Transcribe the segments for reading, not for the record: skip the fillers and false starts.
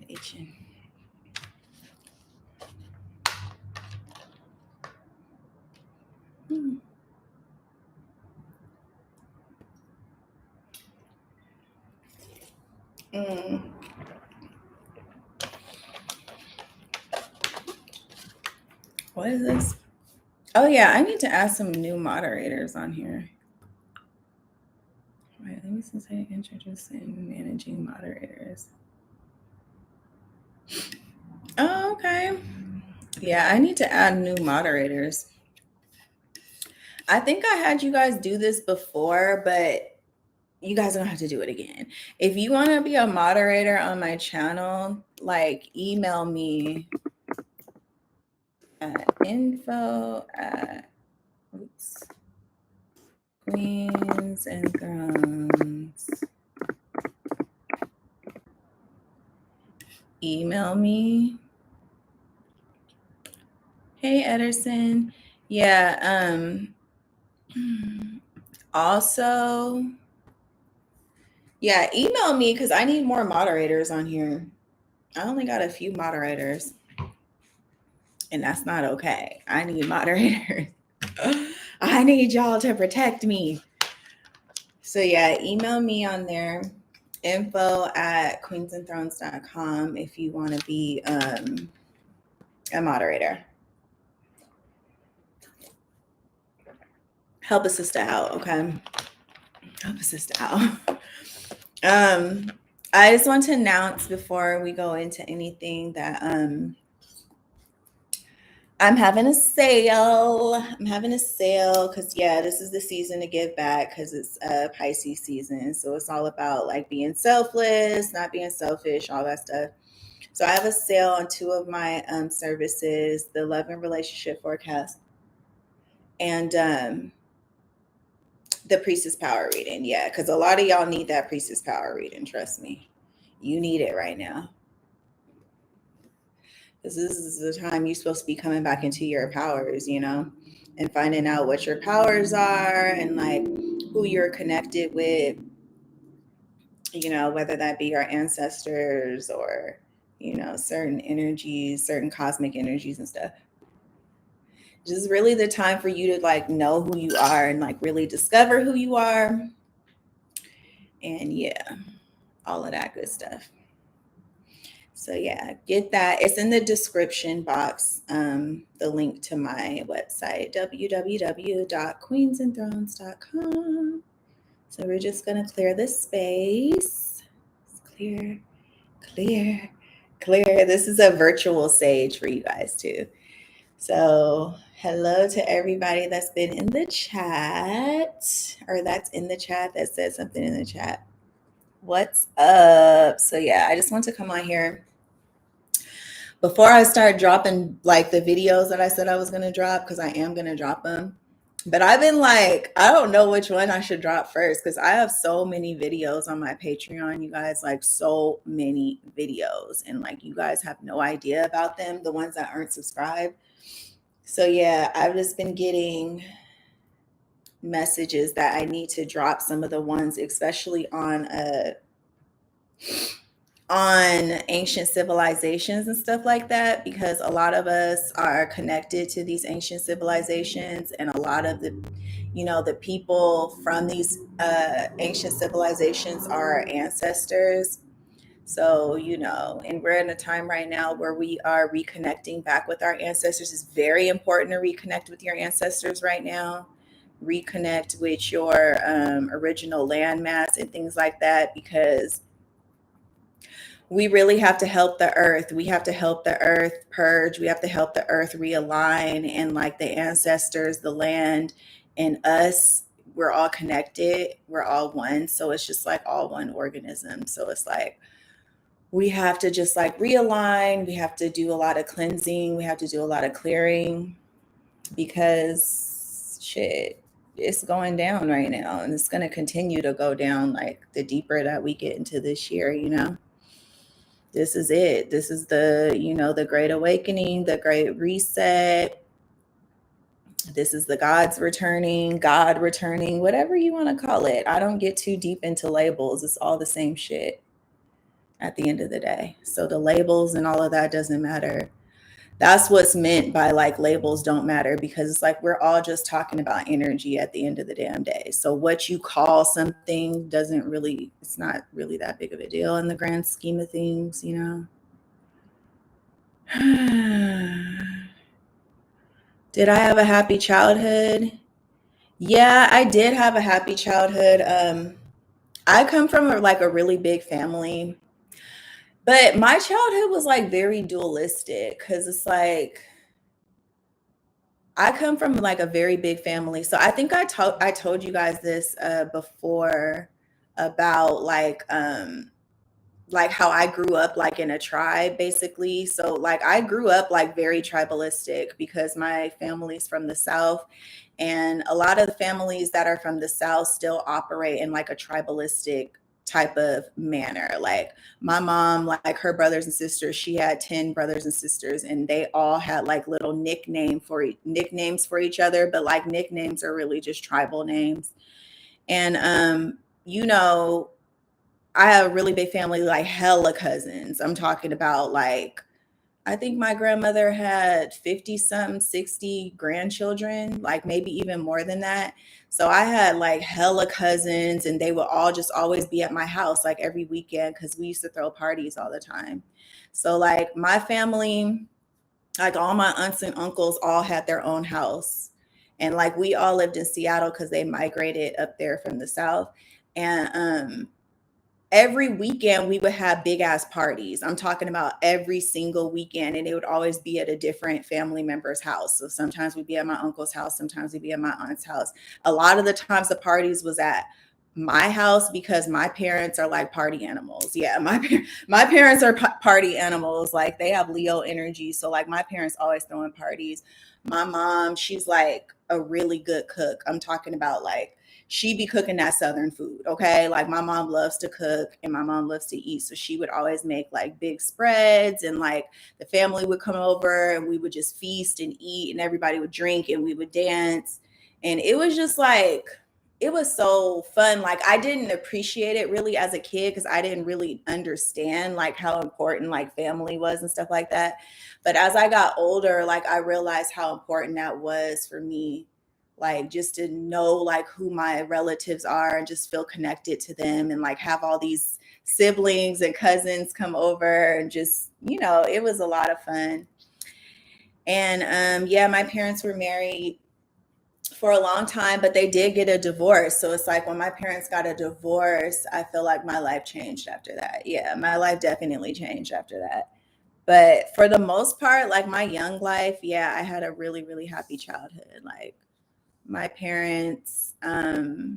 itching. What is this? Oh yeah, I need to add some new moderators on here. Wait, let me see. Say introduce and managing moderators. Oh, okay. Yeah, I need to add new moderators. I think I had you guys do this before, but you guys don't have to do it again. If you want to be a moderator on my channel, like email me at info at Queens and Thrones. Email me. Hey Ederson. Yeah, also, yeah, email me because I need more moderators on here. I only got a few moderators, and that's not okay. I need moderators. I need y'all to protect me. So yeah, email me on there, info@queensandthrones.com if you want to be a moderator. Help a sister out, okay? Help a sister out. I just want to announce before we go into anything that I'm having a sale. I'm having a sale because, yeah, this is the season to give back because it's Pisces season. So it's all about like being selfless, not being selfish, all that stuff. So I have a sale on 2 of my services, the love and relationship forecast and the Priestess Power reading. Yeah, because a lot of y'all need that Priestess Power reading. Trust me. You need it right now. Because this is the time you're supposed to be coming back into your powers, you know, and finding out what your powers are and like who you're connected with, you know, whether that be our ancestors or, you know, certain energies, certain cosmic energies and stuff. This is really the time for you to like know who you are and like really discover who you are. And yeah, all of that good stuff. So yeah, get that. It's in the description box, the link to my website, www.queensandthrones.com. So we're just going to clear this space. Clear. This is a virtual sage for you guys too. So hello to everybody that's been in the chat or that's in the chat that said something in the chat. What's up? So yeah, I just want to come on here before I start dropping like the videos that I said I was going to drop, because I am going to drop them. But I've been like, I don't know which one I should drop first because I have so many videos on my Patreon, you guys, like so many videos. And like you guys have no idea about them, the ones that aren't subscribed. So yeah, I've just been getting messages that I need to drop some of the ones, especially on ancient civilizations and stuff like that, because a lot of us are connected to these ancient civilizations, and a lot of the, you know, the people from these ancient civilizations are our ancestors. So, you know, and we're in a time right now where we are reconnecting back with our ancestors. It's very important to reconnect with your ancestors right now. Reconnect with your original landmass and things like that, because we really have to help the earth. We have to help the earth purge. We have to help the earth realign. And like the ancestors, the land, and us, we're all connected. We're all one. So it's just like all one organism. So it's like we have to just like realign. We have to do a lot of cleansing. We have to do a lot of clearing, because shit, it's going down right now. And it's going to continue to go down like the deeper that we get into this year, you know. This is it. This is the, you know, the great awakening, the great reset. This is the God returning, whatever you want to call it. I don't get too deep into labels. It's all the same shit. at the end of the day. So the labels and all of that doesn't matter. That's what's meant by like labels don't matter, because it's like we're all just talking about energy at the end of the damn day. So what you call something doesn't really, it's not really that big of a deal in the grand scheme of things, you know? Did I have a happy childhood? Yeah, I did have a happy childhood. I come from like a really big family, but my childhood was like very dualistic, because it's like I come from like a very big family. So I think I told you guys this before about like how I grew up like in a tribe basically. So like I grew up like very tribalistic because my family's from the South, and a lot of the families that are from the South still operate in like a tribalistic type of manner. Like my mom, like her brothers and sisters, she had 10 brothers and sisters, and they all had like little nicknames for each other, but like nicknames are really just tribal names. And you know, I have a really big family, like hella cousins. I'm talking about like, I think my grandmother had 50 something, 60 grandchildren, like maybe even more than that. So I had like hella cousins, and they would all just always be at my house like every weekend, because we used to throw parties all the time. So like my family, like all my aunts and uncles all had their own house. And like we all lived in Seattle because they migrated up there from the South. And every weekend we would have big ass parties. I'm talking about every single weekend, and it would always be at a different family member's house. So sometimes we'd be at my uncle's house, sometimes we'd be at my aunt's house. A lot of the times the parties was at my house, because my parents are like party animals. Yeah, my parents are party animals. Like they have Leo energy, so like my parents always throwing parties. My mom, she's like a really good cook. I'm talking about like she be cooking that Southern food. Okay. Like my mom loves to cook and my mom loves to eat. So she would always make like big spreads, and like the family would come over and we would just feast and eat, and everybody would drink and we would dance. And it was just like, it was so fun. Like I didn't appreciate it really as a kid, because I didn't really understand like how important like family was and stuff like that. But as I got older, like I realized how important that was for me, like just to know like who my relatives are and just feel connected to them, and like have all these siblings and cousins come over, and just, you know, it was a lot of fun. And yeah, my parents were married for a long time, but they did get a divorce. So it's like when my parents got a divorce, I feel like my life changed after that. Yeah, my life definitely changed after that. But for the most part, like my young life, yeah, I had a really, really happy childhood. Like my parents, I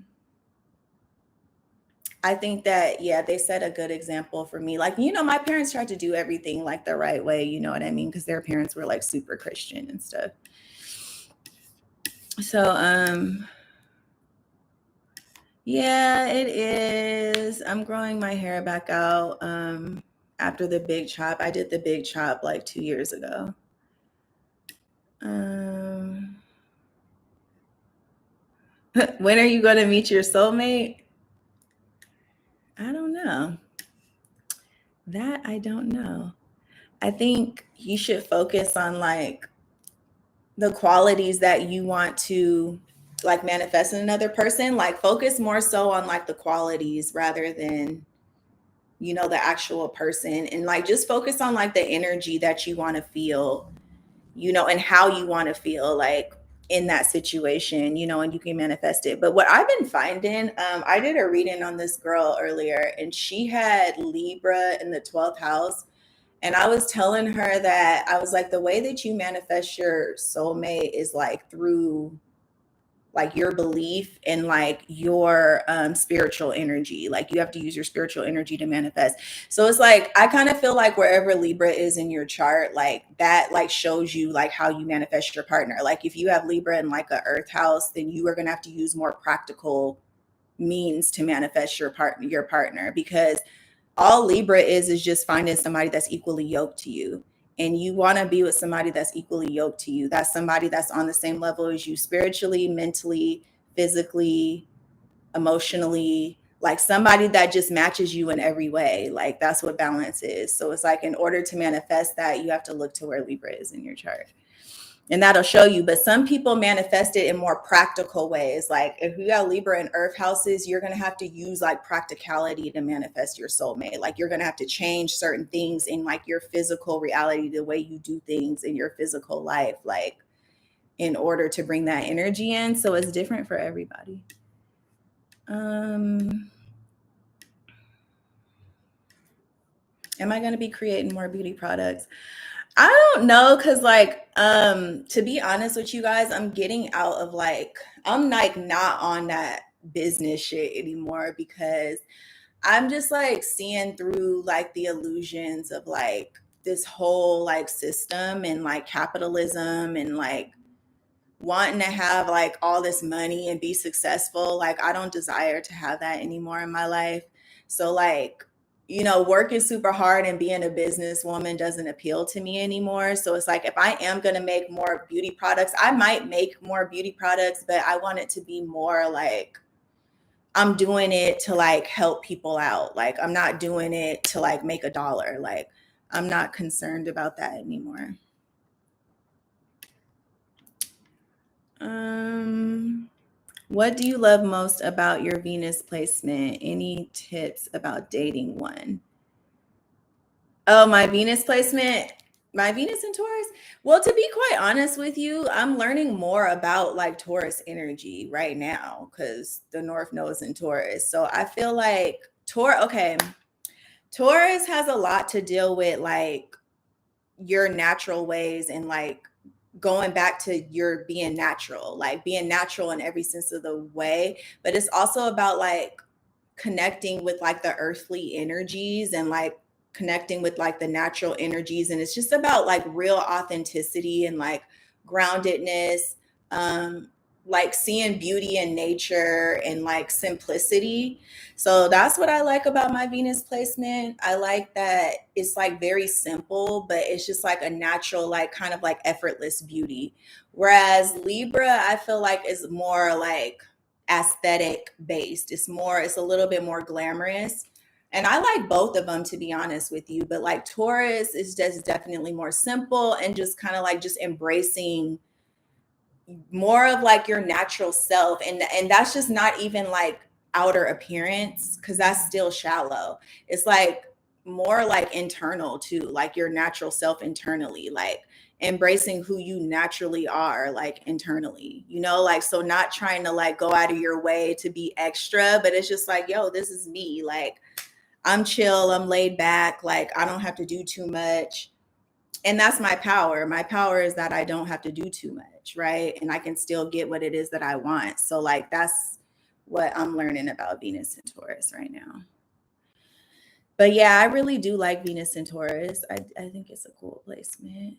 think that, yeah, they set a good example for me. Like, you know, my parents tried to do everything like the right way, you know what I mean? Because their parents were like super Christian and stuff. So, yeah, it is. I'm growing my hair back out after the big chop. I did the big chop like 2 years ago. When are you going to meet your soulmate? I don't know. That I don't know. I think you should focus on like the qualities that you want to like manifest in another person. Like focus more so on like the qualities rather than, you know, the actual person, and like just focus on like the energy that you want to feel, you know, and how you want to feel like in that situation, you know, and you can manifest it. But what I've been finding, I did a reading on this girl earlier, and she had Libra in the 12th house. And I was telling her that I was like, the way that you manifest your soulmate is like through like your belief and like your spiritual energy. Like you have to use your spiritual energy to manifest. So it's like I kind of feel like wherever Libra is in your chart, like that like shows you like how you manifest your partner. Like if you have Libra in like a earth house, then you are going to have to use more practical means to manifest your partner, because all Libra is just finding somebody that's equally yoked to you. And you want to be with somebody that's equally yoked to you. That's somebody that's on the same level as you spiritually, mentally, physically, emotionally. like somebody that just matches you in every way. Like that's what balance is. So it's like in order to manifest that, you have to look to where Libra is in your chart. And that'll show you. But some people manifest it in more practical ways. Like if you got Libra and Earth houses, you're going to have to use like practicality to manifest your soulmate. Like you're going to have to change certain things in like your physical reality, the way you do things in your physical life, like in order to bring that energy in. So it's different for everybody. Am I going to be creating more beauty products? I don't know, because like to be honest with you guys, I'm getting out of like, I'm like not on that business shit anymore, because I'm just like seeing through like the illusions of like this whole like system and like capitalism and like wanting to have like all this money and be successful. Like I don't desire to have that anymore in my life. So like, you know, working super hard and being a businesswoman doesn't appeal to me anymore. So it's like, if I am going to make more beauty products, I might make more beauty products, but I want it to be more like I'm doing it to like help people out. Like I'm not doing it to like make a dollar. Like I'm not concerned about that anymore. What do you love most about your Venus placement? Any tips about dating one? Oh, my Venus placement, my Venus in Taurus. Well, to be quite honest with you, I'm learning more about like Taurus energy right now because the North Node's in Taurus. So I feel like Taurus has a lot to deal with like your natural ways and like going back to your being natural, like being natural in every sense of the way. But it's also about like connecting with like the earthly energies and like connecting with like the natural energies. And it's just about like real authenticity and like groundedness, like seeing beauty in nature and like simplicity. So that's what I like about my Venus placement. I like that it's like very simple, but it's just like a natural, like kind of like effortless beauty. Whereas Libra, I feel like is more like aesthetic based. It's a little bit more glamorous. And I like both of them, to be honest with you. But like Taurus is just definitely more simple and just kind of like just embracing more of like your natural self. And that's just not even like outer appearance, because that's still shallow. It's like more like internal too, like your natural self internally, like embracing who you naturally are, like internally, you know, like, so not trying to like go out of your way to be extra, but it's just like, yo, this is me. Like I'm chill, I'm laid back, like I don't have to do too much. And that's my power. My power is that I don't have to do too much, right? And I can still get what it is that I want. So like that's what I'm learning about Venus and Taurus right now. But yeah, I really do like Venus and Taurus. I think it's a cool placement.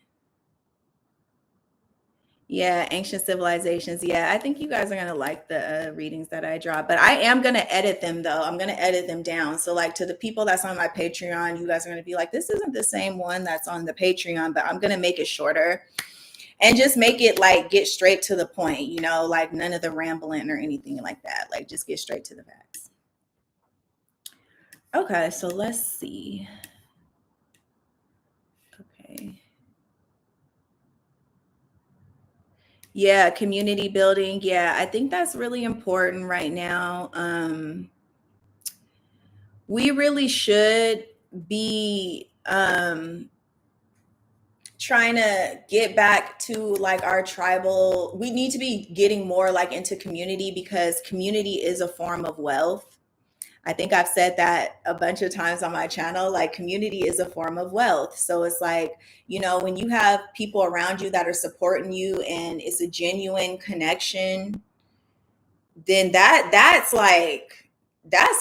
Yeah, ancient civilizations. Yeah, I think you guys are going to like the readings that I draw, but I am going to edit them though. I'm going to edit them down. So like to the people that's on my Patreon, you guys are going to be like, this isn't the same one that's on the Patreon, but I'm going to make it shorter and just make it like get straight to the point, you know, like none of the rambling or anything like that. Like just get straight to the facts. Okay, so let's see. Okay. Yeah, community building. Yeah, I think that's really important right now. We really should be trying to get back to like our tribal. We need to be getting more like into community, because community is a form of wealth. I think I've said that a bunch of times on my channel, like community is a form of wealth. So it's like, you know, when you have people around you that are supporting you and it's a genuine connection, then that's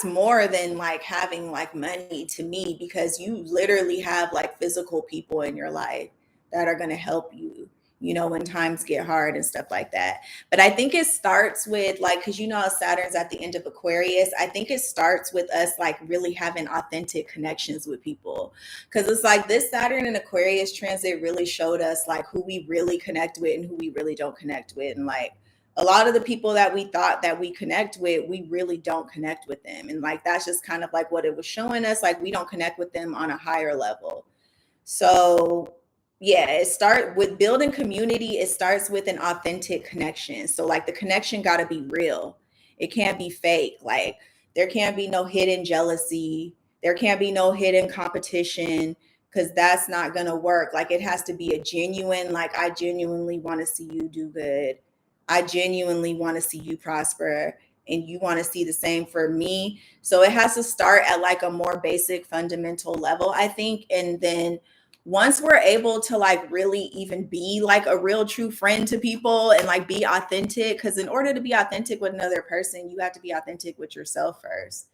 more than like having like money to me, because you literally have like physical people in your life that are going to help you, you know, when times get hard and stuff like that. But I think it starts with like, because you know Saturn's at the end of Aquarius, I think it starts with us like really having authentic connections with people, because it's like this Saturn and Aquarius transit really showed us like who we really connect with and who we really don't connect with, and like a lot of the people that we thought that we connect with, we really don't connect with them. And like, that's just kind of like what it was showing us. Like, we don't connect with them on a higher level. So yeah, it start with building community. It starts with an authentic connection. So like, the connection got to be real. It can't be fake. Like, there can't be no hidden jealousy. There can't be no hidden competition, because that's not going to work. Like, it has to be a genuine, like, I genuinely want to see you do good. I genuinely want to see you prosper, and you want to see the same for me. So it has to start at like a more basic fundamental level, I think. And then once we're able to like really even be like a real true friend to people and like be authentic, because in order to be authentic with another person, you have to be authentic with yourself first.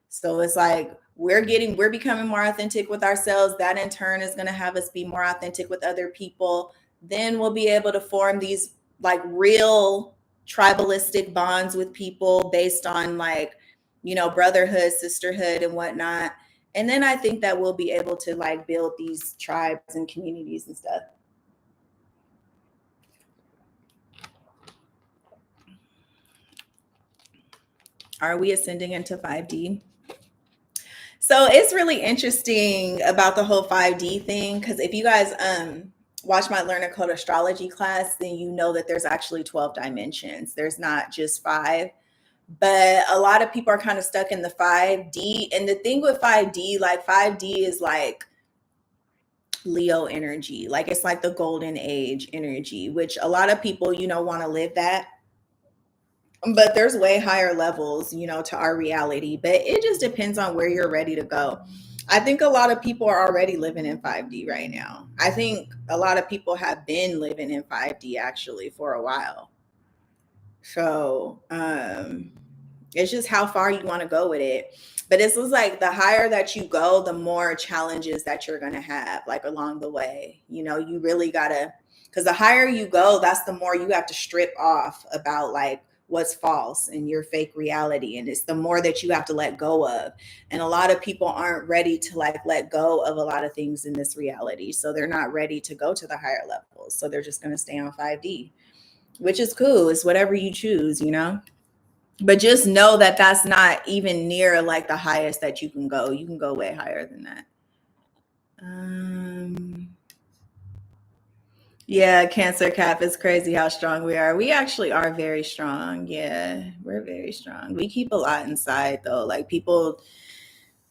So it's like, we're becoming more authentic with ourselves. That in turn is going to have us be more authentic with other people. Then we'll be able to form these like real tribalistic bonds with people based on like, brotherhood, sisterhood, and whatnot. And then I think that we'll be able to like build these tribes and communities and stuff. Are we ascending into 5D? So it's really interesting about the whole 5D thing, because if you guys watch my Learn a Code astrology class, then you know that there's actually 12 dimensions. There's not just 5. But a lot of people are kind of stuck in the 5D. And the thing with 5D, like 5D is like Leo energy. Like, it's like the golden age energy, which a lot of people, want to live that. But there's way higher levels, to our reality. But it just depends on where you're ready to go. I think a lot of people are already living in 5D right now. I think a lot of people have been living in 5D actually for a while. So it's just how far you want to go with it. But it's just like, the higher that you go, the more challenges that you're going to have like along the way. You really got to, because the higher you go, that's the more you have to strip off about like what's false and your fake reality. And it's the more that you have to let go of. And a lot of people aren't ready to like let go of a lot of things in this reality. So they're not ready to go to the higher levels. So they're just going to stay on 5D, which is cool. It's whatever you choose, But just know that that's not even near like the highest that you can go. You can go way higher than that. Yeah, Cancer Cap, is crazy how strong we are. We actually are very strong. Yeah, we're very strong. We keep a lot inside though. Like, people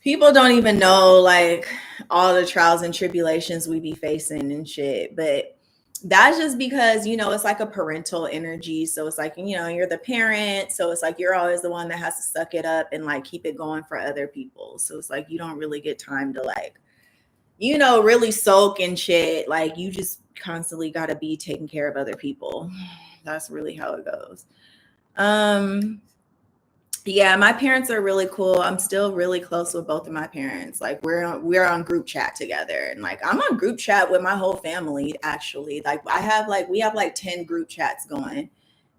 don't even know like all the trials and tribulations we be facing and shit. But that's just because, it's like a parental energy. So it's like, you're the parent. So it's like, you're always the one that has to suck it up and like keep it going for other people. So it's like, you don't really get time to like, really soak and shit. Like, you just constantly got to be taking care of other people. That's really how it goes. Yeah, my parents are really cool. I'm still really close with both of my parents. Like, we're on group chat together, and like, I'm on group chat with my whole family actually. Like, we have like 10 group chats going,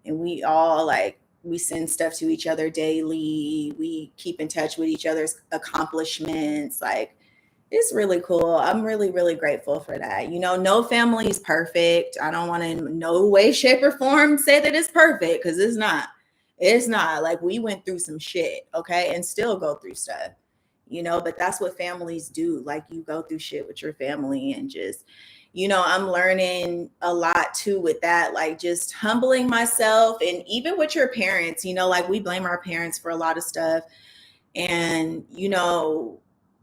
and we all like, we send stuff to each other daily. We keep in touch with each other's accomplishments. Like, it's really cool. I'm really, really grateful for that. No family is perfect. I don't want to in no way, shape, or form say that it's perfect, because it's not. It's not. Like, we went through some shit, okay, and still go through stuff, but that's what families do. Like, you go through shit with your family, and just, I'm learning a lot too with that, like just humbling myself. And even with your parents, like, we blame our parents for a lot of stuff. And,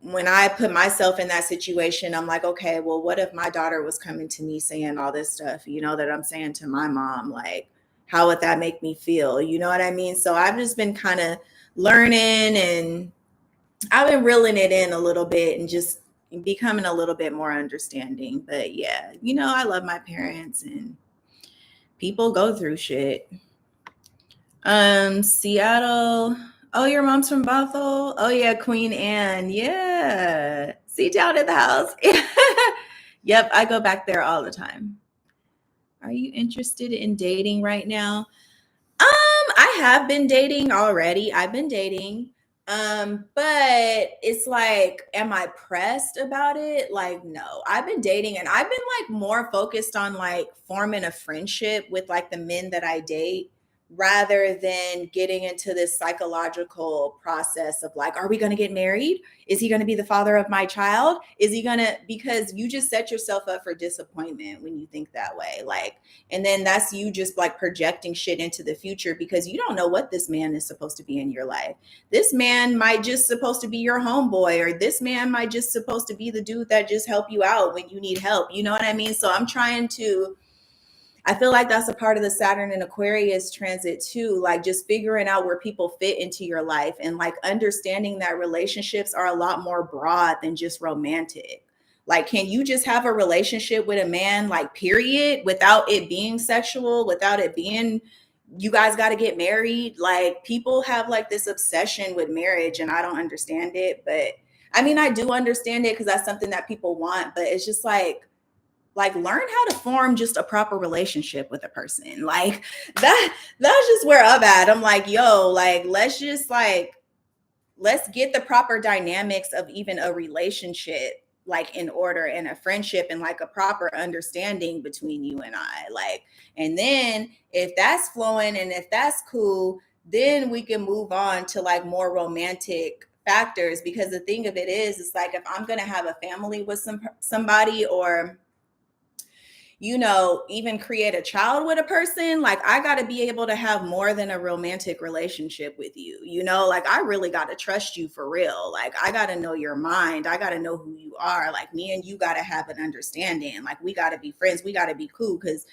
when I put myself in that situation, I'm like, okay, well, what if my daughter was coming to me saying all this stuff, that I'm saying to my mom? Like, how would that make me feel? You know what I mean? So I've just been kind of learning, and I've been reeling it in a little bit and just becoming a little bit more understanding. But yeah, I love my parents, and people go through shit. Seattle. Oh, your mom's from Bothell? Oh yeah, Queen Anne. Yeah. See, down at the house. Yep, I go back there all the time. Are you interested in dating right now? I have been dating already. I've been dating. But it's like, am I pressed about it? Like, no. I've been dating, and I've been like more focused on like forming a friendship with like the men that I date rather than getting into this psychological process of like, are we going to get married? Is he going to be the father of my child? Is he going to, because you just set yourself up for disappointment when you think that way. Like, and then that's you just like projecting shit into the future because you don't know what this man is supposed to be in your life. This man might just supposed to be your homeboy, or this man might just supposed to be the dude that just help you out when you need help. You know what I mean? So I feel like that's a part of the Saturn and Aquarius transit too, like just figuring out where people fit into your life and like understanding that relationships are a lot more broad than just romantic. Like, can you just have a relationship with a man, like, period, without it being sexual, without it being, you guys got to get married? Like, people have like this obsession with marriage, and I don't understand it. But I mean, I do understand it because that's something that people want, but it's just like learn how to form just a proper relationship with a person. Like that's just where I'm at. I'm like, yo, like let's get the proper dynamics of even a relationship like in order, and a friendship and like a proper understanding between you and I. Like, and then if that's flowing and if that's cool, then we can move on to like more romantic factors. Because the thing of it is, it's like if I'm gonna have a family with somebody, or even create a child with a person, like I got to be able to have more than a romantic relationship with you. Like I really got to trust you for real. Like I got to know your mind. I got to know who you are. Like me and you got to have an understanding. Like we got to be friends. We got to be cool. Because,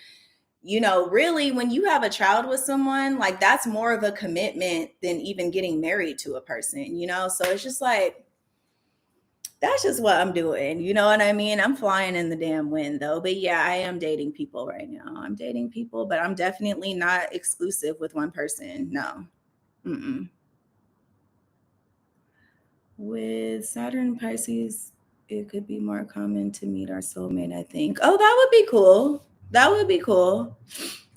really when you have a child with someone, like that's more of a commitment than even getting married to a person, So it's just like, that's just what I'm doing. You know what I mean? I'm flying in the damn wind though. But yeah, I am dating people right now. I'm dating people, but I'm definitely not exclusive with one person. No. Mm-mm. With Saturn Pisces, it could be more common to meet our soulmate, I think. Oh, that would be cool. That would be cool.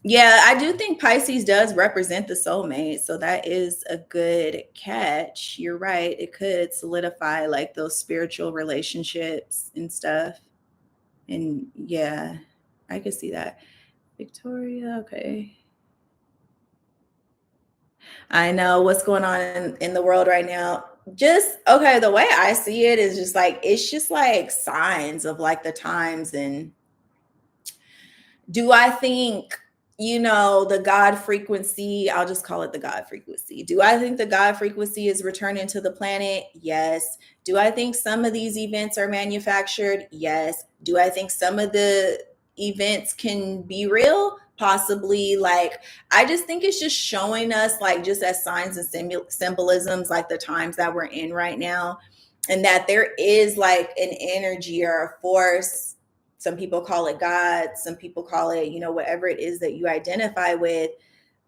Yeah, I do think Pisces does represent the soulmate. So that is a good catch. You're right. It could solidify like those spiritual relationships and stuff. And yeah, I could see that. Victoria, okay. I know what's going on in the world right now. Just okay, the way I see it is just like it's just like signs of like the times. And do I think, the God frequency, I'll just call it the God frequency. Do I think the God frequency is returning to the planet? Yes. Do I think some of these events are manufactured? Yes. Do I think some of the events can be real? Possibly. Like, I just think it's just showing us, like, just as signs and symbolisms, like the times that we're in right now, and that there is like an energy or a force. Some people call it God, some people call it, whatever it is that you identify with,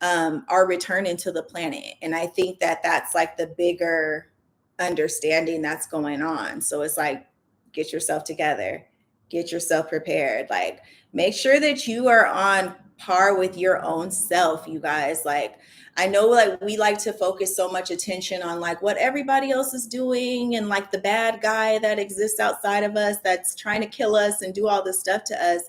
are returning to the planet. And I think that that's like the bigger understanding that's going on. So it's like, get yourself together, get yourself prepared, like make sure that you are on par with your own self, you guys. Like, I know like we like to focus so much attention on like what everybody else is doing and like the bad guy that exists outside of us that's trying to kill us and do all this stuff to us.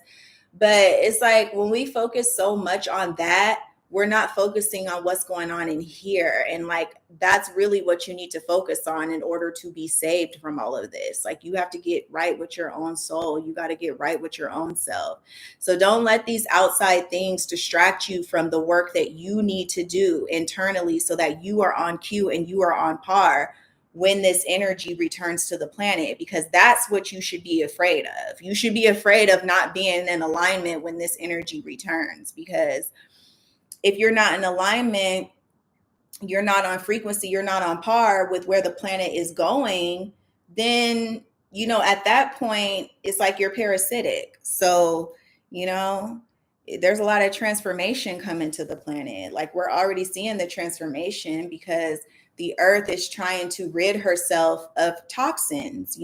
But it's like when we focus so much on that, we're not focusing on what's going on in here. And like, that's really what you need to focus on in order to be saved from all of this. Like, you have to get right with your own soul. You got to get right with your own self. So don't let these outside things distract you from the work that you need to do internally so that you are on cue and you are on par when this energy returns to the planet, because that's what you should be afraid of. You should be afraid of not being in alignment when this energy returns, because if you're not in alignment, you're not on frequency, you're not on par with where the planet is going, then, at that point, it's like you're parasitic. So, there's a lot of transformation coming to the planet. Like, we're already seeing the transformation because the earth is trying to rid herself of toxins,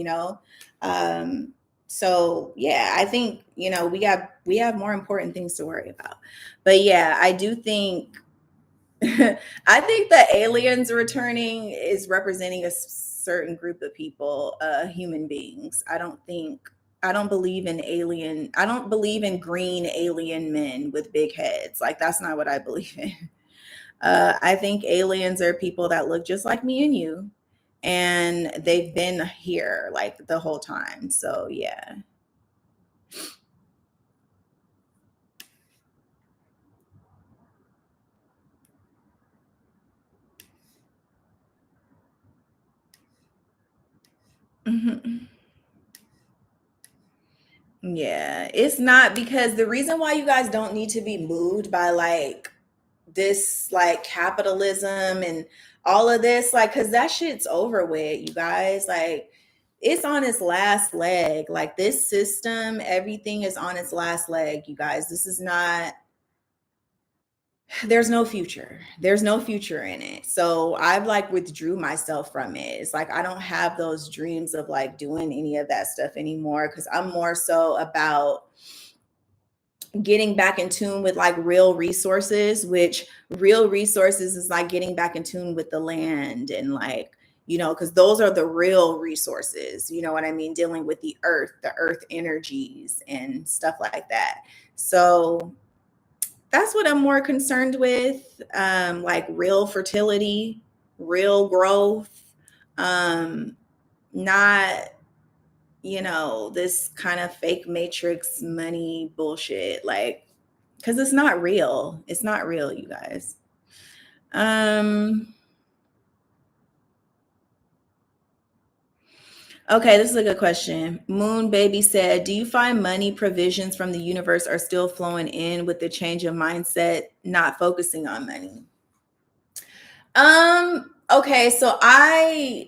so yeah, I think, we have more important things to worry about. But yeah, I do think I think the aliens returning is representing a certain group of people, human beings. I don't believe in green alien men with big heads. Like, that's not what I believe in. I think aliens are people that look just like me and you, and they've been here like the whole time. So yeah. Mhm. Yeah, it's not, because the reason why you guys don't need to be moved by like this, like capitalism and all of this, like, because that shit's over with, you guys. Like, it's on its last leg. Like, this system, everything is on its last leg, you guys. This is not, there's no future. There's no future in it. So I've like withdrew myself from it. It's like I don't have those dreams of like doing any of that stuff anymore, because I'm more so about getting back in tune with like real resources, which real resources is like getting back in tune with the land and like, because those are the real resources, you know what I mean? Dealing with the earth energies and stuff like that. So that's what I'm more concerned with. Like real fertility, real growth, not, this kind of fake matrix money bullshit. Like, because it's not real. It's not real, you guys. Okay, this is a good question. Moon Baby said, "Do you find money provisions from the universe are still flowing in with the change of mindset, not focusing on money?" Okay, so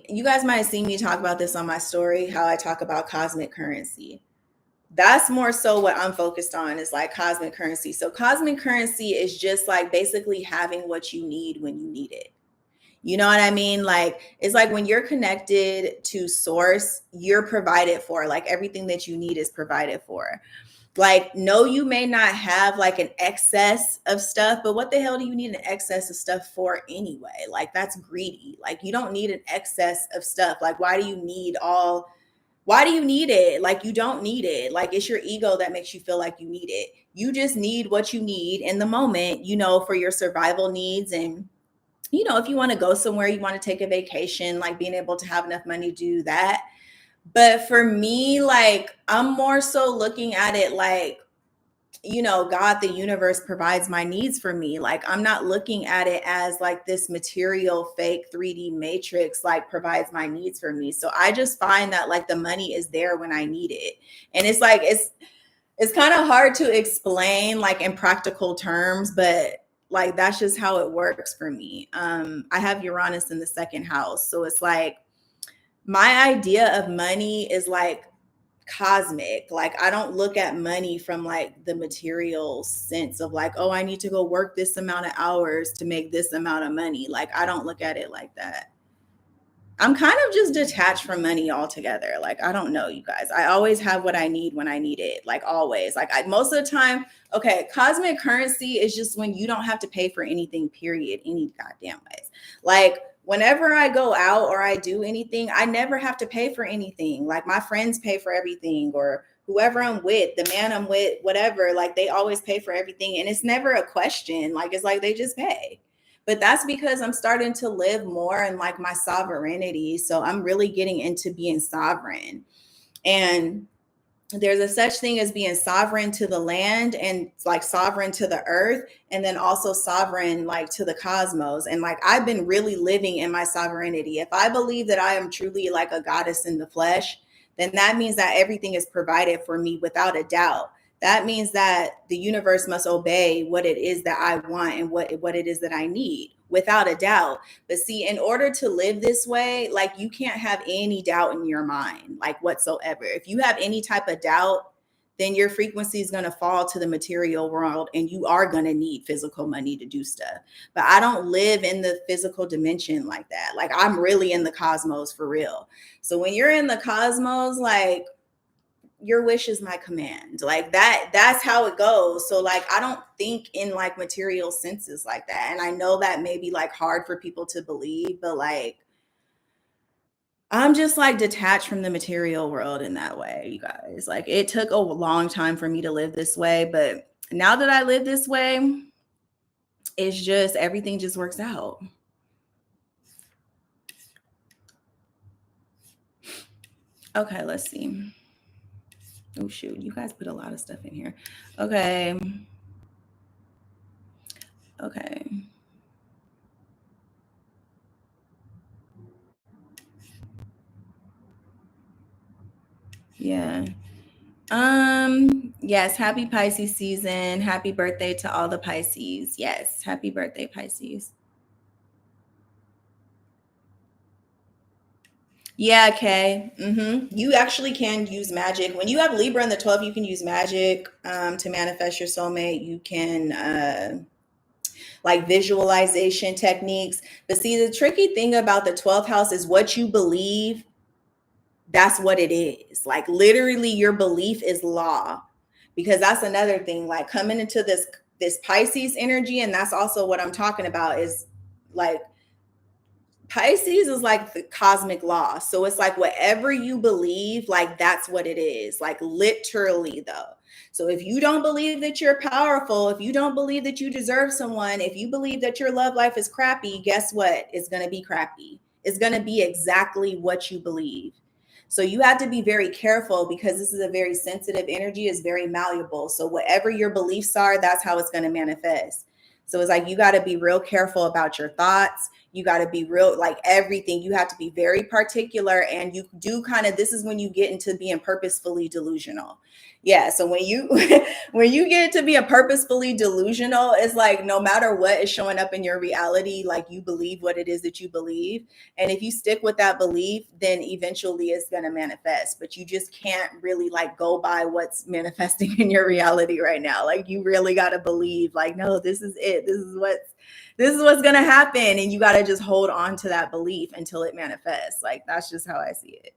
you guys might have seen me talk about this on my story, how I talk about cosmic currency. That's more so what I'm focused on, is like cosmic currency. So cosmic currency is just like basically having what you need when you need it. You know what I mean? Like, it's like when you're connected to source, you're provided for. Like, everything that you need is provided for. Like, no, you may not have like an excess of stuff, but what the hell do you need an excess of stuff for anyway? Like, that's greedy. Like, you don't need an excess of stuff. Like, why do you need it? Like, you don't need it. Like, it's your ego that makes you feel like you need it. You just need what you need in the moment, for your survival needs. And, if you want to go somewhere, you want to take a vacation, like being able to have enough money to do that. But for me, like, I'm more so looking at it like, God, the universe provides my needs for me. Like, I'm not looking at it as like this material fake 3D matrix like provides my needs for me. So I just find that like the money is there when I need it. And it's like it's kind of hard to explain like in practical terms, but like that's just how it works for me. I have Uranus in the second house. So it's like my idea of money is like cosmic. Like, I don't look at money from like the material sense of like, oh, I need to go work this amount of hours to make this amount of money. Like, I don't look at it like that. I'm kind of just detached from money altogether. Like, I don't know, you guys. I always have what I need when I need it. Like, always. Like, most of the time, okay, cosmic currency is just when you don't have to pay for anything, period, any goddamn ways. Like, whenever I go out or I do anything, I never have to pay for anything. Like, my friends pay for everything, or whoever I'm with, the man I'm with, whatever, like they always pay for everything. And it's never a question. Like, it's like they just pay. But that's because I'm starting to live more in like my sovereignty. So I'm really getting into being sovereign. And there's a such thing as being sovereign to the land and like sovereign to the earth, and then also sovereign like to the cosmos. And like I've been really living in my sovereignty. If I believe that I am truly like a goddess in the flesh, then that means that everything is provided for me without a doubt. That means that the universe must obey what it is that I want and what it is that I need without a doubt. But see, in order to live this way, like you can't have any doubt in your mind, like whatsoever. If you have any type of doubt, then your frequency is going to fall to the material world and you are going to need physical money to do stuff. But I don't live in the physical dimension like that. Like I'm really in the cosmos for real. So when you're in the cosmos, like your wish is my command. Like that's how it goes. So like I don't think in like material senses like that. And I know that may be like hard for people to believe, but like I'm just like detached from the material world in that way, you guys. Like it took a long time for me to live this way, but now that I live this way, it's just everything just works out. Okay, let's see. Oh shoot, you guys put a lot of stuff in here. Okay. Okay. Yeah. Yes, happy Pisces season. Happy birthday to all the Pisces. Yes, happy birthday, Pisces. Yeah, Kay. You actually can use magic. When you have Libra in the 12th, you can use magic to manifest your soulmate. You can like visualization techniques. But see, the tricky thing about the 12th house is what you believe, that's what it is. Like literally your belief is law. Because that's another thing, like coming into this Pisces energy, and that's also what I'm talking about is like Pisces is like the cosmic law. So it's like whatever you believe, like that's what it is. Like literally though. So if you don't believe that you're powerful, if you don't believe that you deserve someone, if you believe that your love life is crappy, guess what? It's going to be crappy. It's going to be exactly what you believe. So you have to be very careful because this is a very sensitive energy, is very malleable. So whatever your beliefs are, that's how it's going to manifest. So it's like you got to be real careful about your thoughts. You got to be real, like everything. You have to be very particular, and you do kind of, this is when you get into being purposefully delusional. Yeah. So when you when you get to be a purposefully delusional, it's like no matter what is showing up in your reality, like you believe what it is that you believe. And if you stick with that belief, then eventually it's going to manifest. But you just can't really like go by what's manifesting in your reality right now. Like you really got to believe like, no, this is it. This is what's going to happen. And you got to just hold on to that belief until it manifests. Like that's just how I see it.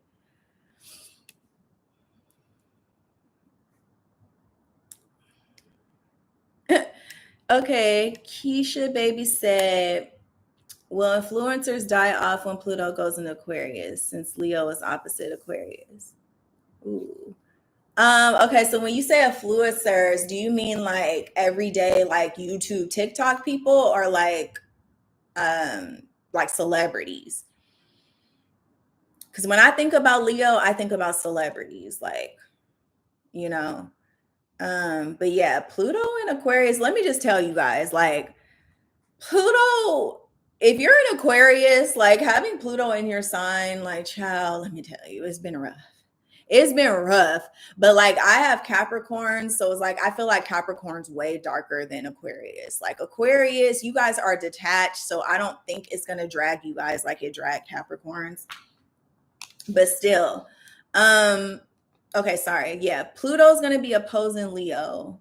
Okay, Keisha Baby said, will influencers die off when Pluto goes into Aquarius since Leo is opposite Aquarius? Ooh. Okay, so when you say influencers, do you mean like everyday like YouTube, TikTok people, or like celebrities? Because when I think about Leo, I think about celebrities, like, you know. But yeah, Pluto and Aquarius, let me just tell you guys, like Pluto, if you're an Aquarius, like having Pluto in your sign, like child, let me tell you, it's been rough. It's been rough. But like I have Capricorn, so it's like I feel like Capricorn's way darker than Aquarius. Like Aquarius, you guys are detached, so I don't think it's gonna drag you guys like it dragged Capricorns. But still, okay, sorry. Yeah, Pluto's gonna be opposing Leo.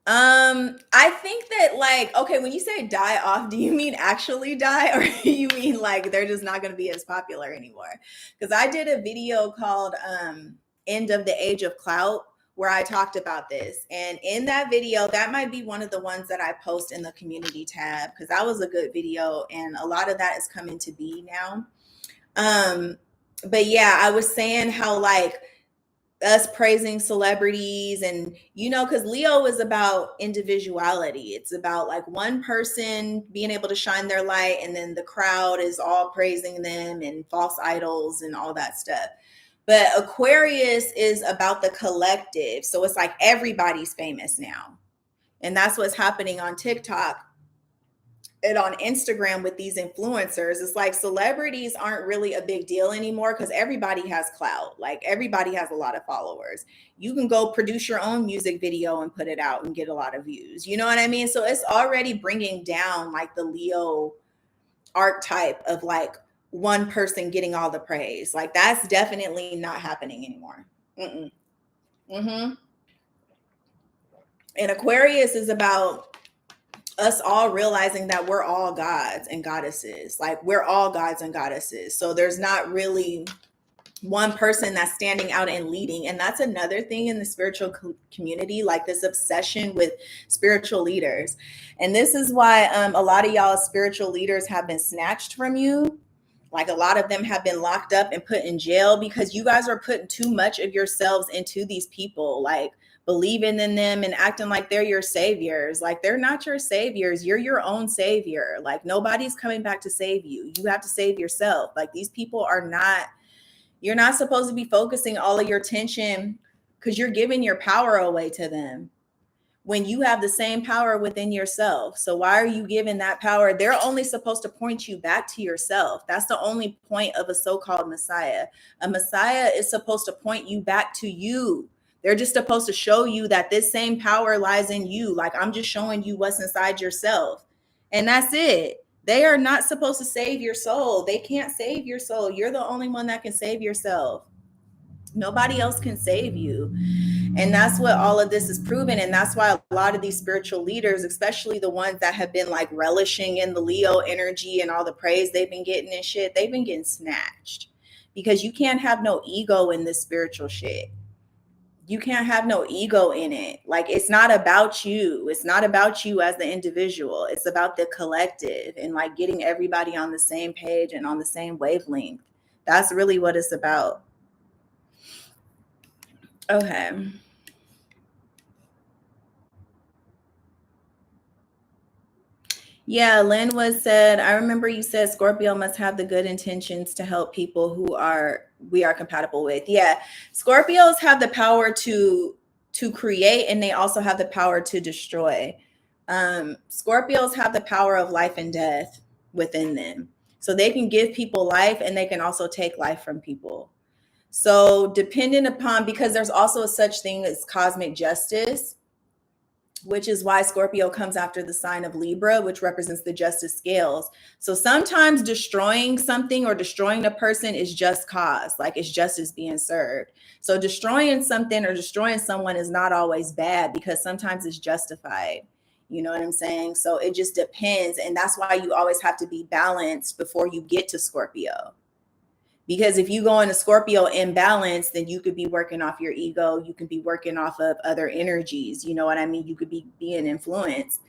I think that like, okay, when you say die off, do you mean actually die, or do you mean like they're just not going to be as popular anymore? Because I did a video called End of the Age of Clout where I talked about this. And in that video, that might be one of the ones that I post in the community tab because that was a good video and a lot of that is coming to be now. But yeah, I was saying how like us praising celebrities and because Leo is about individuality. It's about like one person being able to shine their light and then the crowd is all praising them and false idols and all that stuff. But Aquarius is about the collective, so it's like everybody's famous now, and that's what's happening on TikTok and on Instagram with these influencers. It's like celebrities aren't really a big deal anymore because everybody has clout. Like everybody has a lot of followers. You can go produce your own music video and put it out and get a lot of views. You know what I mean? So it's already bringing down like the Leo archetype of like one person getting all the praise. Like that's definitely not happening anymore. Mm-mm. Mm-hmm. And Aquarius is about us all realizing that we're all gods and goddesses. Like we're all gods and goddesses. So there's not really one person that's standing out and leading. And that's another thing in the spiritual community, like this obsession with spiritual leaders. And this is why a lot of y'all spiritual leaders have been snatched from you. Like a lot of them have been locked up and put in jail because you guys are putting too much of yourselves into these people, like believing in them and acting like they're your saviors. Like they're not your saviors. You're your own savior. Like nobody's coming back to save you. You have to save yourself. Like these people are not, you're not supposed to be focusing all of your attention because you're giving your power away to them when you have the same power within yourself. So why are you giving that power? They're only supposed to point you back to yourself. That's the only point of a so-called Messiah. A Messiah is supposed to point you back to you. They're just supposed to show you that this same power lies in you. Like I'm just showing you what's inside yourself. And that's it. They are not supposed to save your soul. They can't save your soul. You're the only one that can save yourself. Nobody else can save you. And that's what all of this is proven. And that's why a lot of these spiritual leaders, especially the ones that have been like relishing in the Leo energy and all the praise they've been getting and shit, they've been getting snatched because you can't have no ego in this spiritual shit. You can't have no ego in it. Like it's not about you. It's not about you as the individual. It's about the collective and like getting everybody on the same page and on the same wavelength. That's really what it's about. Okay. Yeah, Lynn was said, I remember you said Scorpio must have the good intentions to help people who we are compatible with. Yeah, Scorpios have the power to create, and they also have the power to destroy. Scorpios have the power of life and death within them. So they can give people life and they can also take life from people. So depending upon, because there's also a such thing as cosmic justice, which is why Scorpio comes after the sign of Libra, which represents the justice scales. So sometimes destroying something or destroying a person is just cause, like it's justice being served. So destroying something or destroying someone is not always bad because sometimes it's justified. You know what I'm saying? So it just depends. And that's why you always have to be balanced before you get to Scorpio. Because if you go into Scorpio imbalance, then you could be working off your ego. You can be working off of other energies. You know what I mean? You could be being influenced.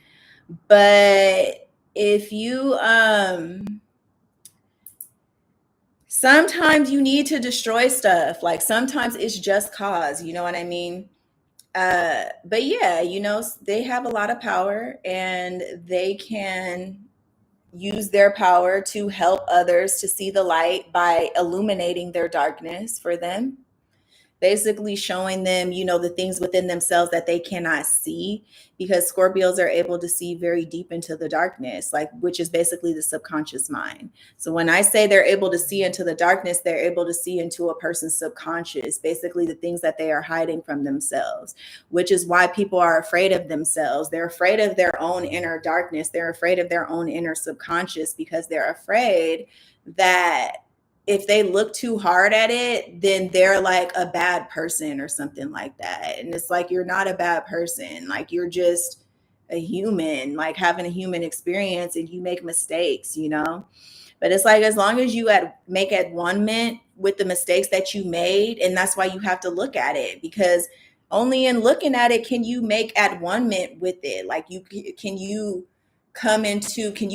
But if you, sometimes you need to destroy stuff. Like sometimes it's just cause, you know what I mean? But yeah, you know, they have a lot of power and they can use their power to help others to see the light by illuminating their darkness for them, basically showing them, you know, the things within themselves that they cannot see, because Scorpios are able to see very deep into the darkness, like, which is basically the subconscious mind. So when I say they're able to see into the darkness, they're able to see into a person's subconscious, basically the things that they are hiding from themselves, which is why people are afraid of themselves. They're afraid of their own inner darkness. They're afraid of their own inner subconscious because they're afraid that if they look too hard at it, then they're like a bad person or something like that. And it's like, you're not a bad person. Like you're just a human, like having a human experience, and you make mistakes, you know? But it's like, as long as you make adonnement with the mistakes that you made, and that's why you have to look at it, because only in looking at it can you make adonnement with it. Like can you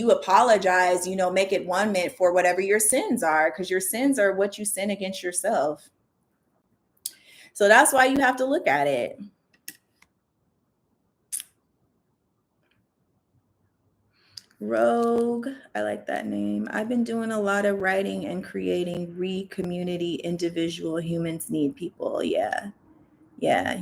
apologize, you know, make it one meant for whatever your sins are, because your sins are what you sin against yourself. So that's why you have to look at it. Rogue, I like that name. I've been doing a lot of writing and creating ReCommunity. Individual humans need people. Yeah,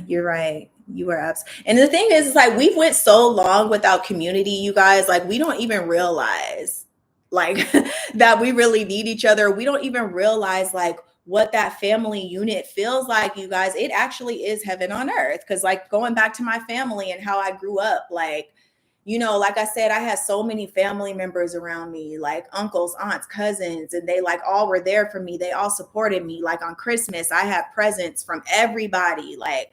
you're right. You are absolutely. And the thing is, like, we've went so long without community, you guys. Like, we don't even realize, like, that we really need each other. We don't even realize, like, what that family unit feels like, you guys. It actually is heaven on earth. Because, like, going back to my family and how I grew up, like, you know, like I said, I had so many family members around me, like uncles, aunts, cousins, and they like all were there for me. They all supported me. Like on Christmas, I had presents from everybody. Like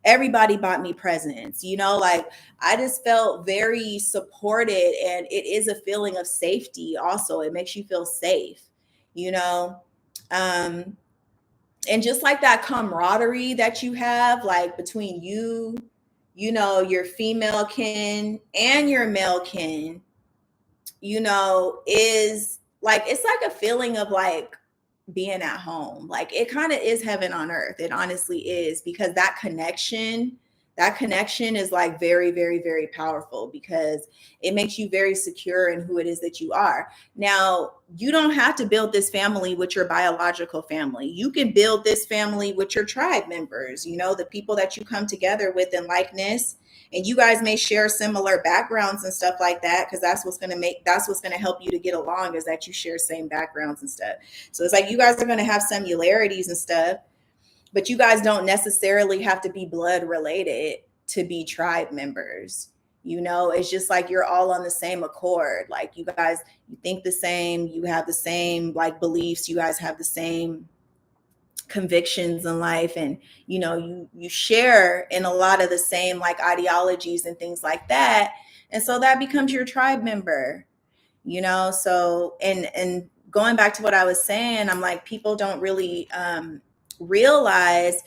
everybody bought me presents, you know, like I just felt very supported, and it is a feeling of safety. Also, it makes you feel safe, you know? And just like that camaraderie that you have, like between you know, your female kin and your male kin, you know, is like, it's like a feeling of like being at home. Like, it kind of is heaven on earth. It honestly is, because that connection is like very, very, very powerful, because it makes you very secure in who it is that you are. Now, you don't have to build this family with your biological family. You can build this family with your tribe members, the people that you come together with in likeness. And you guys may share similar backgrounds and stuff like that, because that's what's going to help you to get along, is that you share same backgrounds and stuff. So it's like you guys are going to have similarities and stuff, but you guys don't necessarily have to be blood related to be tribe members. It's just like you're all on the same accord. Like, you guys, you think the same, you have the same like beliefs, you guys have the same convictions in life, and you share in a lot of the same like ideologies and things like that. And so that becomes your tribe member. So, and going back to what I was saying, I'm like, people don't really realize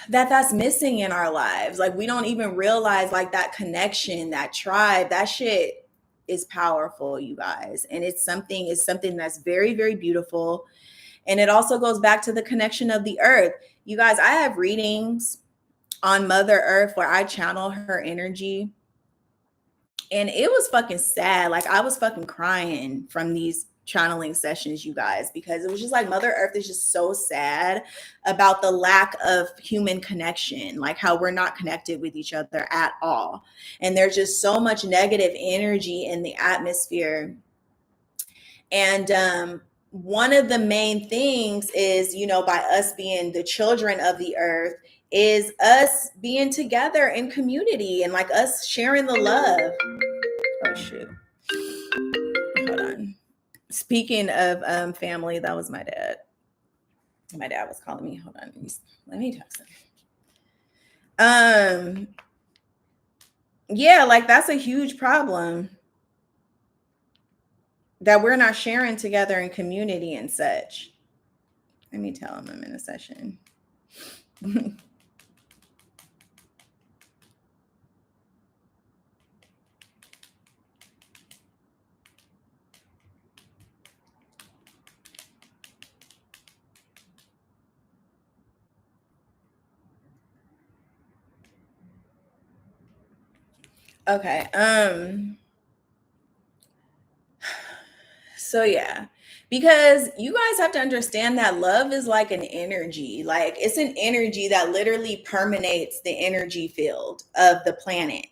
that that's missing in our lives. Like, we don't even realize like that connection, that tribe, that shit is powerful, you guys. And it's something that's very, very beautiful. And it also goes back to the connection of the earth. You guys, I have readings on Mother Earth where I channel her energy. And it was fucking sad. Like, I was fucking crying from these channeling sessions, you guys, because it was just like Mother Earth is just so sad about the lack of human connection, like how we're not connected with each other at all. And there's just so much negative energy in the atmosphere. And one of the main things is, by us being the children of the earth, is us being together in community and like us sharing the love. Oh shoot. Hold on. Speaking of family, that was my dad. My dad was calling me. Hold on. Let me text him. Yeah, like that's a huge problem, that we're not sharing together in community and such. Let me tell him I'm in a session. Okay. So yeah, because you guys have to understand that love is like an energy. Like, it's an energy that literally permeates the energy field of the planet.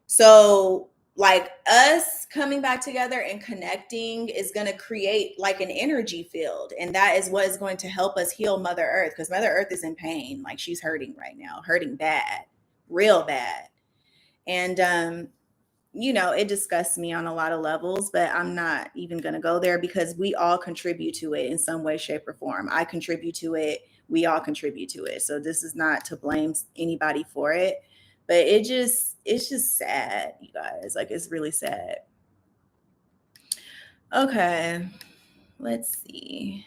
So like, us coming back together and connecting is going to create like an energy field, and that is what is going to help us heal Mother Earth, because Mother Earth is in pain. Like, she's hurting right now, hurting bad, real bad. And it disgusts me on a lot of levels, but I'm not even going to go there, because we all contribute to it in some way, shape, or form. I contribute to it. We all contribute to it. So this is not to blame anybody for it, but it's just sad, you guys. Like, it's really sad. Okay, let's see.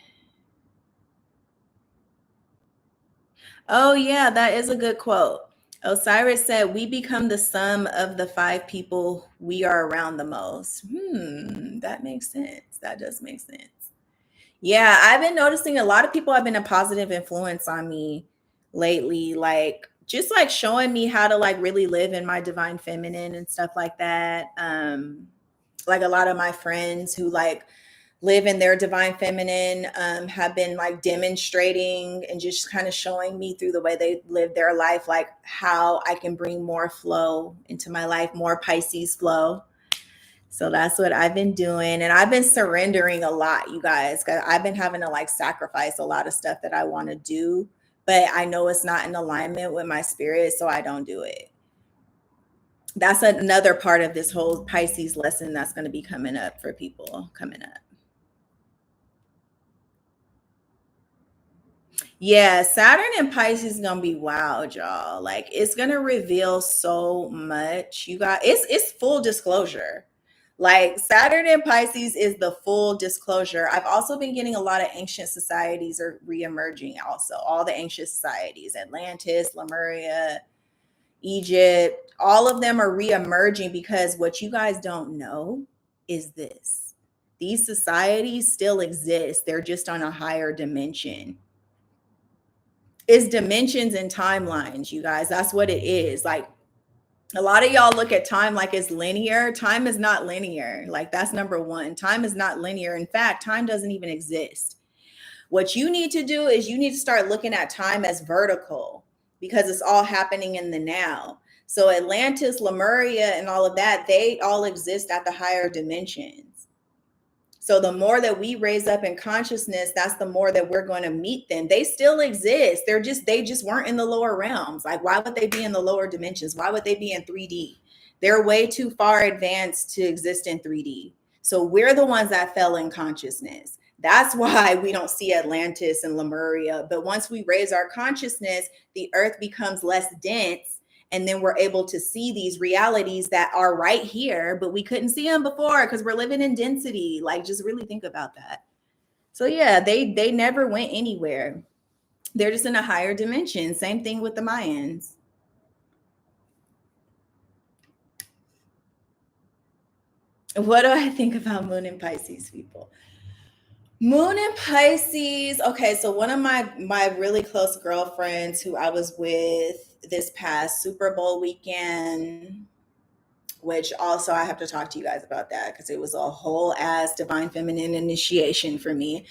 Oh yeah, that is a good quote. Osiris said, "We become the sum of the 5 people we are around the most." That makes sense. That does make sense. Yeah, I've been noticing a lot of people have been a positive influence on me lately, like just like showing me how to like really live in my divine feminine and stuff like that. Like, a lot of my friends who like live in their divine feminine have been like demonstrating and just kind of showing me through the way they live their life, like how I can bring more flow into my life, more Pisces flow. So that's what I've been doing. And I've been surrendering a lot, you guys, because I've been having to like sacrifice a lot of stuff that I want to do, but I know it's not in alignment with my spirit, so I don't do it. That's another part of this whole Pisces lesson that's going to be coming up for people coming up. Yeah, Saturn and Pisces is gonna be wild, y'all. Like, it's gonna reveal so much. You got it's full disclosure. Like, Saturn and Pisces is the full disclosure. I've also been getting a lot of ancient societies are reemerging. Also, all the ancient societies, Atlantis, Lemuria, Egypt, all of them are reemerging, because what you guys don't know is this. These societies still exist. They're just on a higher dimension. It's dimensions and timelines, you guys. That's what it is. Like, a lot of y'all look at time like it's linear. Time is not linear. Like, that's number one. Time is not linear. In fact, time doesn't even exist. What you need to do is you need to start looking at time as vertical, because it's all happening in the now. So Atlantis, Lemuria, and all of that, they all exist at the higher dimensions. So the more that we raise up in consciousness, that's the more that we're going to meet them. They still exist. They just weren't in the lower realms. Like, why would they be in the lower dimensions? Why would they be in 3D? They're way too far advanced to exist in 3D. So we're the ones that fell in consciousness. That's why we don't see Atlantis and Lemuria. But once we raise our consciousness, the earth becomes less dense. And then we're able to see these realities that are right here, but we couldn't see them before because we're living in density. Like, just really think about that. So yeah, they never went anywhere. They're just in a higher dimension. Same thing with the Mayans. What do I think about Moon and Pisces people? Moon and Pisces. Okay, so one of my really close girlfriends who I was with this past Super Bowl weekend, which also I have to talk to you guys about that because it was a whole ass divine feminine initiation for me.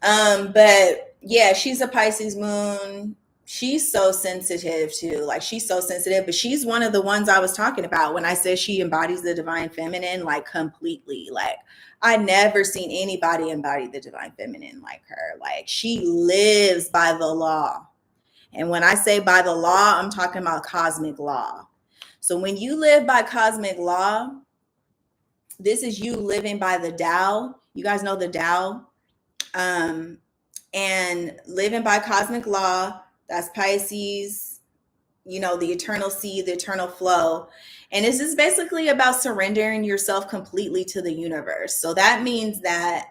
But yeah, she's a Pisces moon. She's so sensitive too. Like, she's so sensitive, but she's one of the ones I was talking about when I said she embodies the divine feminine, like, completely. Like, I never seen anybody embody the divine feminine like her. Like, she lives by the law. And when I say by the law, I'm talking about cosmic law. So when you live by cosmic law, this is you living by the Tao. You guys know the Tao. And living by cosmic law, that's Pisces, you know, the eternal seed, the eternal flow. And this is basically about surrendering yourself completely to the universe. So that means that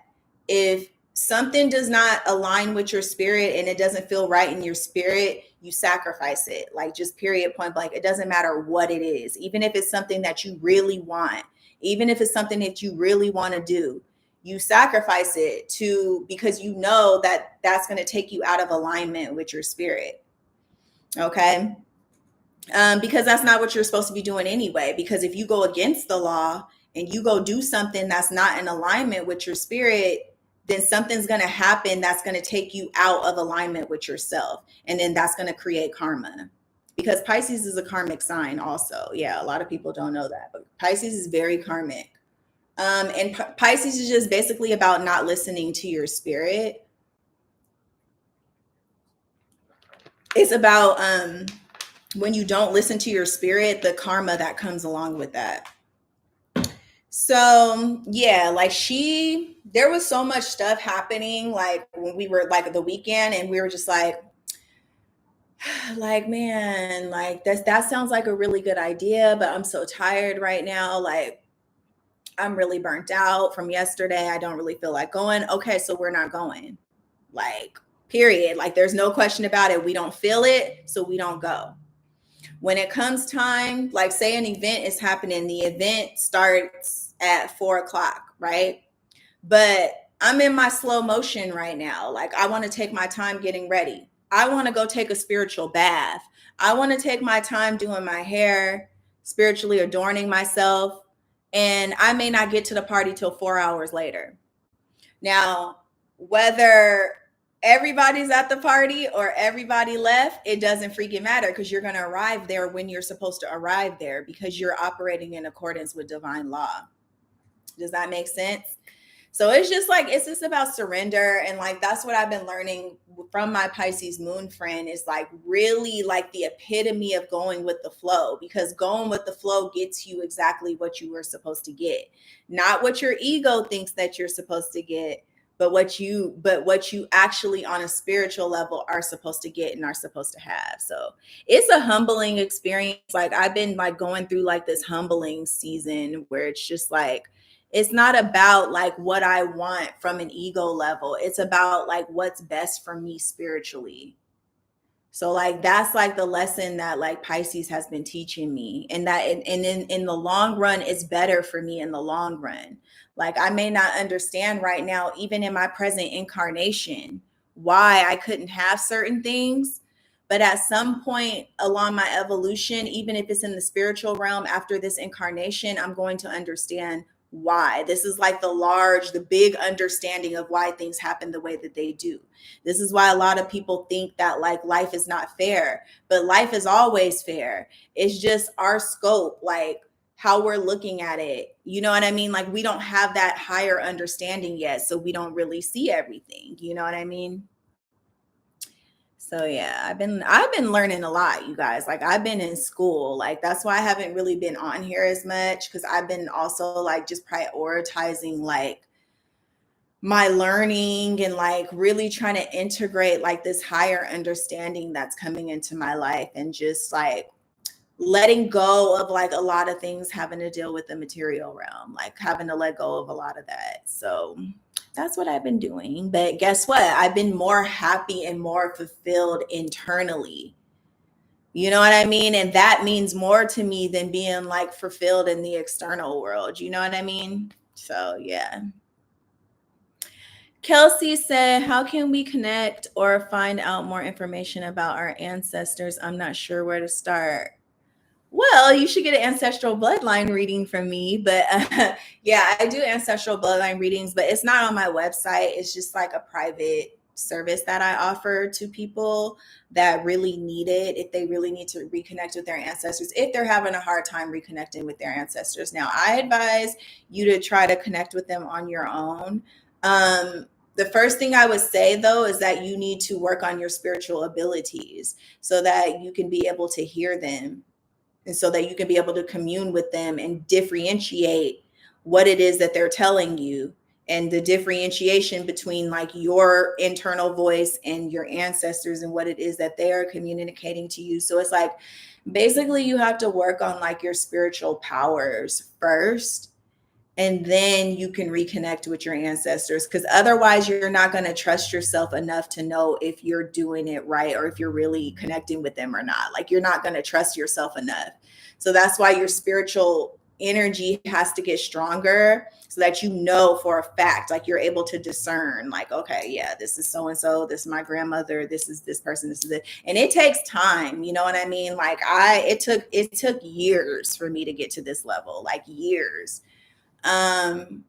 if something does not align with your spirit and it doesn't feel right in your spirit, you sacrifice it. Like, just period, point blank. It doesn't matter what it is. Even if it's something that you really want, even if it's something that you really want to do, you sacrifice it because you know that that's going to take you out of alignment with your spirit. Okay. Because that's not what you're supposed to be doing anyway. Because if you go against the law and you go do something that's not in alignment with your spirit, then something's going to happen that's going to take you out of alignment with yourself. And then that's going to create karma. Because Pisces is a karmic sign also. Yeah, a lot of people don't know that. But Pisces is very karmic. And Pisces is just basically about not listening to your spirit. It's about when you don't listen to your spirit, the karma that comes along with that. So yeah, like, there was so much stuff happening, like, when we were like the weekend, and we were just like, man, like, that sounds like a really good idea, but I'm so tired right now. Like, I'm really burnt out from yesterday. I don't really feel like going. Okay, so we're not going. Like, period. Like, there's no question about it. We don't feel it, so we don't go. When it comes time, like, say an event is happening, the event starts at 4:00, right? But I'm in my slow motion right now. Like, I want to take my time getting ready. I want to go take a spiritual bath. I want to take my time doing my hair, spiritually adorning myself. And I may not get to the party till 4 hours later. Now, whether everybody's at the party or everybody left, it doesn't freaking matter, because you're going to arrive there when you're supposed to arrive there, because you're operating in accordance with divine law. Does that make sense? So it's just like, it's just about surrender. And like, that's what I've been learning from my Pisces moon friend, is like, really like the epitome of going with the flow, because going with the flow gets you exactly what you were supposed to get. Not what your ego thinks that you're supposed to get, but what you actually on a spiritual level are supposed to get and are supposed to have. So it's a humbling experience. Like, I've been like going through like this humbling season where it's just like, it's not about like what I want from an ego level. It's about like what's best for me spiritually. So like that's like the lesson that like Pisces has been teaching me, and that in the long run it's better for me in the long run. Like I may not understand right now, even in my present incarnation, why I couldn't have certain things, but at some point along my evolution, even if it's in the spiritual realm after this incarnation, I'm going to understand why. This is like the big understanding of why things happen the way that they do. This is why a lot of people think that like life is not fair, but life is always fair. It's just our scope, like how we're looking at it. You know what I mean? Like we don't have that higher understanding yet, so we don't really see everything. You know what I mean? So yeah, I've been learning a lot, you guys. Like I've been in school. Like that's why I haven't really been on here as much, because I've been also like just prioritizing like my learning and like really trying to integrate like this higher understanding that's coming into my life, and just like letting go of like a lot of things having to deal with the material realm, like having to let go of a lot of that. So that's what I've been doing. But guess what? I've been more happy and more fulfilled internally. You know what I mean? And that means more to me than being like fulfilled in the external world. You know what I mean? So yeah. Kelsey said, how can we connect or find out more information about our ancestors? I'm not sure where to start. Well, you should get an ancestral bloodline reading from me. But yeah, I do ancestral bloodline readings, but it's not on my website. It's just like a private service that I offer to people that really need it, if they really need to reconnect with their ancestors, if they're having a hard time reconnecting with their ancestors. Now, I advise you to try to connect with them on your own. The first thing I would say, though, is that you need to work on your spiritual abilities so that you can be able to hear them, and so that you can be able to commune with them and differentiate what it is that they're telling you, and the differentiation between like your internal voice and your ancestors and what it is that they are communicating to you. So it's like basically you have to work on like your spiritual powers first, and then you can reconnect with your ancestors, because otherwise you're not going to trust yourself enough to know if you're doing it right or if you're really connecting with them or not. Like you're not going to trust yourself enough. So that's why your spiritual energy has to get stronger, so that you know for a fact, like you're able to discern like, okay, yeah, this is so and so, this is my grandmother, this is this person, this is it. And it takes time, you know what I mean? Like it took years for me to get to this level, like years. um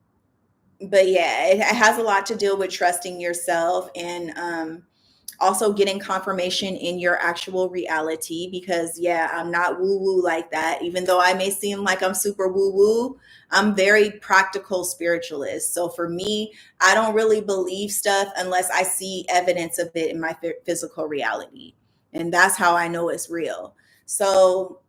but yeah, it has a lot to deal with trusting yourself, and also getting confirmation in your actual reality, because yeah, I'm not woo woo like that. Even though I may seem like I'm super woo woo, I'm very practical spiritualist. So for me, I don't really believe stuff unless I see evidence of it in my physical reality, and that's how I know it's real. So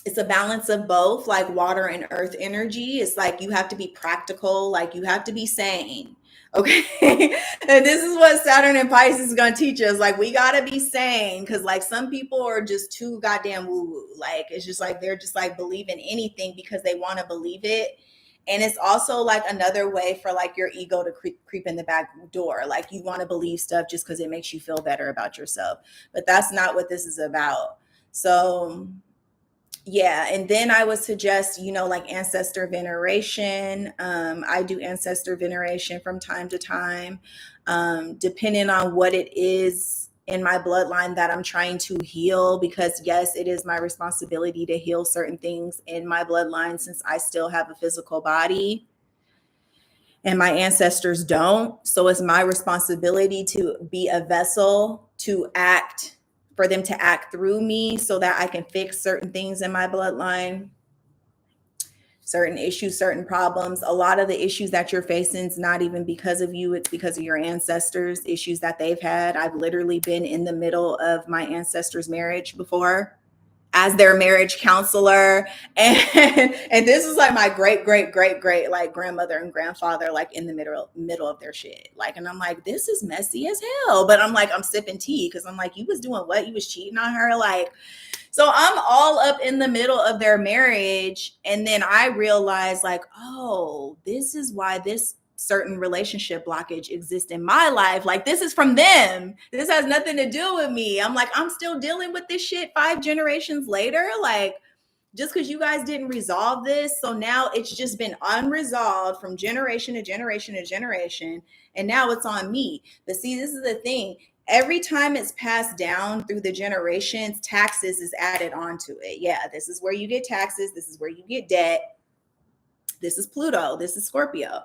it's a balance of both, like water and earth energy. It's like you have to be practical, like you have to be sane. Okay. And this is what Saturn and Pisces is going to teach us. Like we got to be sane, because like some people are just too goddamn woo woo. Like it's just like they're just like believing anything because they want to believe it. And it's also like another way for like your ego to creep in the back door. Like you want to believe stuff just because it makes you feel better about yourself. But that's not what this is about. So yeah, and then I would suggest, like ancestor veneration. I do ancestor veneration from time to time, depending on what it is in my bloodline that I'm trying to heal, because yes, it is my responsibility to heal certain things in my bloodline, since I still have a physical body and my ancestors don't. So it's my responsibility to be a vessel to act, for them to act through me, so that I can fix certain things in my bloodline, certain issues, certain problems. A lot of the issues that you're facing is not even because of you, it's because of your ancestors, issues that they've had. I've literally been in the middle of my ancestors' marriage before as their marriage counselor, and this is like my great like grandmother and grandfather, like in the middle of their shit, like, and I'm like, this is messy as hell, but I'm like, I'm sipping tea because I'm like, you was doing what? You was cheating on her? Like, so I'm all up in the middle of their marriage, and then I realized like, oh, this is why this certain relationship blockage exists in my life. Like, this is from them. This has nothing to do with me. I'm like, I'm still dealing with this shit 5 generations later. Like, just because you guys didn't resolve this, so now it's just been unresolved from generation to generation to generation, and now it's on me. But see, this is the thing. Every time it's passed down through the generations, taxes is added onto it. Yeah, this is where you get taxes. This is where you get debt. This is Pluto. This is Scorpio.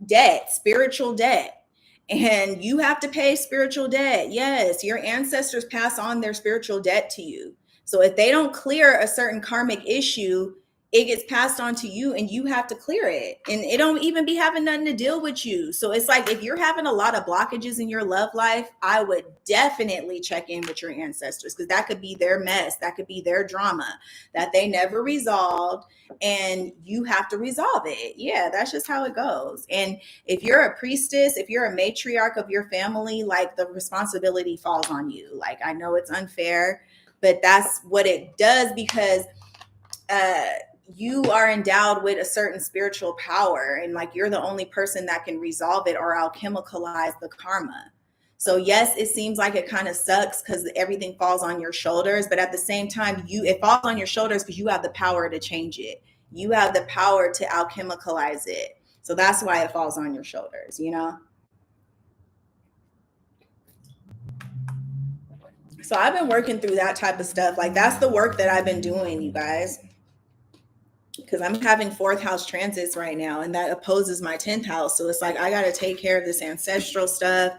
Debt, spiritual debt. And you have to pay spiritual debt. Yes, your ancestors pass on their spiritual debt to you. So if they don't clear a certain karmic issue, it gets passed on to you and you have to clear it. And it don't even be having nothing to deal with you. So it's like, if you're having a lot of blockages in your love life, I would definitely check in with your ancestors, because that could be their mess. That could be their drama that they never resolved, and you have to resolve it. Yeah, that's just how it goes. And if you're a priestess, if you're a matriarch of your family, like, the responsibility falls on you. Like, I know it's unfair, but that's what it does, because you are endowed with a certain spiritual power, and like, you're the only person that can resolve it or alchemicalize the karma. So yes, it seems like it kind of sucks because everything falls on your shoulders, but at the same time, it falls on your shoulders because you have the power to change it. You have the power to alchemicalize it. So that's why it falls on your shoulders, you know? So I've been working through that type of stuff. Like, that's the work that I've been doing, you guys, because I'm having 4th house transits right now, and that opposes my 10th house. So it's like, I got to take care of this ancestral stuff.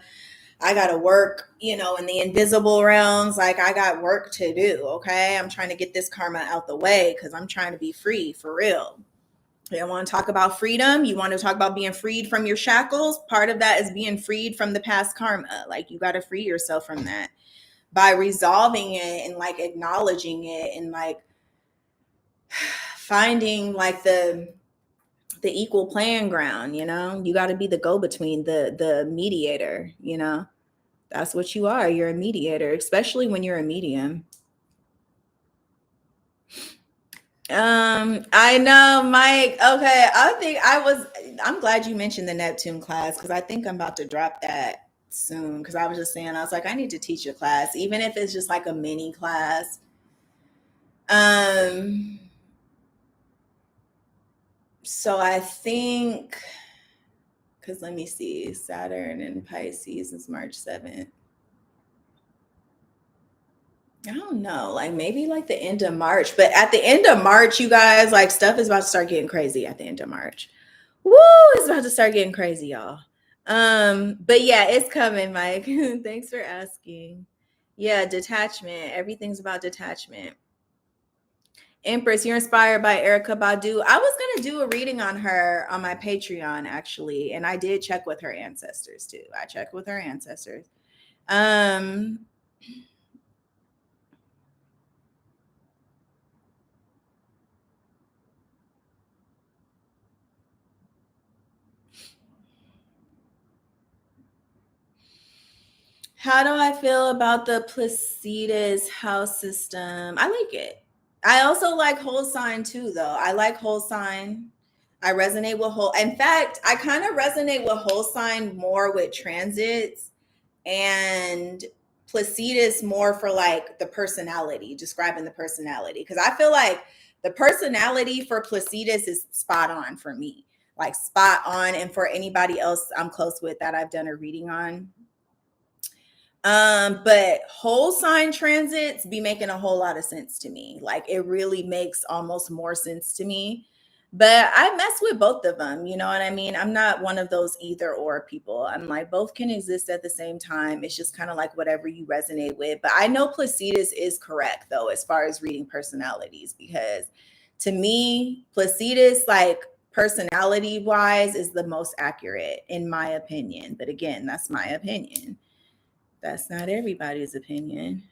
I got to work, in the invisible realms. Like, I got work to do. Okay. I'm trying to get this karma out the way because I'm trying to be free for real. You want to talk about freedom? You want to talk about being freed from your shackles? Part of that is being freed from the past karma. Like, you got to free yourself from that by resolving it and like acknowledging it and like finding like the equal playing ground. You got to be the go-between, the mediator. That's what you are. You're a mediator, especially when you're a medium. I know, Mike. Okay, I'm glad you mentioned the Neptune class, because I think I'm about to drop that soon, because I was just saying, I was like, I need to teach a class, even if it's just like a mini class. So I think, because let me see, Saturn and Pisces is March 7th. I don't know, like maybe like the end of March. But at the end of March, you guys, like, stuff is about to start getting crazy at the end of March. Woo, it's about to start getting crazy, y'all. But yeah, it's coming, Mike. Thanks for asking. Yeah, detachment. Everything's about detachment. Empress, you're inspired by Erica Badu. I was gonna do a reading on her on my Patreon, actually, and I did check with her ancestors too. I checked with her ancestors. How do I feel about the Placidus house system? I like it. I also like whole sign too, though. I like whole sign. I resonate with whole. In fact, I kind of resonate with whole sign more with transits, and Placidus more for like the personality, describing the personality. Because I feel like the personality for Placidus is spot on for me, like spot on. And for anybody else I'm close with that I've done a reading on. But whole sign transits be making a whole lot of sense to me. Like, it really makes almost more sense to me. But I mess with both of them, you know what I mean? I'm not one of those either or people. I'm like, both can exist at the same time. It's just kind of like whatever you resonate with. But I know Placidus is correct though, as far as reading personalities, because to me, Placidus, like, personality wise, is the most accurate in my opinion. But again, that's my opinion. That's not everybody's opinion.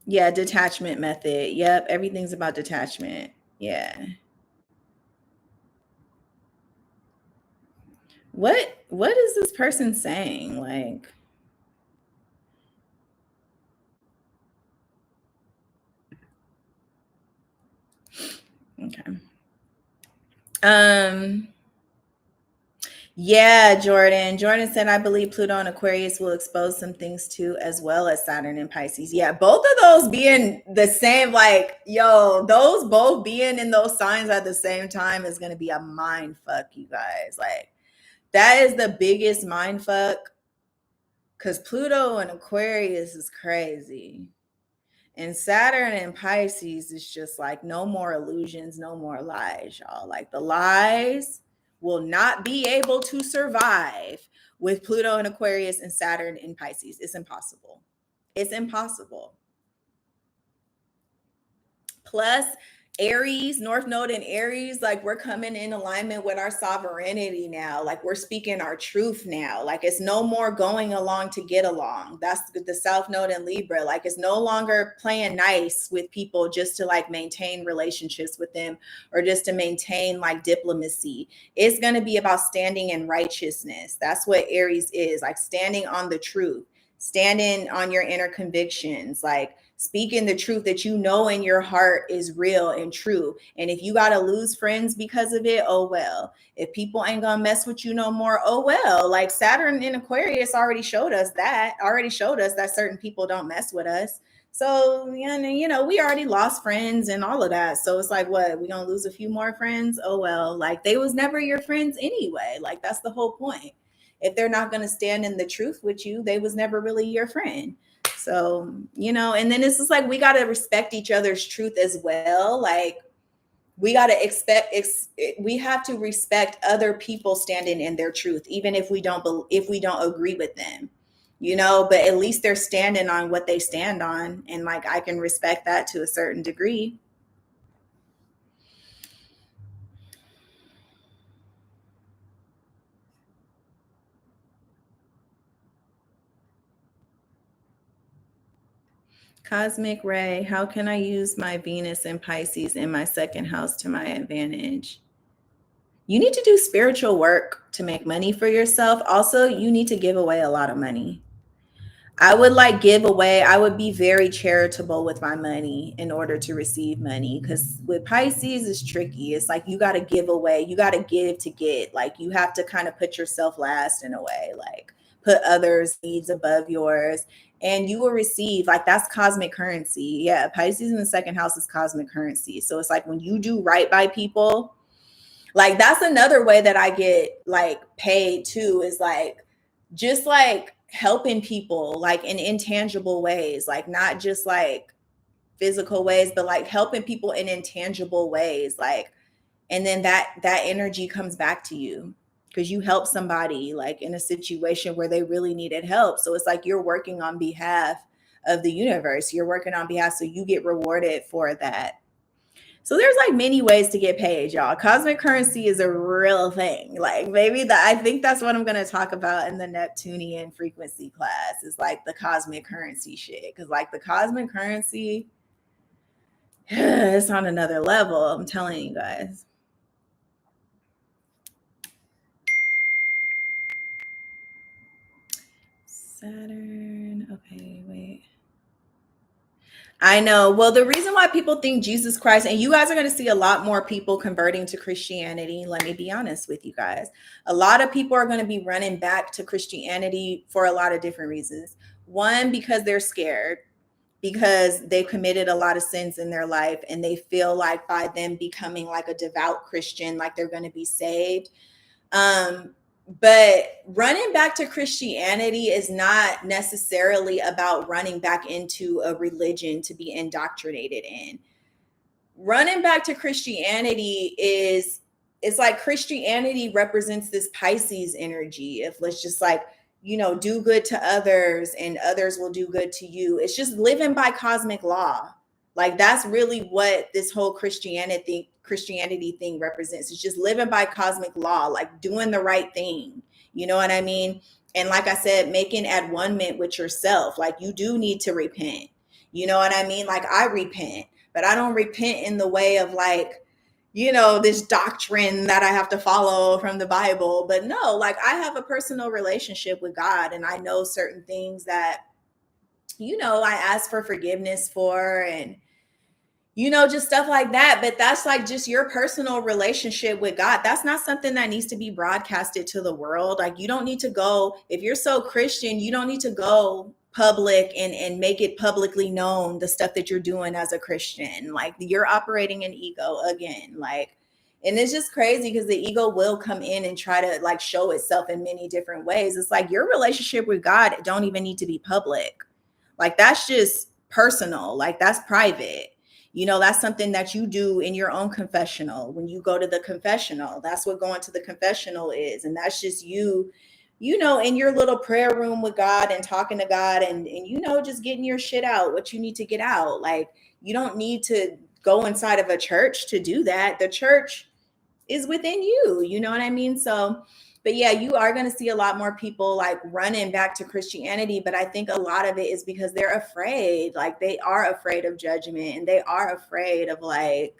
Yeah, detachment method. Yep, everything's about detachment. Yeah. What is this person saying? Like, okay. Um, yeah, Jordan. Jordan said, I believe Pluto and Aquarius will expose some things too, as well as Saturn and Pisces. Yeah, both of those being the same, like, yo, those both being in those signs at the same time is going to be a mind fuck, you guys. Like, that is the biggest mind fuck because Pluto and Aquarius is crazy. And Saturn and Pisces is just like no more illusions, no more lies, y'all. Like the lies will not be able to survive with Pluto and Aquarius and Saturn in Pisces. It's impossible. It's impossible. Plus, Aries, North Node in Aries, like we're coming in alignment with our sovereignty now. Like we're speaking our truth now. Like it's no more going along to get along. That's the South Node in Libra. Like it's no longer playing nice with people just to like maintain relationships with them or just to maintain like diplomacy. It's going to be about standing in righteousness. That's what Aries is, like standing on the truth, standing on your inner convictions, like speaking the truth that you know in your heart is real and true. And if you got to lose friends because of it, oh well. If people ain't gonna mess with you no more, oh well. Like Saturn in Aquarius already showed us that certain people don't mess with us. So, you know, we already lost friends and all of that. So it's like, what, we gonna lose a few more friends? Oh well. Like they was never your friends anyway. Like that's the whole point. If they're not gonna stand in the truth with you, they was never really your friend. So, you know, and then it's just like we got to respect each other's truth as well. Like we got to we have to respect other people standing in their truth, even if we don't agree with them, you know, but at least they're standing on what they stand on. And like, I can respect that to a certain degree. Cosmic Ray, how can I use my Venus and Pisces in my second house to my advantage? You need to do spiritual work to make money for yourself. Also, you need to give away a lot of money. I would be very charitable with my money in order to receive money. Because with Pisces, it's tricky. It's like you got to give away, you got to give to get. Like you have to kind of put yourself last in a way, like put others' needs above yours. And you will receive, like, that's cosmic currency. Yeah, Pisces in the second house is cosmic currency. So it's like when you do right by people, like that's another way that I get like paid too, is like just like helping people like in intangible ways, like not just like physical ways, but like helping people in intangible ways. Like, and then that energy comes back to you because you help somebody like in a situation where they really needed help. So it's like you're working on behalf of the universe. You're working on behalf, so you get rewarded for that. So there's like many ways to get paid, y'all. Cosmic currency is a real thing. Like maybe I think that's what I'm going to talk about in the Neptunian frequency class, is like the cosmic currency shit. Cause like the cosmic currency, it's on another level. I'm telling you guys. Saturn. Okay, wait. I know. Well, the reason why people think Jesus Christ, and you guys are going to see a lot more people converting to Christianity. Let me be honest with you guys. A lot of people are going to be running back to Christianity for a lot of different reasons. One, because they're scared, because they've committed a lot of sins in their life and they feel like by them becoming like a devout Christian, like they're going to be saved. But running back to Christianity is not necessarily about running back into a religion to be indoctrinated in. Running back to Christianity is, it's like Christianity represents this Pisces energy. If let's just like, you know, do good to others and others will do good to you. It's just living by cosmic law. Like that's really what this whole Christianity thing represents. It's just living by cosmic law, like doing the right thing. You know what I mean? And like I said, making at one ment with yourself. Like you do need to repent. You know what I mean? Like I repent, but I don't repent in the way of like, you know, this doctrine that I have to follow from the Bible. But no, like I have a personal relationship with God and I know certain things that, you know, I ask for forgiveness for. And, just stuff like that. But that's like just your personal relationship with God. That's not something that needs to be broadcasted to the world. Like, you don't need to go, if you're so Christian, you don't need to go public and make it publicly known the stuff that you're doing as a Christian. Like, you're operating an ego again. Like, and it's just crazy because the ego will come in and try to like show itself in many different ways. It's like your relationship with God don't even need to be public. Like, that's just personal. Like, that's private. That's something that you do in your own confessional. When you go to the confessional, that's what going to the confessional is. And that's just you, in your little prayer room with God and talking to God and just getting your shit out, what you need to get out. Like, you don't need to go inside of a church to do that. The church is within you. You know what I mean? So, but yeah, you are going to see a lot more people like running back to Christianity. But I think a lot of it is because they're afraid. Like, they are afraid of judgment, and they are afraid of like,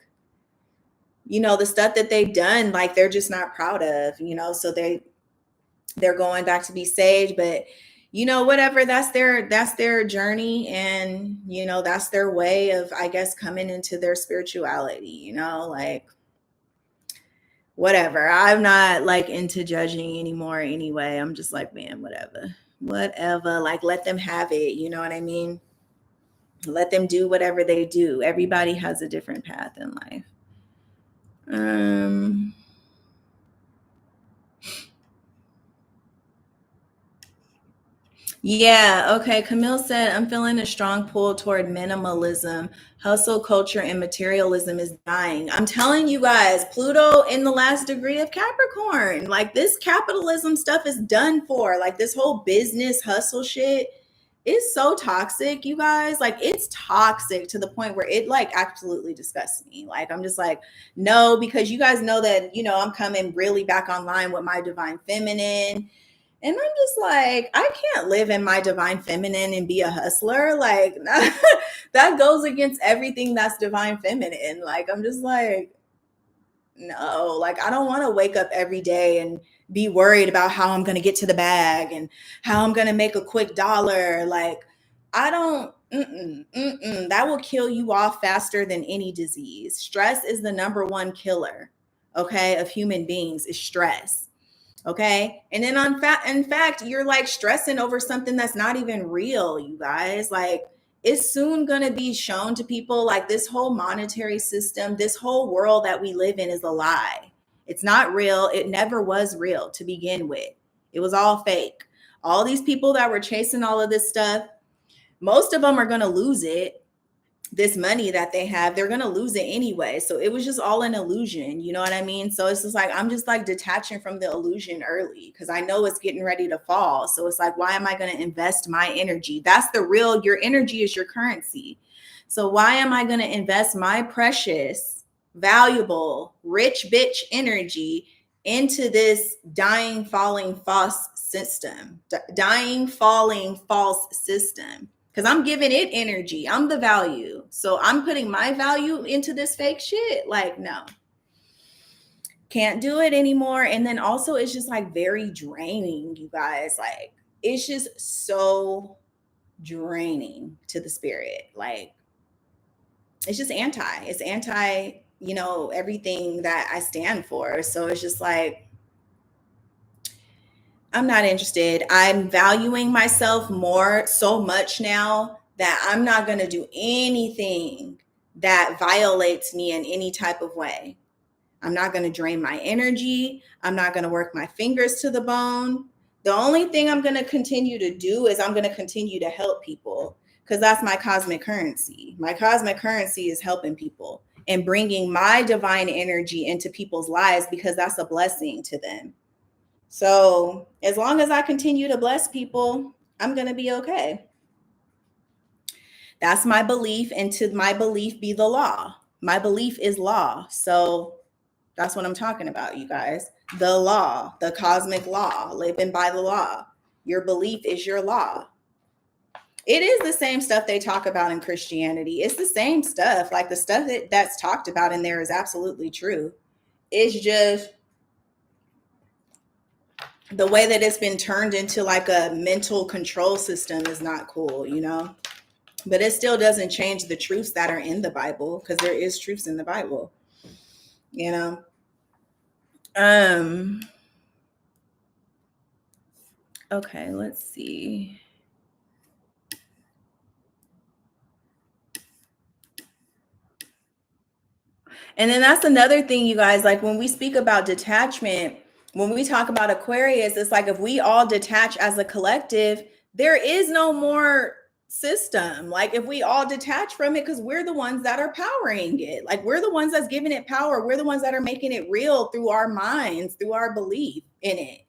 the stuff that they've done, like they're just not proud of, so they're going back to be saved. But whatever, that's their journey, and that's their way of, I guess, coming into their spirituality, like, whatever. I'm not like into judging anymore anyway. I'm just like, man, whatever, like, let them have it. You know what I mean? Let them do whatever they do. Everybody has a different path in life. Yeah, okay. Camille said, I'm feeling a strong pull toward minimalism. Hustle culture and materialism is dying. I'm telling you guys, Pluto in the last degree of Capricorn. Like, this capitalism stuff is done for. Like, this whole business hustle shit is so toxic, you guys. Like, it's toxic to the point where it like absolutely disgusts me. Like, I'm just like, no, because you guys know that, I'm coming really back online with my divine feminine. And I'm just like, I can't live in my divine feminine and be a hustler. Like, that goes against everything that's divine feminine. Like, I'm just like, no, like, I don't want to wake up every day and be worried about how I'm going to get to the bag and how I'm going to make a quick dollar. Like, I don't, that will kill you off faster than any disease. Stress is the number one killer, okay, of human beings, is stress. Okay. And then in fact, you're like stressing over something that's not even real, you guys. Like, it's soon going to be shown to people like this whole monetary system, this whole world that we live in is a lie. It's not real. It never was real to begin with. It was all fake. All these people that were chasing all of this stuff, most of them are going to lose it. This money that they have, they're going to lose it anyway. So it was just all an illusion. You know what I mean? So it's just like, I'm just like detaching from the illusion early because I know it's getting ready to fall. So it's like, why am I going to invest my energy? That's the real, your energy is your currency. So why am I going to invest my precious, valuable, rich bitch energy into this dying, falling, false system? Dying, falling, false system. Because I'm giving it energy. I'm the value. So I'm putting my value into this fake shit. Like, no. Can't do it anymore. And then also, it's just like very draining, you guys. Like, it's just so draining to the spirit. Like, it's just it's anti, everything that I stand for. So it's just like, I'm not interested. I'm valuing myself so much now that I'm not going to do anything that violates me in any type of way. I'm not going to drain my energy. I'm not going to work my fingers to the bone. The only thing I'm going to continue to do is I'm going to continue to help people because that's my cosmic currency. My cosmic currency is helping people and bringing my divine energy into people's lives because that's a blessing to them. So as long as I continue to bless people, I'm going to be okay. That's my belief. And to my belief be the law. My belief is law. So that's what I'm talking about, you guys. The law, the cosmic law, living by the law. Your belief is your law. It is the same stuff they talk about in Christianity. It's the same stuff. Like, the stuff that's talked about in there is absolutely true. It's just the way that it's been turned into like a mental control system is not cool, But it still doesn't change the truths that are in the Bible, because there is truths in the Bible, you know. Okay, let's see. And then that's another thing, you guys, like when we speak about detachment, when we talk about Aquarius, it's like if we all detach as a collective, there is no more system. Like if we all detach from it, because we're the ones that are powering it. Like we're the ones that's giving it power. We're the ones that are making it real through our minds, through our belief in it.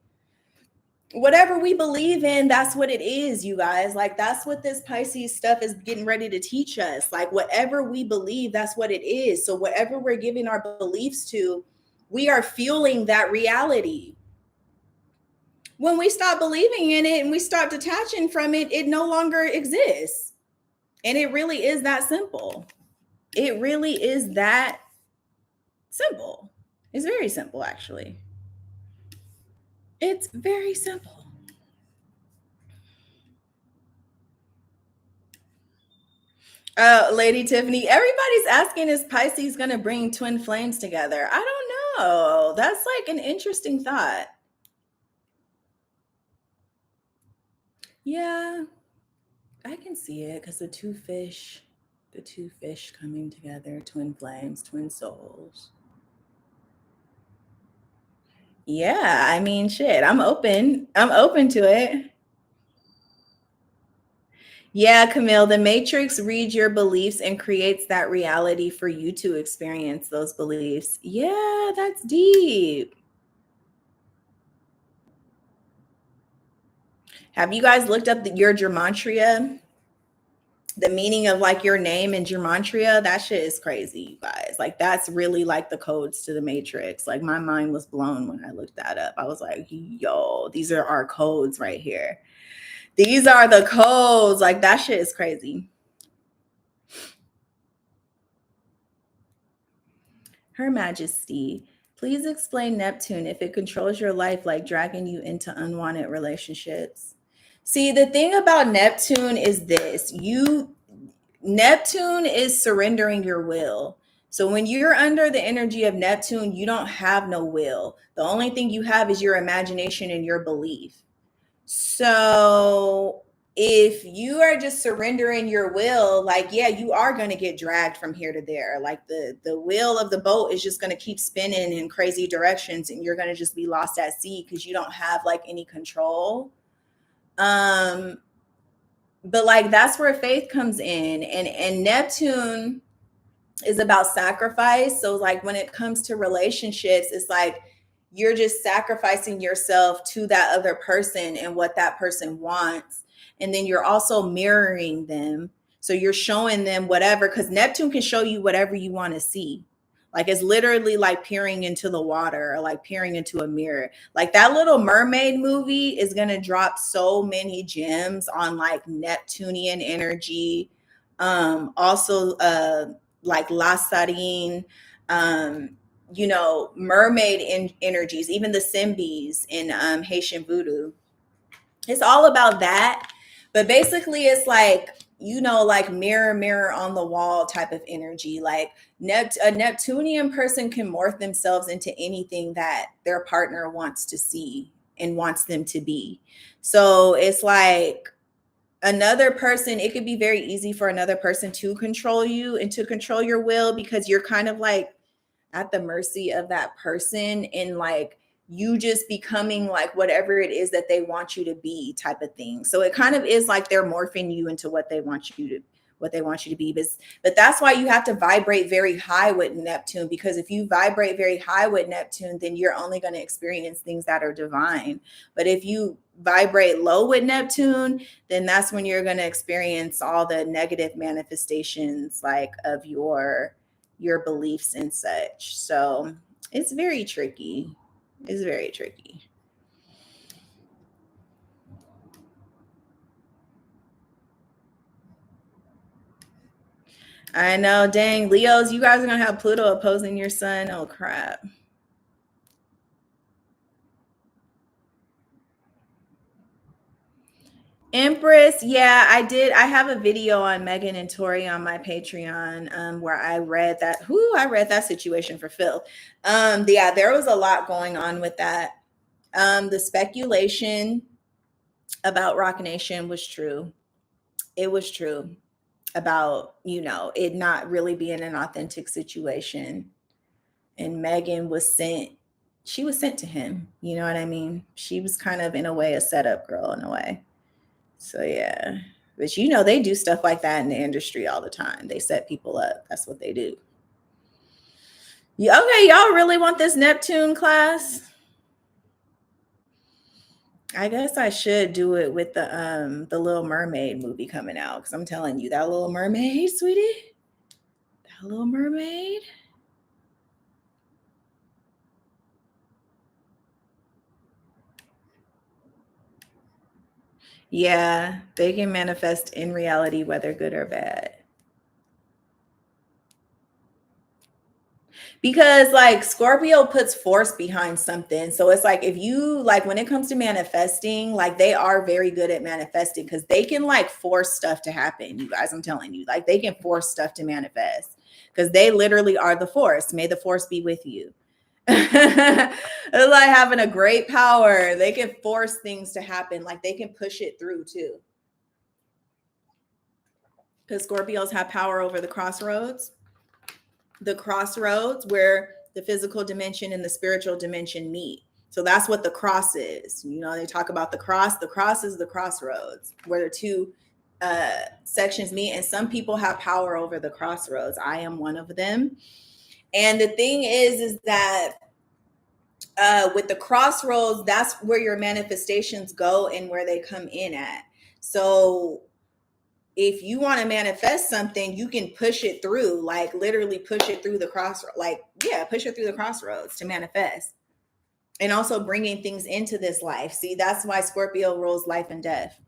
Whatever we believe in, that's what it is, you guys. Like that's what this Pisces stuff is getting ready to teach us. Like whatever we believe, that's what it is. So whatever we're giving our beliefs to, we are fueling that reality. When we stop believing in it and we start detaching from it, it no longer exists. And it really is that simple. It really is that simple. It's very simple, actually. It's very simple. Lady Tiffany, everybody's asking, is Pisces going to bring twin flames together? I don't know. That's like an interesting thought. Yeah, I can see it because the two fish coming together, twin flames, twin souls. Yeah, I mean, shit, I'm open. I'm open to it. Yeah, Camille, the Matrix reads your beliefs and creates that reality for you to experience those beliefs. Yeah, that's deep. Have you guys looked up your gematria? The meaning of like your name in gematria? That shit is crazy, you guys. Like that's really like the codes to the Matrix. Like my mind was blown when I looked that up. I was like, yo, these are our codes right here. These are the codes. Like that shit is crazy. Her Majesty, please explain Neptune if it controls your life, like dragging you into unwanted relationships. See, the thing about Neptune is this: Neptune is surrendering your will. So when you're under the energy of Neptune, you don't have no will. The only thing you have is your imagination and your belief. So if you are just surrendering your will, like, yeah, you are going to get dragged from here to there. Like the wheel of the boat is just going to keep spinning in crazy directions and you're going to just be lost at sea because you don't have like any control. But like that's where faith comes in, and Neptune is about sacrifice. So like when it comes to relationships, it's like you're just sacrificing yourself to that other person and what that person wants, and then you're also mirroring them. So you're showing them whatever, because Neptune can show you whatever you want to see. Like it's literally like peering into the water or like peering into a mirror. Like that Little Mermaid movie is going to drop so many gems on like Neptunian energy. Also like La Sarine, mermaid energies, even the Simbis in Haitian voodoo. It's all about that. But basically it's like, like mirror, mirror on the wall type of energy. Like a Neptunian person can morph themselves into anything that their partner wants to see and wants them to be. So it's like another person, it could be very easy for another person to control you and to control your will, because you're kind of like at the mercy of that person, and like you just becoming like whatever it is that they want you to be type of thing. So it kind of is like they're morphing you into what they want you to be. But that's why you have to vibrate very high with Neptune, because if you vibrate very high with Neptune, then you're only going to experience things that are divine. But if you vibrate low with Neptune, then that's when you're going to experience all the negative manifestations like of your beliefs and such. So it's very tricky. It's very tricky. I know, dang, Leos, you guys are gonna have Pluto opposing your sun. Oh crap. Empress, yeah, I did. I have a video on Megan and Tori on my Patreon, where I read that. I read that situation for Phil. Yeah, there was a lot going on with that. The speculation about Rock Nation was true. It was true about, it not really being an authentic situation. And Megan was sent. She was sent to him. You know what I mean? She was kind of, in a way, a setup girl in a way. So yeah, but they do stuff like that in the industry all the time. They set people up. That's what they do. Yeah, okay, y'all really want this Neptune class? I guess I should do it with the Little Mermaid movie coming out, because I'm telling you, that Little Mermaid, sweetie, that Little Mermaid. Yeah, they can manifest in reality, whether good or bad. Because like Scorpio puts force behind something. So it's like, if you like, when it comes to manifesting, like they are very good at manifesting, because they can like force stuff to happen. You guys, I'm telling you, like they can force stuff to manifest, because they literally are the force. May the force be with you. It's like having a great power. They can force things to happen. Like they can push it through too. Because Scorpios have power over the crossroads. The crossroads where the physical dimension and the spiritual dimension meet. So that's what the cross is. They talk about the cross. The cross is the crossroads where the two sections meet. And some people have power over the crossroads. I am one of them. And the thing is that with the crossroads, that's where your manifestations go and where they come in at. So if you want to manifest something, you can push it through, like literally push it through the crossroads, push it through the crossroads to manifest. And also bringing things into this life. See, that's why Scorpio rules life and death.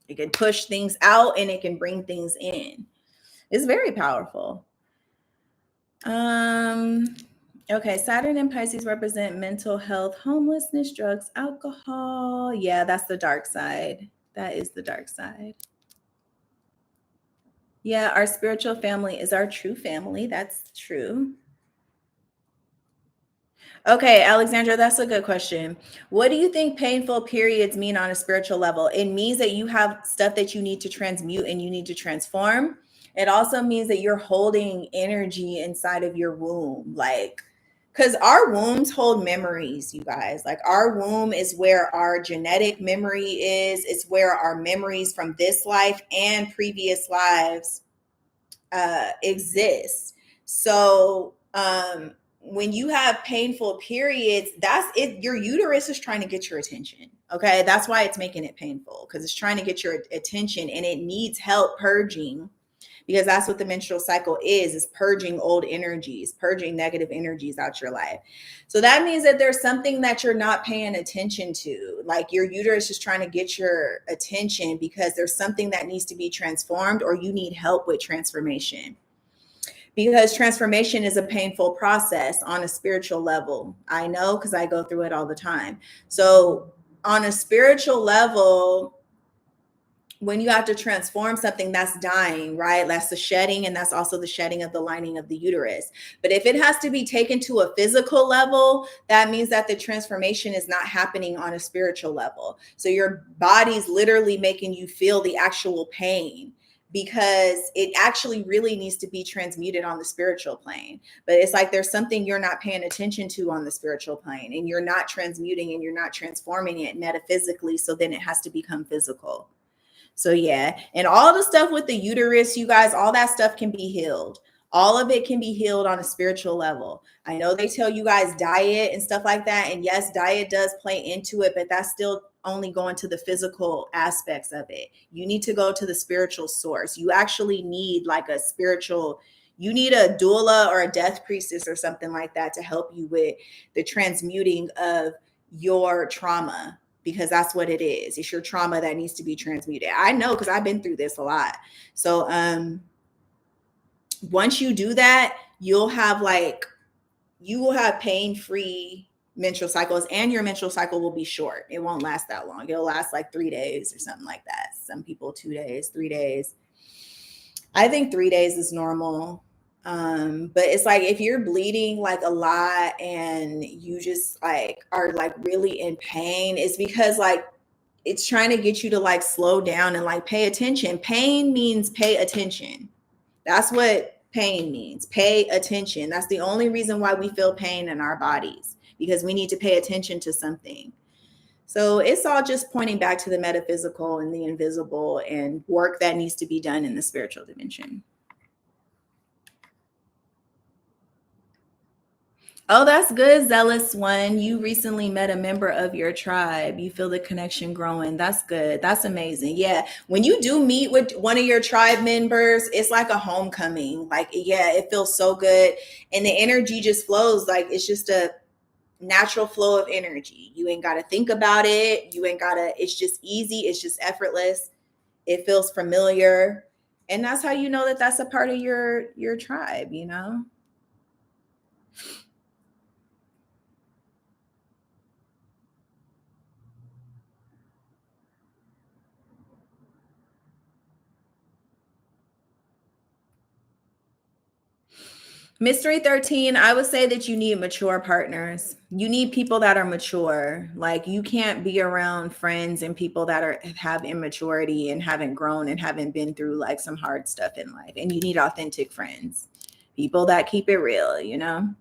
It can push things out and it can bring things in. It's very powerful. Okay, Saturn and Pisces represent mental health, homelessness, drugs, alcohol. Yeah, that's the dark side. That is the dark side. Yeah, our spiritual family is our true family. That's true. Okay, Alexandra, that's a good question. What do you think painful periods mean on a spiritual level? It means that you have stuff that you need to transmute and you need to transform. It also means that you're holding energy inside of your womb, because our wombs hold memories, you guys. Like our womb is where our genetic memory is. It's where our memories from this life and previous lives exist. So when you have painful periods, that's it. Your uterus is trying to get your attention. Okay, that's why it's making it painful, because it's trying to get your attention and it needs help purging, because that's what the menstrual cycle is purging old energies, purging negative energies out your life. So that means that there's something that you're not paying attention to. Like your uterus is trying to get your attention because there's something that needs to be transformed, or you need help with transformation. Because transformation is a painful process on a spiritual level. I know, because I go through it all the time. So on a spiritual level, when you have to transform something, that's dying, right? That's the shedding, and that's also the shedding of the lining of the uterus. But if it has to be taken to a physical level, that means that the transformation is not happening on a spiritual level. So your body's literally making you feel the actual pain, because it actually really needs to be transmuted on the spiritual plane. But it's like there's something you're not paying attention to on the spiritual plane, and you're not transmuting and you're not transforming it metaphysically. So then it has to become physical. So yeah, and all the stuff with the uterus, you guys, all that stuff can be healed. All of it can be healed on a spiritual level. I know they tell you guys diet and stuff like that. And yes, diet does play into it, but that's still only going to the physical aspects of it. You need to go to the spiritual source. You actually need like a spiritual, you need a doula or a death priestess or something like that to help you with the transmuting of your trauma, because that's what it is. It's your trauma that needs to be transmuted. I know, because I've been through this a lot. So once you do that, you will have pain-free menstrual cycles, and your menstrual cycle will be short. It won't last that long. It'll last like 3 days or something like that. Some people 2 days, 3 days. I think 3 days is normal. But it's like if you're bleeding like a lot and you just like are like really in pain, it's because like it's trying to get you to like slow down and like pay attention. Pain means pay attention. That's what pain means. Pay attention. That's the only reason why we feel pain in our bodies, because we need to pay attention to something. So it's all just pointing back to the metaphysical and the invisible and work that needs to be done in the spiritual dimension. Oh, that's good, zealous one. You recently met a member of your tribe. You feel the connection growing. That's good. That's amazing. Yeah. When you do meet with one of your tribe members, it's like a homecoming. Like, yeah, it feels so good. And the energy just flows. Like, it's just a natural flow of energy. You ain't got to think about it. You ain't got to, it's just easy. It's just effortless. It feels familiar. And that's how you know that that's a part of your tribe, you know? Mystery 13, I would say that you need mature partners. You need people that are mature. Like you can't be around friends and people that have immaturity and haven't grown and haven't been through like some hard stuff in life. And you need authentic friends. People that keep it real, you know?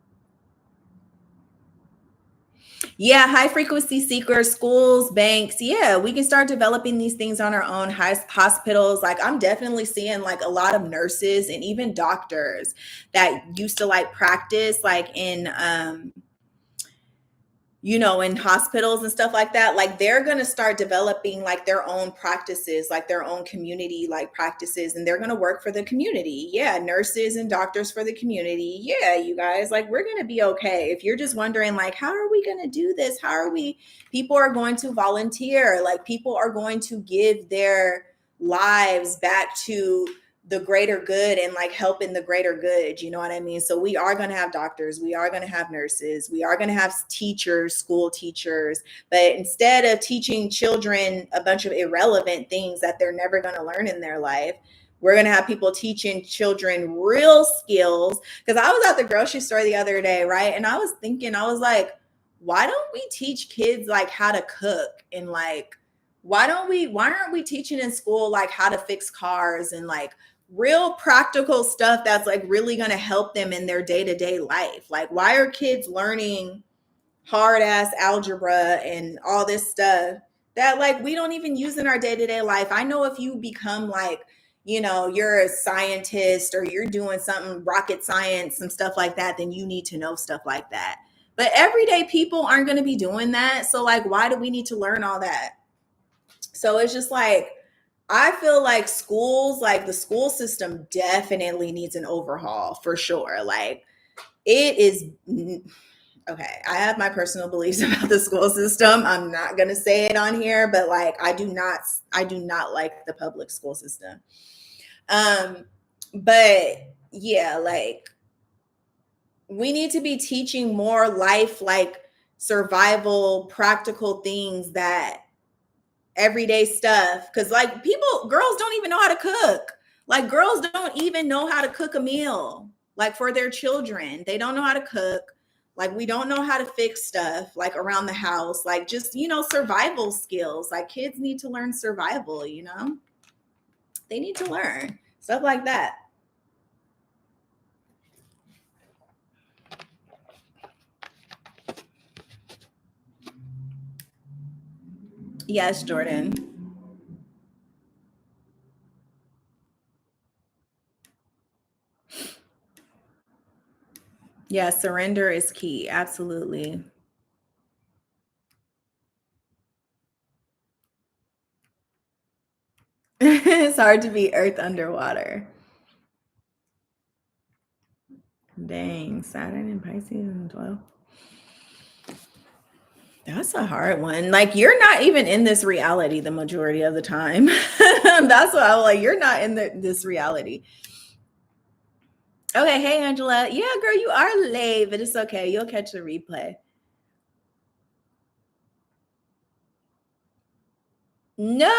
Yeah, high frequency seekers, schools, banks. Yeah, we can start developing these things on our own. Hospitals. Like I'm definitely seeing like a lot of nurses and even doctors that used to like practice like in you know, in hospitals and stuff like that, like they're going to start developing like their own practices, like their own community like practices, and they're going to work for the community. Yeah, nurses and doctors for the community. Yeah, you guys, like we're going to be okay. If you're just wondering like how are we going to do this? How are we, people are going to volunteer, like people are going to give their lives back to the greater good and like helping the greater good. You know what I mean? So we are going to have doctors, we are going to have nurses, we are going to have teachers, school teachers. But instead of teaching children a bunch of irrelevant things that they're never going to learn in their life, we're going to have people teaching children real skills. Because I was at the grocery store the other day, right? And I was thinking, I was like, why don't we teach kids like how to cook? And like, why aren't we teaching in school like how to fix cars and like real practical stuff that's like really going to help them in their day-to-day life? Like why are kids learning hard ass algebra and all this stuff that like we don't even use in our day-to-day life? I know if you become like, you know, you're a scientist or you're doing something rocket science and stuff like that, then you need to know stuff like that. But everyday people aren't going to be doing that. So like why do we need to learn all that? So it's just like I feel like schools, like the school system definitely needs an overhaul for sure. Like it is okay. I have my personal beliefs about the school system. I'm not going to say it on here, but like I do not like the public school system. But yeah, like we need to be teaching more life like survival practical things, that everyday stuff. Because like girls don't even know how to cook. Like girls don't even know how to cook a meal like for their children. They don't know how to cook. Like we don't know how to fix stuff like around the house, like just, you know, survival skills. Like kids need to learn survival, you know, they need to learn stuff like that. Yes, Jordan. Yeah, surrender is key. Absolutely. It's hard to be earth underwater. Dang, Saturn and Pisces and 12. That's a hard one. Like you're not even in this reality the majority of the time. That's what I'm like. You're not in this reality. Okay, hey Angela. Yeah, girl, you are late, but it's okay. You'll catch the replay. No,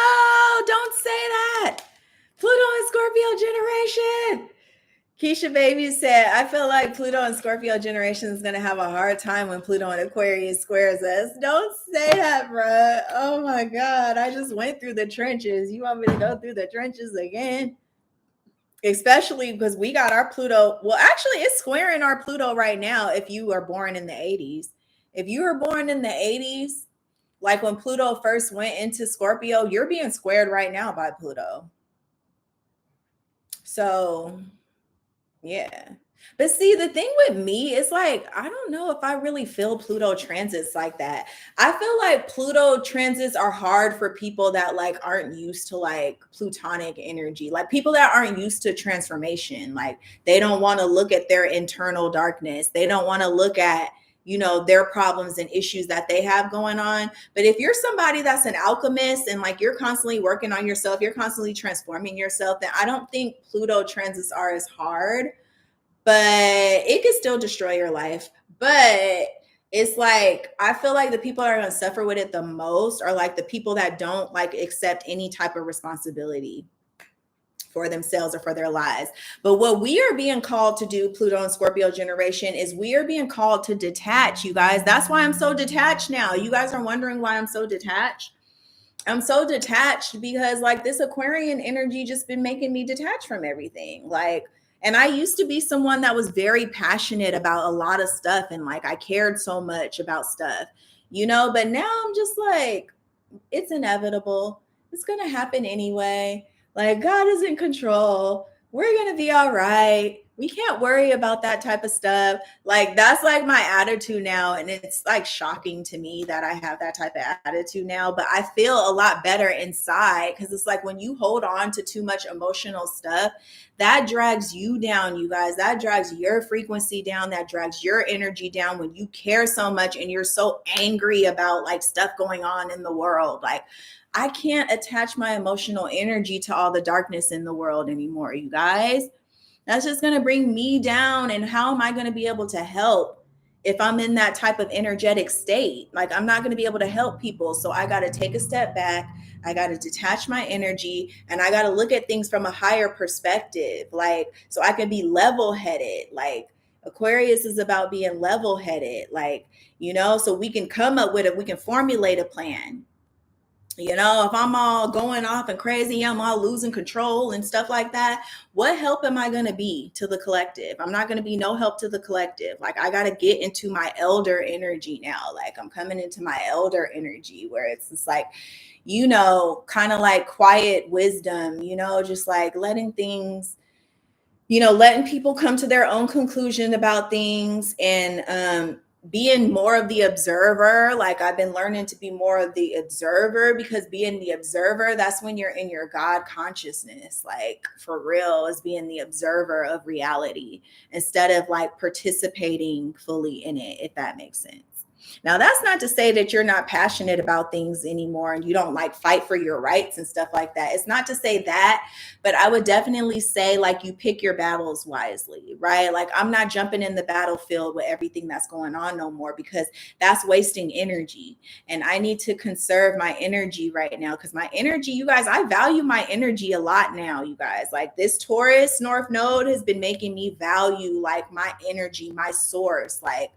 don't say that. Pluto and Scorpio generation. Keisha Baby said, I feel like Pluto and Scorpio generation is going to have a hard time when Pluto and Aquarius squares us. Don't say that, bruh. Oh my God. I just went through the trenches. You want me to go through the trenches again? Especially because we got our Pluto. Well, actually, it's squaring our Pluto right now if you are born in the 80s. If you were born in the 80s, like when Pluto first went into Scorpio, you're being squared right now by Pluto. So, yeah. But see, the thing with me is like, I don't know if I really feel Pluto transits like that. I feel like Pluto transits are hard for people that like aren't used to like plutonic energy, like people that aren't used to transformation. Like they don't want to look at their internal darkness. They don't want to look at, you know, their problems and issues that they have going on. But if you're somebody that's an alchemist and like you're constantly working on yourself, you're constantly transforming yourself, then I don't think Pluto transits are as hard, but it could still destroy your life. But it's like, I feel like the people that are going to suffer with it the most are like the people that don't like accept any type of responsibility for themselves or for their lives. But what we are being called to do, Pluto and Scorpio generation, is we are being called to detach, you guys. That's why I'm so detached now. You guys are wondering why I'm so detached. I'm so detached because like this Aquarian energy just been making me detached from everything. Like, and I used to be someone that was very passionate about a lot of stuff and like I cared so much about stuff, you know, but now I'm just like, it's inevitable. It's going to happen anyway. Like God is in control. We're going to be all right. We can't worry about that type of stuff. Like that's like my attitude now. And it's like shocking to me that I have that type of attitude now, but I feel a lot better inside because it's like when you hold on to too much emotional stuff, that drags you down, you guys. That drags your frequency down. That drags your energy down when you care so much and you're so angry about like stuff going on in the world. Like I can't attach my emotional energy to all the darkness in the world anymore, you guys. That's just going to bring me down. And how am I going to be able to help if I'm in that type of energetic state? Like, I'm not going to be able to help people. So I got to take a step back. I got to detach my energy and I got to look at things from a higher perspective. Like, so I can be level headed. Like, Aquarius is about being level headed. Like, you know, so we can come up with it. We can formulate a plan. You know, if I'm all going off and crazy, I'm all losing control and stuff like that, what help am I going to be to the collective? I'm not going to be no help to the collective. Like I got to get into my elder energy now. Like I'm coming into my elder energy where it's just like, you know, kind of like quiet wisdom, you know, just like letting things, you know, letting people come to their own conclusion about things and being more of the observer. Like I've been learning to be more of the observer because being the observer, that's when you're in your God consciousness, like for real, is being the observer of reality instead of like participating fully in it, if that makes sense. Now, that's not to say that you're not passionate about things anymore and you don't like fight for your rights and stuff like that. It's not to say that, but I would definitely say like you pick your battles wisely, right? Like I'm not jumping in the battlefield with everything that's going on no more because that's wasting energy. And I need to conserve my energy right now because my energy, you guys, I value my energy a lot now, you guys. Like this Taurus North Node has been making me value like my energy, my source, like,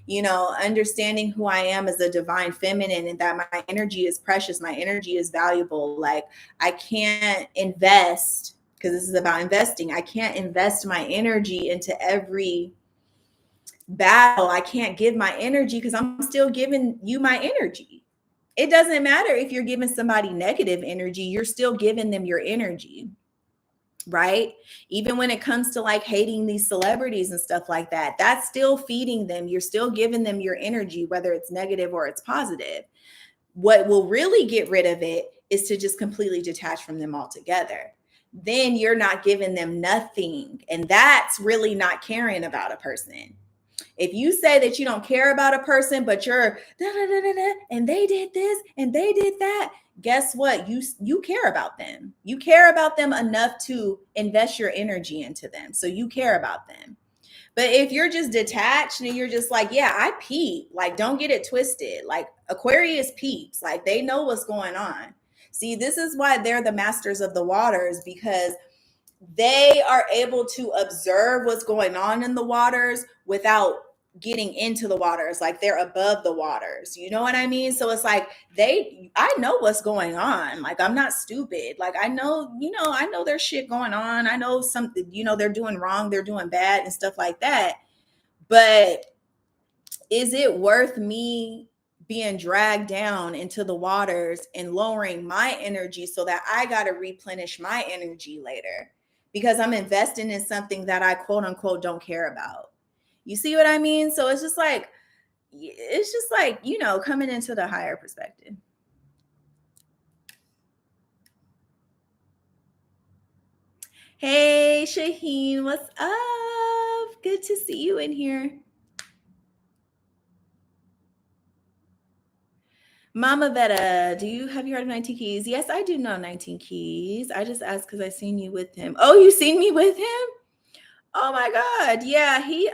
you know, understanding who I am as a divine feminine and that my energy is precious. My energy is valuable. Like I can't invest because this is about investing. I can't invest my energy into every battle. I can't give my energy because I'm still giving you my energy. It doesn't matter if you're giving somebody negative energy, you're still giving them your energy. Right? Even when it comes to like hating these celebrities and stuff like that, that's still feeding them. You're still giving them your energy, whether it's negative or it's positive. What will really get rid of it is to just completely detach from them altogether. Then you're not giving them nothing. And that's really not caring about a person. If you say that you don't care about a person, but you're da, da, da, da, da, and they did this and they did that, guess what? You care about them. You care about them enough to invest your energy into them. So you care about them. But if you're just detached and you're just like, yeah, I peep, like don't get it twisted. Like Aquarius peeps, like they know what's going on. See, this is why they're the masters of the waters, because they are able to observe what's going on in the waters without getting into the waters. Like they're above the waters. You know what I mean? So it's like I know what's going on. Like I'm not stupid. Like I know, I know there's shit going on. I know something, they're doing wrong, they're doing bad and stuff like that. But is it worth me being dragged down into the waters and lowering my energy so that I got to replenish my energy later because I'm investing in something that I quote unquote don't care about? You see what I mean? So it's just like, coming into the higher perspective. Hey, Shaheen, what's up? Good to see you in here. Mama Vetta, have you heard of 19 Keys? Yes, I do know 19 Keys. I just asked because I seen you with him. Oh, you seen me with him? Oh my God. Yeah, he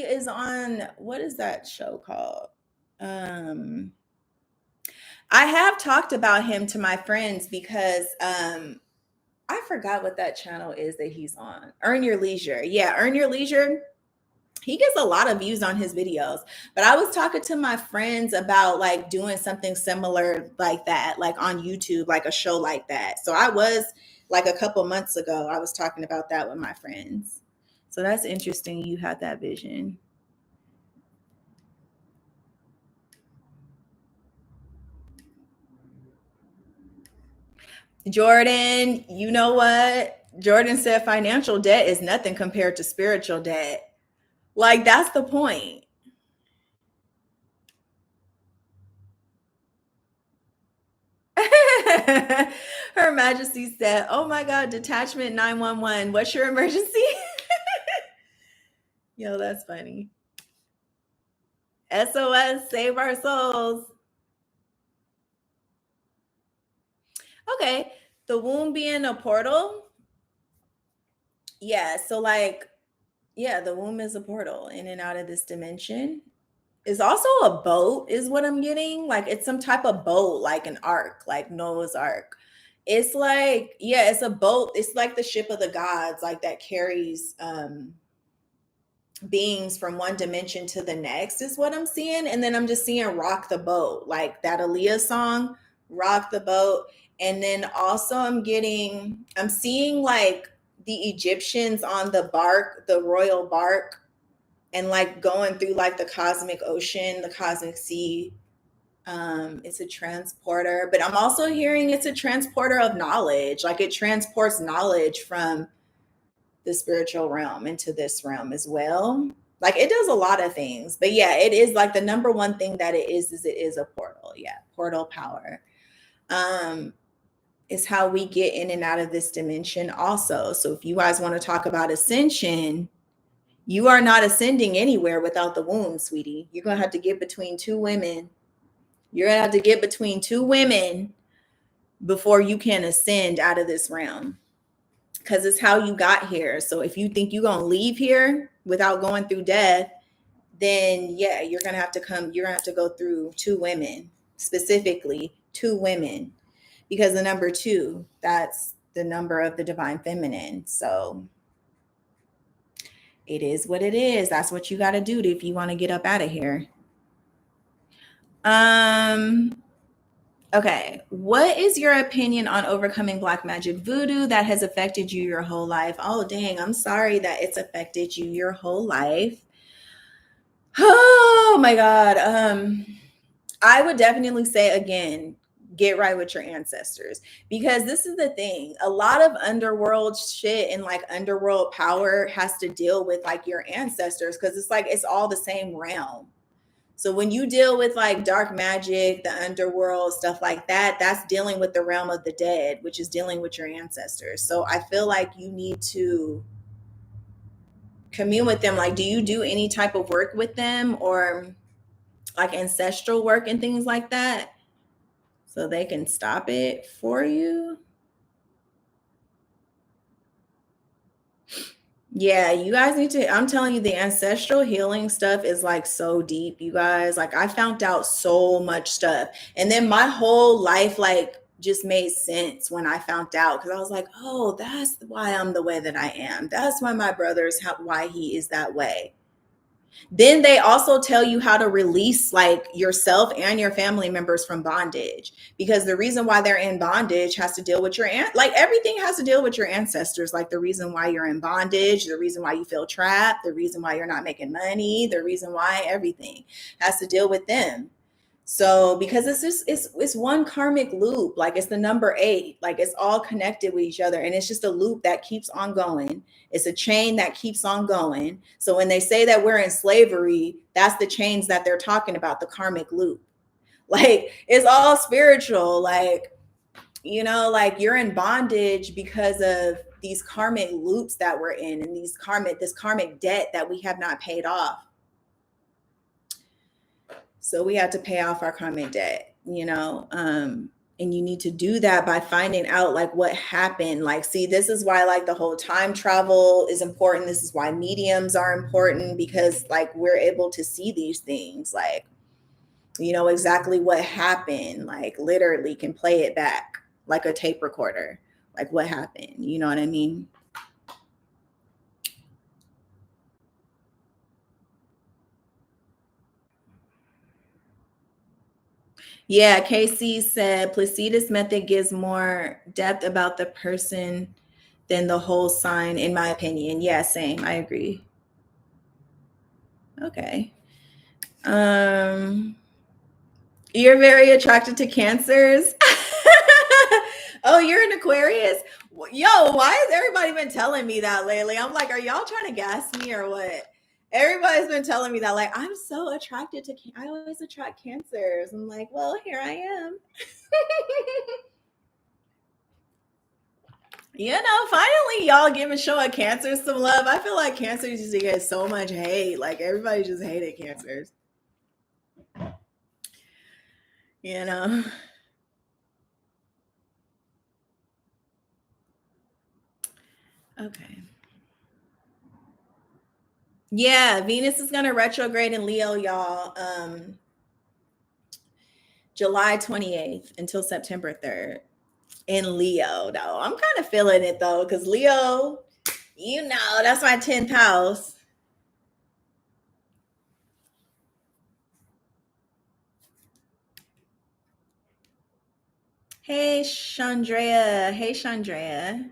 is on, what is that show called? I have talked about him to my friends because I forgot what that channel is that he's on. Earn Your Leisure. Yeah, Earn Your Leisure. He gets a lot of views on his videos, but I was talking to my friends about like doing something similar like that, like on YouTube, like a show like that. So I was like a couple months ago, I was talking about that with my friends. So that's interesting. You had that vision. Jordan, you know what? Jordan said financial debt is nothing compared to spiritual debt. Like that's the point. Her Majesty said, "Oh my God, detachment 911. What's your emergency?" Yo, that's funny. SOS, save our souls. Okay, the womb being a portal. Yeah, so like, yeah, the womb is a portal in and out of this dimension. Is also a boat, is what I'm getting. Like it's some type of boat, like an ark, like Noah's Ark. It's like, yeah, it's a boat. It's like the ship of the gods, like that carries beings from one dimension to the next, is what I'm seeing. And then I'm just seeing rock the boat, like that Aaliyah song, rock the boat. And then also I'm seeing like the Egyptians on the bark, the royal bark, and like going through like the cosmic ocean, the cosmic sea. It's a transporter, but I'm also hearing it's a transporter of knowledge. Like it transports knowledge from the spiritual realm into this realm as well. Like it does a lot of things, but yeah, it is like the number one thing that it is a portal. Yeah, portal power. Is how we get in and out of this dimension also. So if you guys want to talk about ascension, you are not ascending anywhere without the womb, sweetie. You're gonna have to get between two women. You're gonna have to get between two women before you can ascend out of this realm, because it's how you got here. So if you think you're gonna leave here without going through death, then yeah, you're gonna have to go through two women, specifically two women, because the number two, that's the number of the divine feminine. So it is what it is. That's what you got to do if you want to get up out of here. Okay, what is your opinion on overcoming black magic voodoo that has affected you your whole life? Oh dang, I'm sorry that it's affected you your whole life. Oh my God. I would definitely say again, get right with your ancestors, because this is the thing. A lot of underworld shit and like underworld power has to deal with like your ancestors, because it's like it's all the same realm. So when you deal with like dark magic, the underworld, stuff like that, that's dealing with the realm of the dead, which is dealing with your ancestors. So I feel like you need to commune with them. Like, do you do any type of work with them, or like ancestral work and things like that, so they can stop it for you? Yeah, you guys need to. I'm telling you, the ancestral healing stuff is like so deep, you guys. Like, I found out so much stuff. And then my whole life, like, just made sense when I found out because I was like, oh, that's why I'm the way that I am. That's why my brother's why he is that way. Then they also tell you how to release like yourself and your family members from bondage, because the reason why they're in bondage has to deal with like everything has to deal with your ancestors. Like the reason why you're in bondage, the reason why you feel trapped, the reason why you're not making money, the reason why everything has to deal with them. So because it's just it's one karmic loop, like it's the number 8, like it's all connected with each other, and it's just a loop that keeps on going. It's a chain that keeps on going. So when they say that we're in slavery, that's the chains that they're talking about, the karmic loop. Like it's all spiritual, like like you're in bondage because of these karmic loops that we're in, and this karmic debt that we have not paid off. So we had to pay off our karmic debt, and you need to do that by finding out like what happened. Like, see, this is why like the whole time travel is important. This is why mediums are important, because like we're able to see these things, like, exactly what happened, like literally can play it back like a tape recorder, like what happened. You know what I mean? Yeah, Casey said Placidus method gives more depth about the person than the whole sign, in my opinion. Yeah, same. I agree. Okay. Um, you're very attracted to cancers. Oh, you're an Aquarius? Yo, why has everybody been telling me that lately? I'm like, are y'all trying to gas me or what? Everybody's been telling me that, like, I'm so attracted to, I always attract cancers. I'm like, well, here I am. Finally, y'all giving showing cancers some love. I feel like cancers used to get so much hate. Like everybody just hated cancers. You know. Okay. Yeah, Venus is gonna retrograde in Leo, y'all. July 28th until September 3rd in Leo. Though I'm kind of feeling it though, because Leo, that's my 10th house. Hey Chandrea. Hey Chandrea.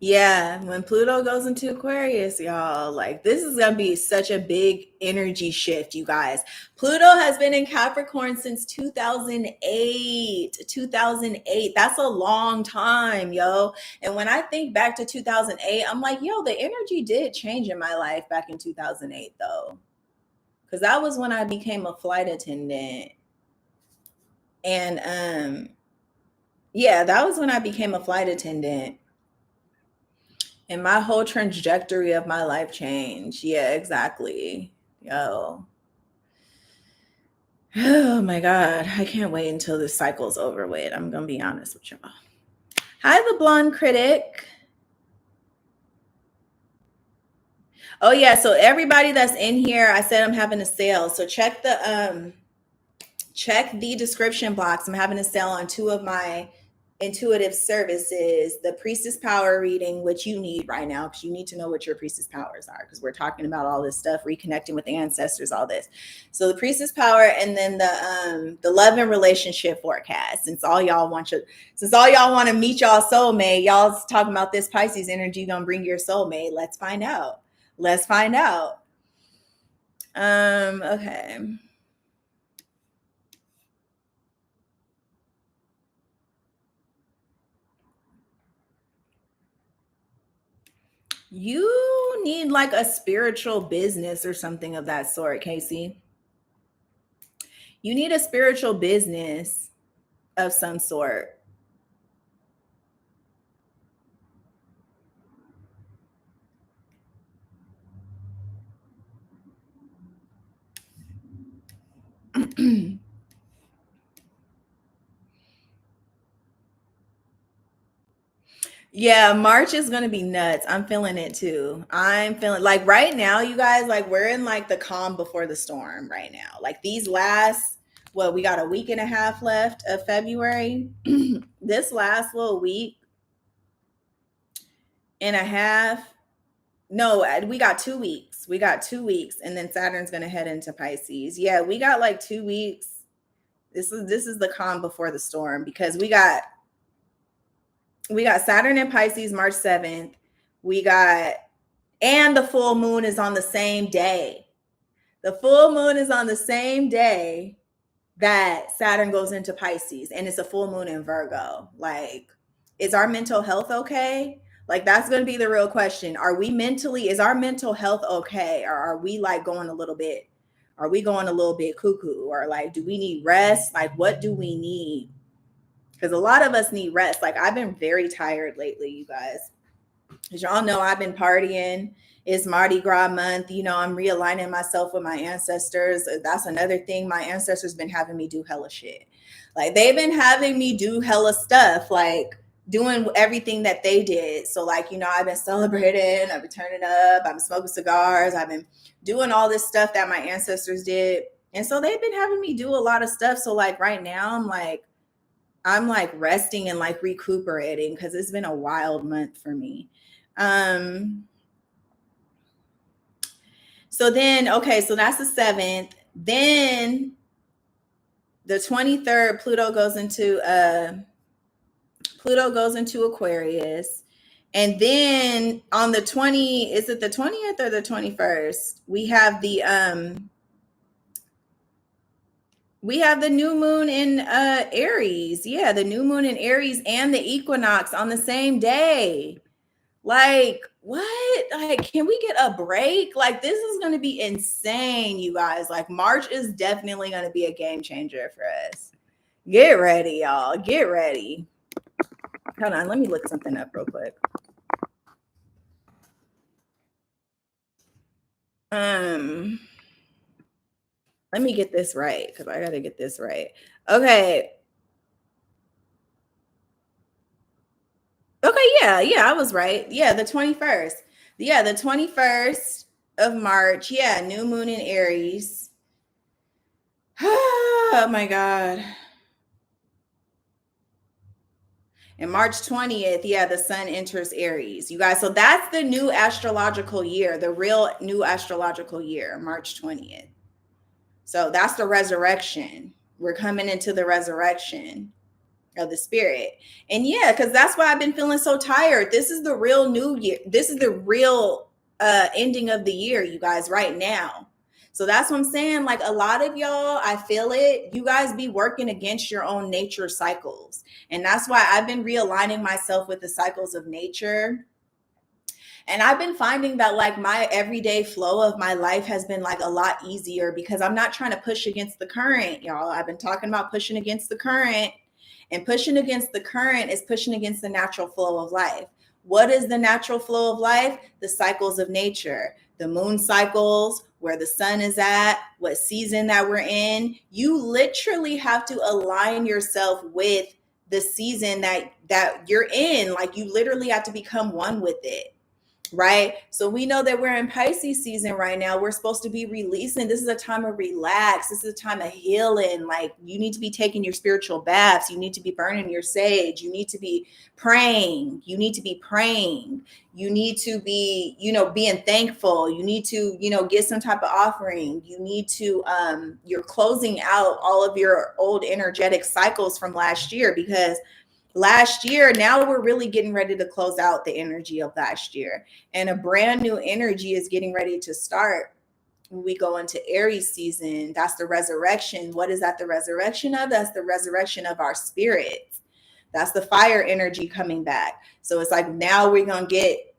Yeah, when Pluto goes into Aquarius, y'all, like this is gonna be such a big energy shift, you guys. Pluto has been in Capricorn since 2008. 2008. That's a long time, yo. And when I think back to 2008, I'm like, yo, the energy did change in my life back in 2008, though. Because that was when I became a flight attendant. And yeah, that was when I became a flight attendant. And my whole trajectory of my life changed. Yeah, exactly. Yo. Oh my God. I can't wait until this cycle's over with. I'm going to be honest with y'all. Hi, the blonde critic. Oh yeah, so everybody that's in here, I said I'm having a sale. So check the description box. I'm having a sale on 2 of my intuitive services, the Priestess Power reading, which you need right now because you need to know what your Priestess Powers are, because we're talking about all this stuff, reconnecting with the ancestors, all this. So the Priestess Power, and then the love and relationship forecast. Since all y'all want to meet y'all soulmate, y'all's talking about this Pisces energy gonna bring your soulmate. Let's find out. Let's find out. Okay. You need like a spiritual business or something of that sort, Casey. You need a spiritual business of some sort. Yeah, March is gonna be nuts. I'm feeling it too. I'm feeling like right now, you guys, like we're in like the calm before the storm right now. Like these last, what, we got a week and a half left of February. This last little week and a half, no, we got 2 weeks. We got 2 weeks, and then Saturn's gonna head into Pisces. Yeah, we got like 2 weeks. This is the calm before the storm because we got Saturn in Pisces March 7th. We got, and the full moon is on the same day. The full moon is on the same day that Saturn goes into Pisces, and it's a full moon in Virgo. Like, is our mental health okay? Like, that's going to be the real question. Is our mental health okay? Or are we like are we going a little bit cuckoo? Or like, do we need rest? Like, what do we need? Because a lot of us need rest. Like, I've been very tired lately, you guys. As y'all know, I've been partying. It's Mardi Gras month. I'm realigning myself with my ancestors. That's another thing. My ancestors been having me do hella shit. Like, they've been having me do hella stuff, like doing everything that they did. So like, I've been celebrating, I've been turning up, I've been smoking cigars, I've been doing all this stuff that my ancestors did. And so they've been having me do a lot of stuff. So like right now I'm like resting and like recuperating because it's been a wild month for me. Um, so then, okay, so that's the 7th. Then the 23rd, Pluto goes into Aquarius. And then on the 20, is it the 20th or the 21st? We have the new moon in Aries. Yeah, the new moon in Aries and the equinox on the same day. Like, what? Like, can we get a break? Like, this is going to be insane, you guys. Like, March is definitely going to be a game changer for us. Get ready, y'all. Get ready. Hold on. Let me look something up real quick. Let me get this right because I got to get this right. Okay. Okay. Yeah. I was right. Yeah. The 21st. Yeah. The 21st of March. Yeah. New moon in Aries. Oh my God. And March 20th, yeah, the sun enters Aries. You guys, so that's the new astrological year, the real new astrological year, March 20th. So that's the resurrection. We're coming into the resurrection of the spirit. And yeah, because that's why I've been feeling so tired. This is the real new year. This is the real ending of the year, you guys, right now. So that's what I'm saying. Like a lot of y'all, I feel it. You guys be working against your own nature cycles. And that's why I've been realigning myself with the cycles of nature. And I've been finding that like my everyday flow of my life has been like a lot easier because I'm not trying to push against the current, y'all. I've been talking about pushing against the current, and pushing against the current is pushing against the natural flow of life. What is the natural flow of life? The cycles of nature, the moon cycles, where the sun is at, what season that we're in. You literally have to align yourself with the season that you're in. Like you literally have to become one with it. Right. So we know that we're in Pisces season right now. We're supposed to be releasing. This is a time of relax. This is a time of healing. Like you need to be taking your spiritual baths. You need to be burning your sage. You need to be praying. You need to be praying. You need to be, being thankful. You need to, get some type of offering. You need to, you're closing out all of your old energetic cycles from last year because last year, now we're really getting ready to close out the energy of last year. And a brand new energy is getting ready to start when we go into Aries season. That's the resurrection. What is that the resurrection of? That's the resurrection of our spirits. That's the fire energy coming back. So it's like now we're gonna get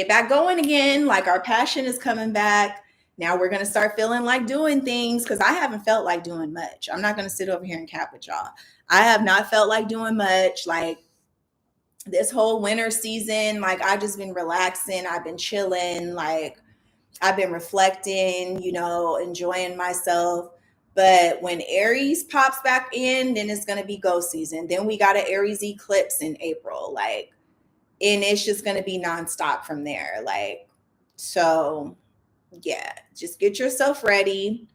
back going again. Like our passion is coming back. Now we're gonna start feeling like doing things because I haven't felt like doing much. I'm not gonna sit over here and cap with y'all. I have not felt like doing much. Like this whole winter season, like I've just been relaxing. I've been chilling. Like I've been reflecting, enjoying myself. But when Aries pops back in, then it's going to be go season. Then we got an Aries eclipse in April. Like and it's just going to be nonstop from there. Like, so yeah, just get yourself ready.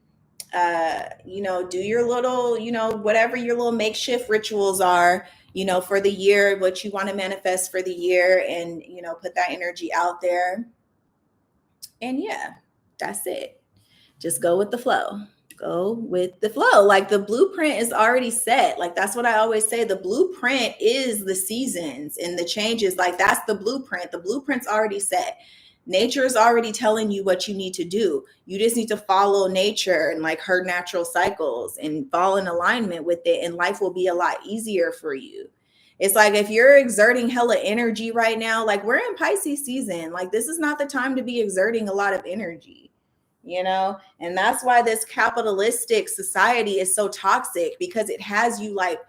Do your little, whatever your little makeshift rituals are, for the year, what you want to manifest for the year, and, put that energy out there. And yeah, that's it. Just go with the flow. Go with the flow. Like, the blueprint is already set. Like, that's what I always say. The blueprint is the seasons and the changes. Like, that's the blueprint. The blueprint's already set. Nature is already telling you what you need to do. You just need to follow nature and like her natural cycles and fall in alignment with it, and life will be a lot easier for you. It's like, if you're exerting hella energy right now, like, we're in Pisces season. Like, this is not the time to be exerting a lot of energy, and that's why this capitalistic society is so toxic, because it has you like,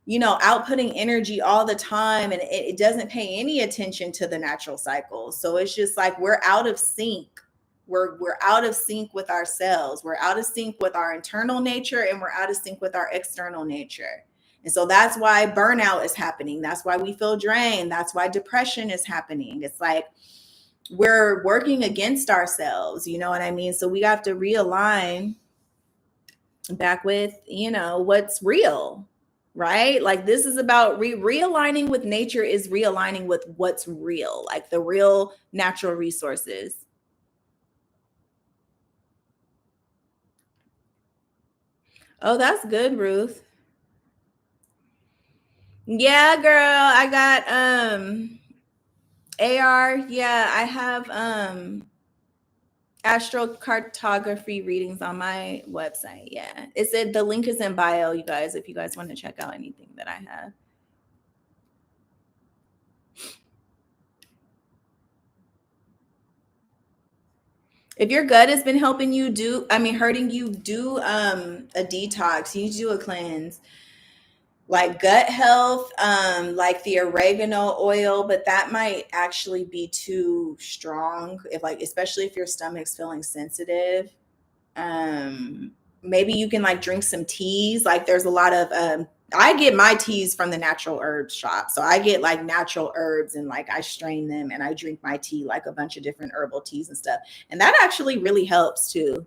outputting energy all the time, and it doesn't pay any attention to the natural cycle. So it's just like, we're out of sync. We're out of sync with ourselves. We're out of sync with our internal nature, and we're out of sync with our external nature. And so that's why burnout is happening. That's why we feel drained. That's why depression is happening. It's like, we're working against ourselves. You know what I mean? So we have to realign back with, what's real, right? Like, this is about realigning with nature, is realigning with what's real, like the real natural resources. Oh, that's good, Ruth. Yeah, girl, I got AR. Yeah, I have astrocartography readings on my website. Yeah, the link is in bio, you guys, if you guys want to check out anything that I have. If your gut has been hurting you, do a detox. You need to do a cleanse. Like gut health, like the oregano oil, but that might actually be too strong, if like, especially if your stomach's feeling sensitive. Maybe you can like drink some teas. Like, there's a lot of I get my teas from the natural herbs shop. So I get like natural herbs, and like I strain them and I drink my tea, like a bunch of different herbal teas and stuff. And that actually really helps too.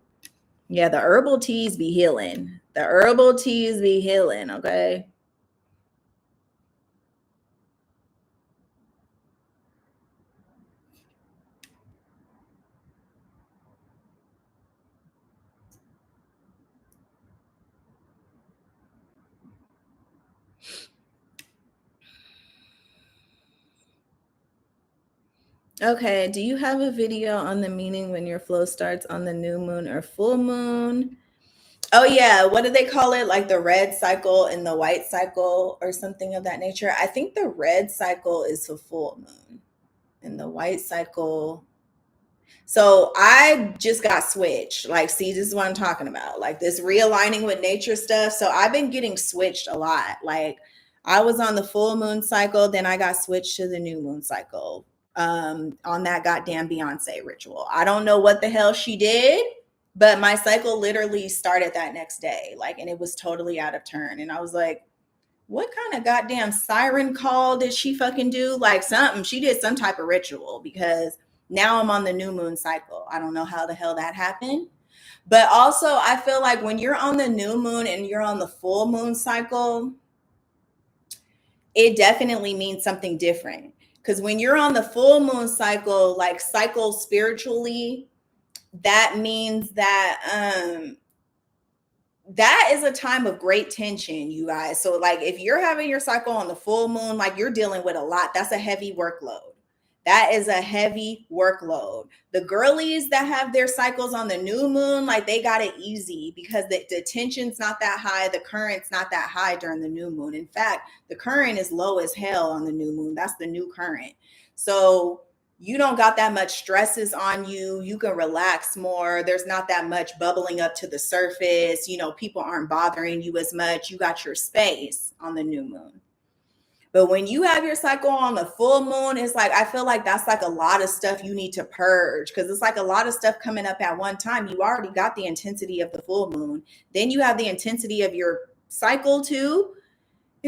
Yeah, the herbal teas be healing. Okay. Okay, do you have a video on the meaning when your flow starts on the new moon or full moon? Oh yeah, what do they call it? Like the red cycle and the white cycle, or something of that nature. I think the red cycle is for full moon, and the white cycle. So I just got switched. Like, see, this is what I'm talking about. Like, this realigning with nature stuff. So I've been getting switched a lot. Like, I was on the full moon cycle, then I got switched to the new moon cycle, on that goddamn Beyonce ritual. I don't know what the hell she did, but my cycle literally started that next day. Like, and it was totally out of turn. And I was like, what kind of goddamn siren call did she fucking do? Like, something. She did some type of ritual, because now I'm on the new moon cycle. I don't know how the hell that happened. But also, I feel like when you're on the new moon and you're on the full moon cycle, it definitely means something different. Because when you're on the full moon cycle, like cycle spiritually, that means that that is a time of great tension, you guys. So like, if you're having your cycle on the full moon, like, you're dealing with a lot. That's a heavy workload. That is a heavy workload. The girlies that have their cycles on the new moon, like, they got it easy, because the tension's not that high. The current's not that high during the new moon. In fact, the current is low as hell on the new moon. That's the new current. So you don't got that much stresses on you. You can relax more. There's not that much bubbling up to the surface. People aren't bothering you as much. You got your space on the new moon. But when you have your cycle on the full moon, it's like, I feel like that's like a lot of stuff you need to purge, because it's like a lot of stuff coming up at one time. You already got the intensity of the full moon. Then you have the intensity of your cycle too.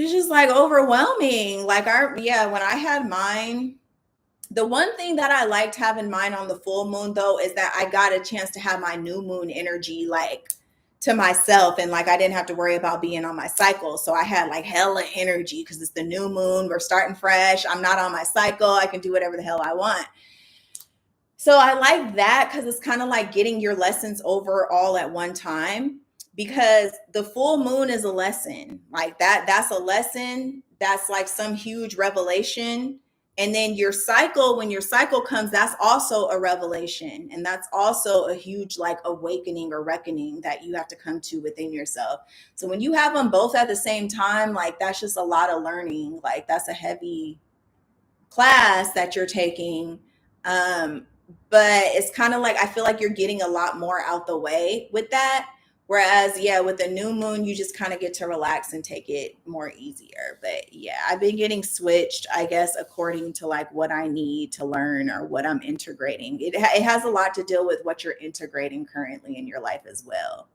it's just like overwhelming. Like when I had mine, the one thing that I liked having mine on the full moon though is that I got a chance to have my new moon energy like to myself, and like I didn't have to worry about being on my cycle. So I had like hella energy because it's the new moon. We're starting fresh. I'm not on my cycle. I can do whatever the hell I want. So I like that because it's kind of like getting your lessons over all at one time, because the full moon is a lesson. Like that's a lesson. That's like some huge revelation. And then your cycle, when your cycle comes, that's also a revelation. And that's also a huge like awakening or reckoning that you have to come to within yourself. So when you have them both at the same time, like that's just a lot of learning. Like that's a heavy class that you're taking. But it's kind of like I feel like you're getting a lot more out the way with that. Whereas, yeah, with the new moon, you just kind of get to relax and take it more easier. But yeah, I've been getting switched, I guess, according to like what I need to learn or what I'm integrating. It has a lot to deal with what you're integrating currently in your life as well,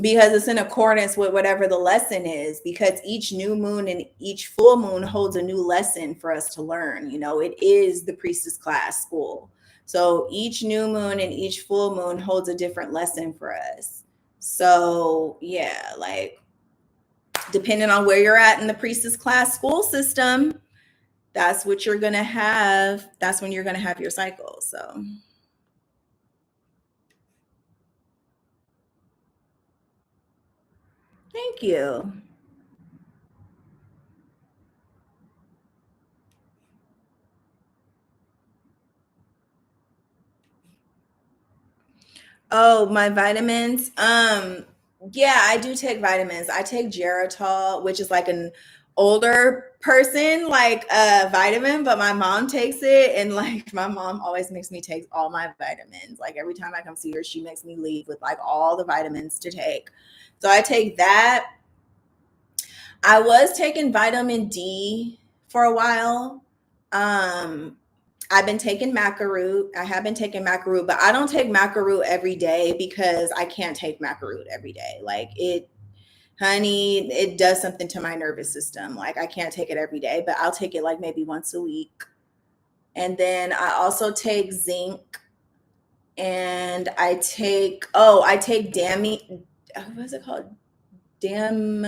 because it's in accordance with whatever the lesson is, because each new moon and each full moon holds a new lesson for us to learn. You know, it is the priestess class school. So each new moon and each full moon holds a different lesson for us. So yeah, like depending on where you're at in the priestess class school system, that's what you're going to have. That's when you're going to have your cycle. So thank you. Oh, my vitamins. Yeah, I do take vitamins. I take Geritol, which is like an older person like vitamin, but my mom takes it, and like my mom always makes me take all my vitamins. Like every time I come see her, she makes me leave with like all the vitamins to take. So I take that. I was taking vitamin D for a while. Um, I've been taking macaroot. I have been taking macaroot, but I don't take macaroot every day because I can't take macaroot every day. Like it, honey, it does something to my nervous system. Like I can't take it every day, but I'll take it like maybe once a week. And then I also take zinc, and I take Dami, what's it called? Dam,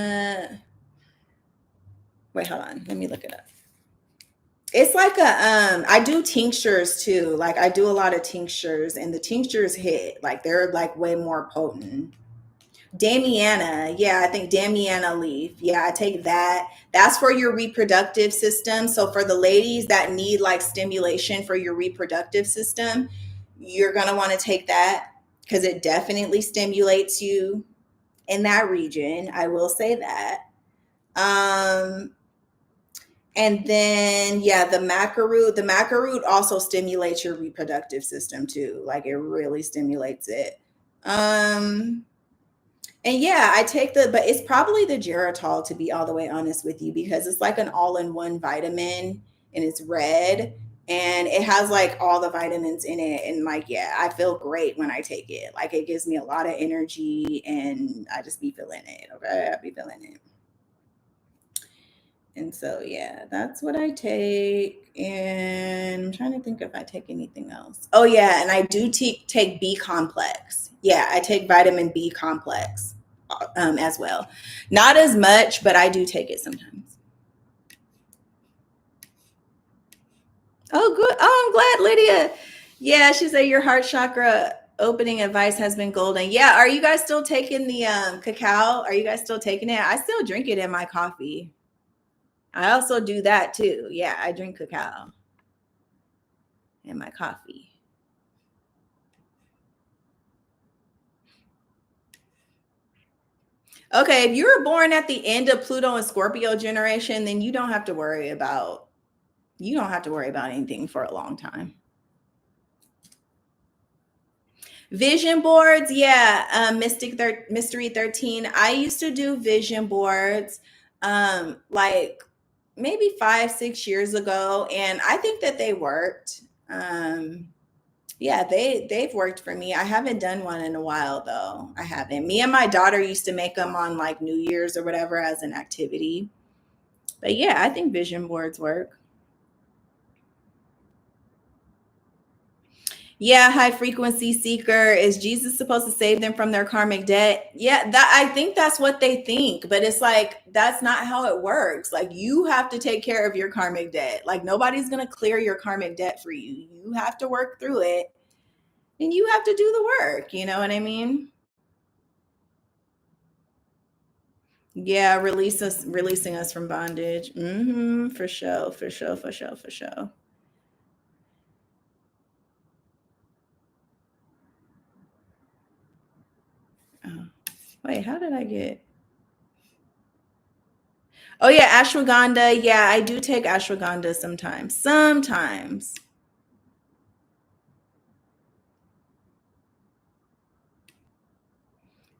wait, hold on. Let me look it up. It's like I do tinctures too. Like I do a lot of tinctures, and the tinctures hit. Like they're like way more potent. Damiana, yeah, I think Damiana leaf. Yeah, I take that. That's for your reproductive system. So for the ladies that need like stimulation for your reproductive system, you're gonna want to take that because it definitely stimulates you in that region. I will say that. Um, and then yeah, the macaroot also stimulates your reproductive system too. Like it really stimulates it. Um and yeah, I take but it's probably the Geritol, to be all the way honest with you, because it's like an all-in-one vitamin, and it's red, and it has like all the vitamins in it, and like yeah, I feel great when I take it. Like it gives me a lot of energy, and I just be feeling it. Okay, I be feeling it. And so, yeah, that's what I take. And I'm trying to think if I take anything else. Oh, yeah. And I do take B complex. Yeah, I take vitamin B complex as well. Not as much, but I do take it sometimes. Oh, good. Oh, I'm glad, Lydia. Yeah, she said your heart chakra opening advice has been golden. Yeah. Are you guys still taking the cacao? Are you guys still taking it? I still drink it in my coffee. I also do that too. Yeah, I drink cacao in my coffee. Okay, if you were born at the end of Pluto and Scorpio generation, then you don't have to worry about anything for a long time. Vision boards, yeah. Mystery 13. I used to do vision boards like maybe 5, 6 years ago, and I think that they worked. Yeah, they've worked for me. I haven't done one in a while though. I haven't. Me and my daughter used to make them on like New Year's or whatever as an activity. But yeah, I think vision boards work. Yeah, high frequency seeker. Is Jesus supposed to save them from their karmic debt? Yeah, that I think that's what they think, but it's like that's not how it works. Like you have to take care of your karmic debt. Like nobody's going to clear your karmic debt for you. You have to work through it and you have to do the work, you know what I mean? Yeah, releasing us from bondage. For sure, for sure, for sure, for sure. Oh, wait, how did I get? Oh yeah, ashwagandha. Yeah, I do take ashwagandha sometimes. Sometimes.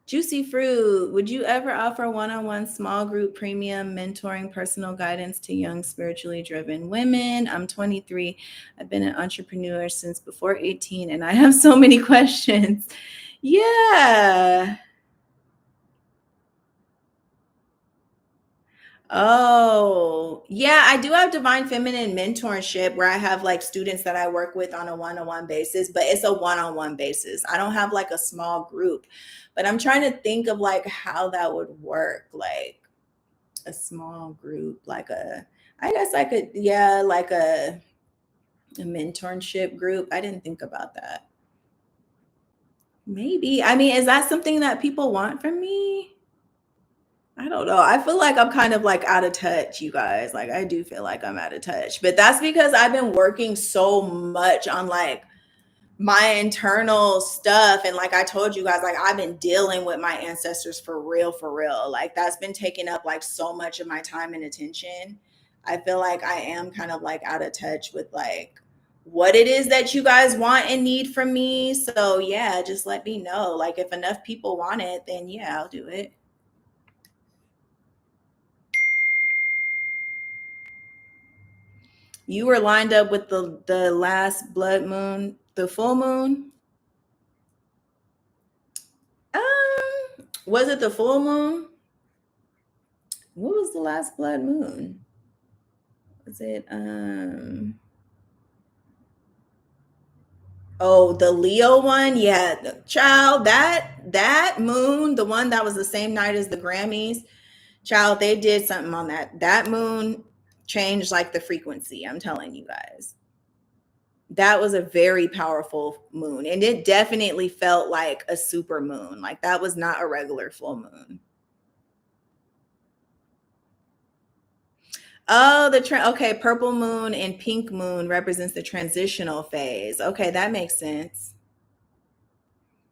Juicy fruit. Would you ever offer one-on-one small group premium mentoring personal guidance to young spiritually driven women? I'm 23. I've been an entrepreneur since before 18 and I have so many questions. Yeah. Oh, yeah, I do have Divine Feminine mentorship where I have like students that I work with on a one-on-one basis, but it's a one-on-one basis. I don't have like a small group, but I'm trying to think of like how that would work, like a small group, I guess I could, yeah, like a mentorship group. I didn't think about that. Maybe. I mean, is that something that people want from me? I don't know. I feel like I'm kind of like out of touch, you guys. Like I do feel like I'm out of touch. But that's because I've been working so much on like my internal stuff and like I told you guys like I've been dealing with my ancestors for real for real. Like that's been taking up like so much of my time and attention. I feel like I am kind of like out of touch with like what it is that you guys want and need from me. So yeah, just let me know. Like if enough people want it, then yeah, I'll do it. You were lined up with the last blood moon, the full moon. Was it the full moon? What was the last blood moon? Was it oh, the Leo one? Yeah, child, that moon, the one that was the same night as the Grammys, child, they did something on that. That moon changed like the frequency. I'm telling you guys. That was a very powerful moon and it definitely felt like a super moon. Like that was not a regular full moon. Oh, okay, purple moon and pink moon represents the transitional phase. Okay, that makes sense.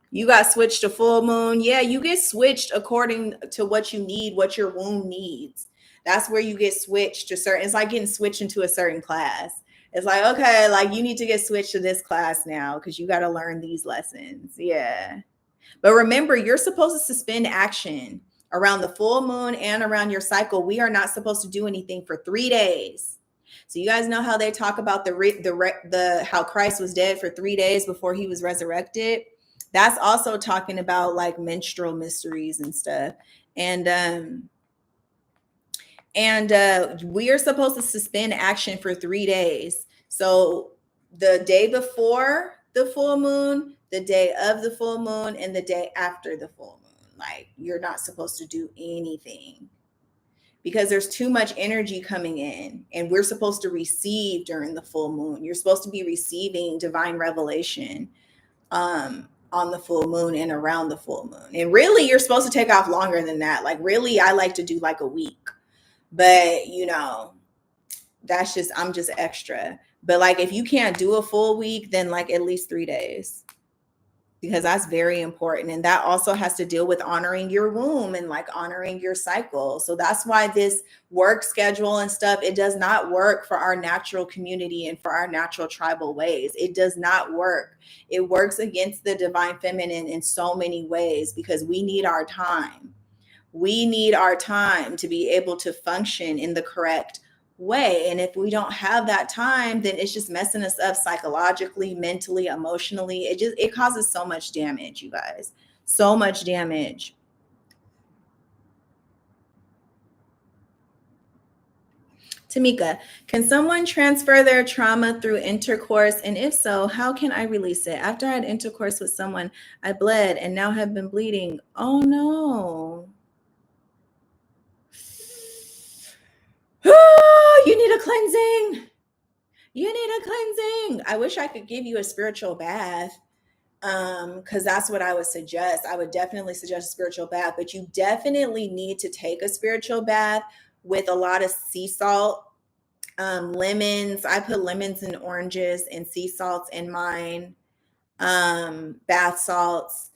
You got switched to full moon. Yeah, you get switched according to what you need, what your womb needs. That's where you get switched to certain. It's like getting switched into a certain class. It's like, okay, like you need to get switched to this class now because you got to learn these lessons. Yeah. But remember, you're supposed to suspend action around the full moon and around your cycle. We are not supposed to do anything for 3 days. So you guys know how they talk about the how Christ was dead for 3 days before he was resurrected. That's also talking about like menstrual mysteries and stuff. And we are supposed to suspend action for 3 days. So the day before the full moon, the day of the full moon, and the day after the full moon, like you're not supposed to do anything because there's too much energy coming in and we're supposed to receive during the full moon. You're supposed to be receiving divine revelation on the full moon and around the full moon. And really you're supposed to take off longer than that. Like really I like to do like a week, but you know, that's just I'm just extra. But like if you can't do a full week, then like at least 3 days because that's very important. And that also has to deal with honoring your womb and like honoring your cycle. So that's why this work schedule and stuff, it does not work for our natural community and for our natural tribal ways. It does not work. It works against the divine feminine in so many ways because we need our time. We need our time to be able to function in the correct way. And if we don't have that time, then it's just messing us up psychologically, mentally, emotionally. It causes so much damage, you guys. So much damage. Tamika, can someone transfer their trauma through intercourse? And if so, how can I release it? After I had intercourse with someone, I bled and now have been bleeding. Oh no. You need a cleansing. You need a cleansing. I wish I could give you a spiritual bath. Because that's what I would suggest. I would definitely suggest a spiritual bath, but you definitely need to take a spiritual bath with a lot of sea salt. Lemons. I put lemons and oranges and sea salts in mine. Bath salts.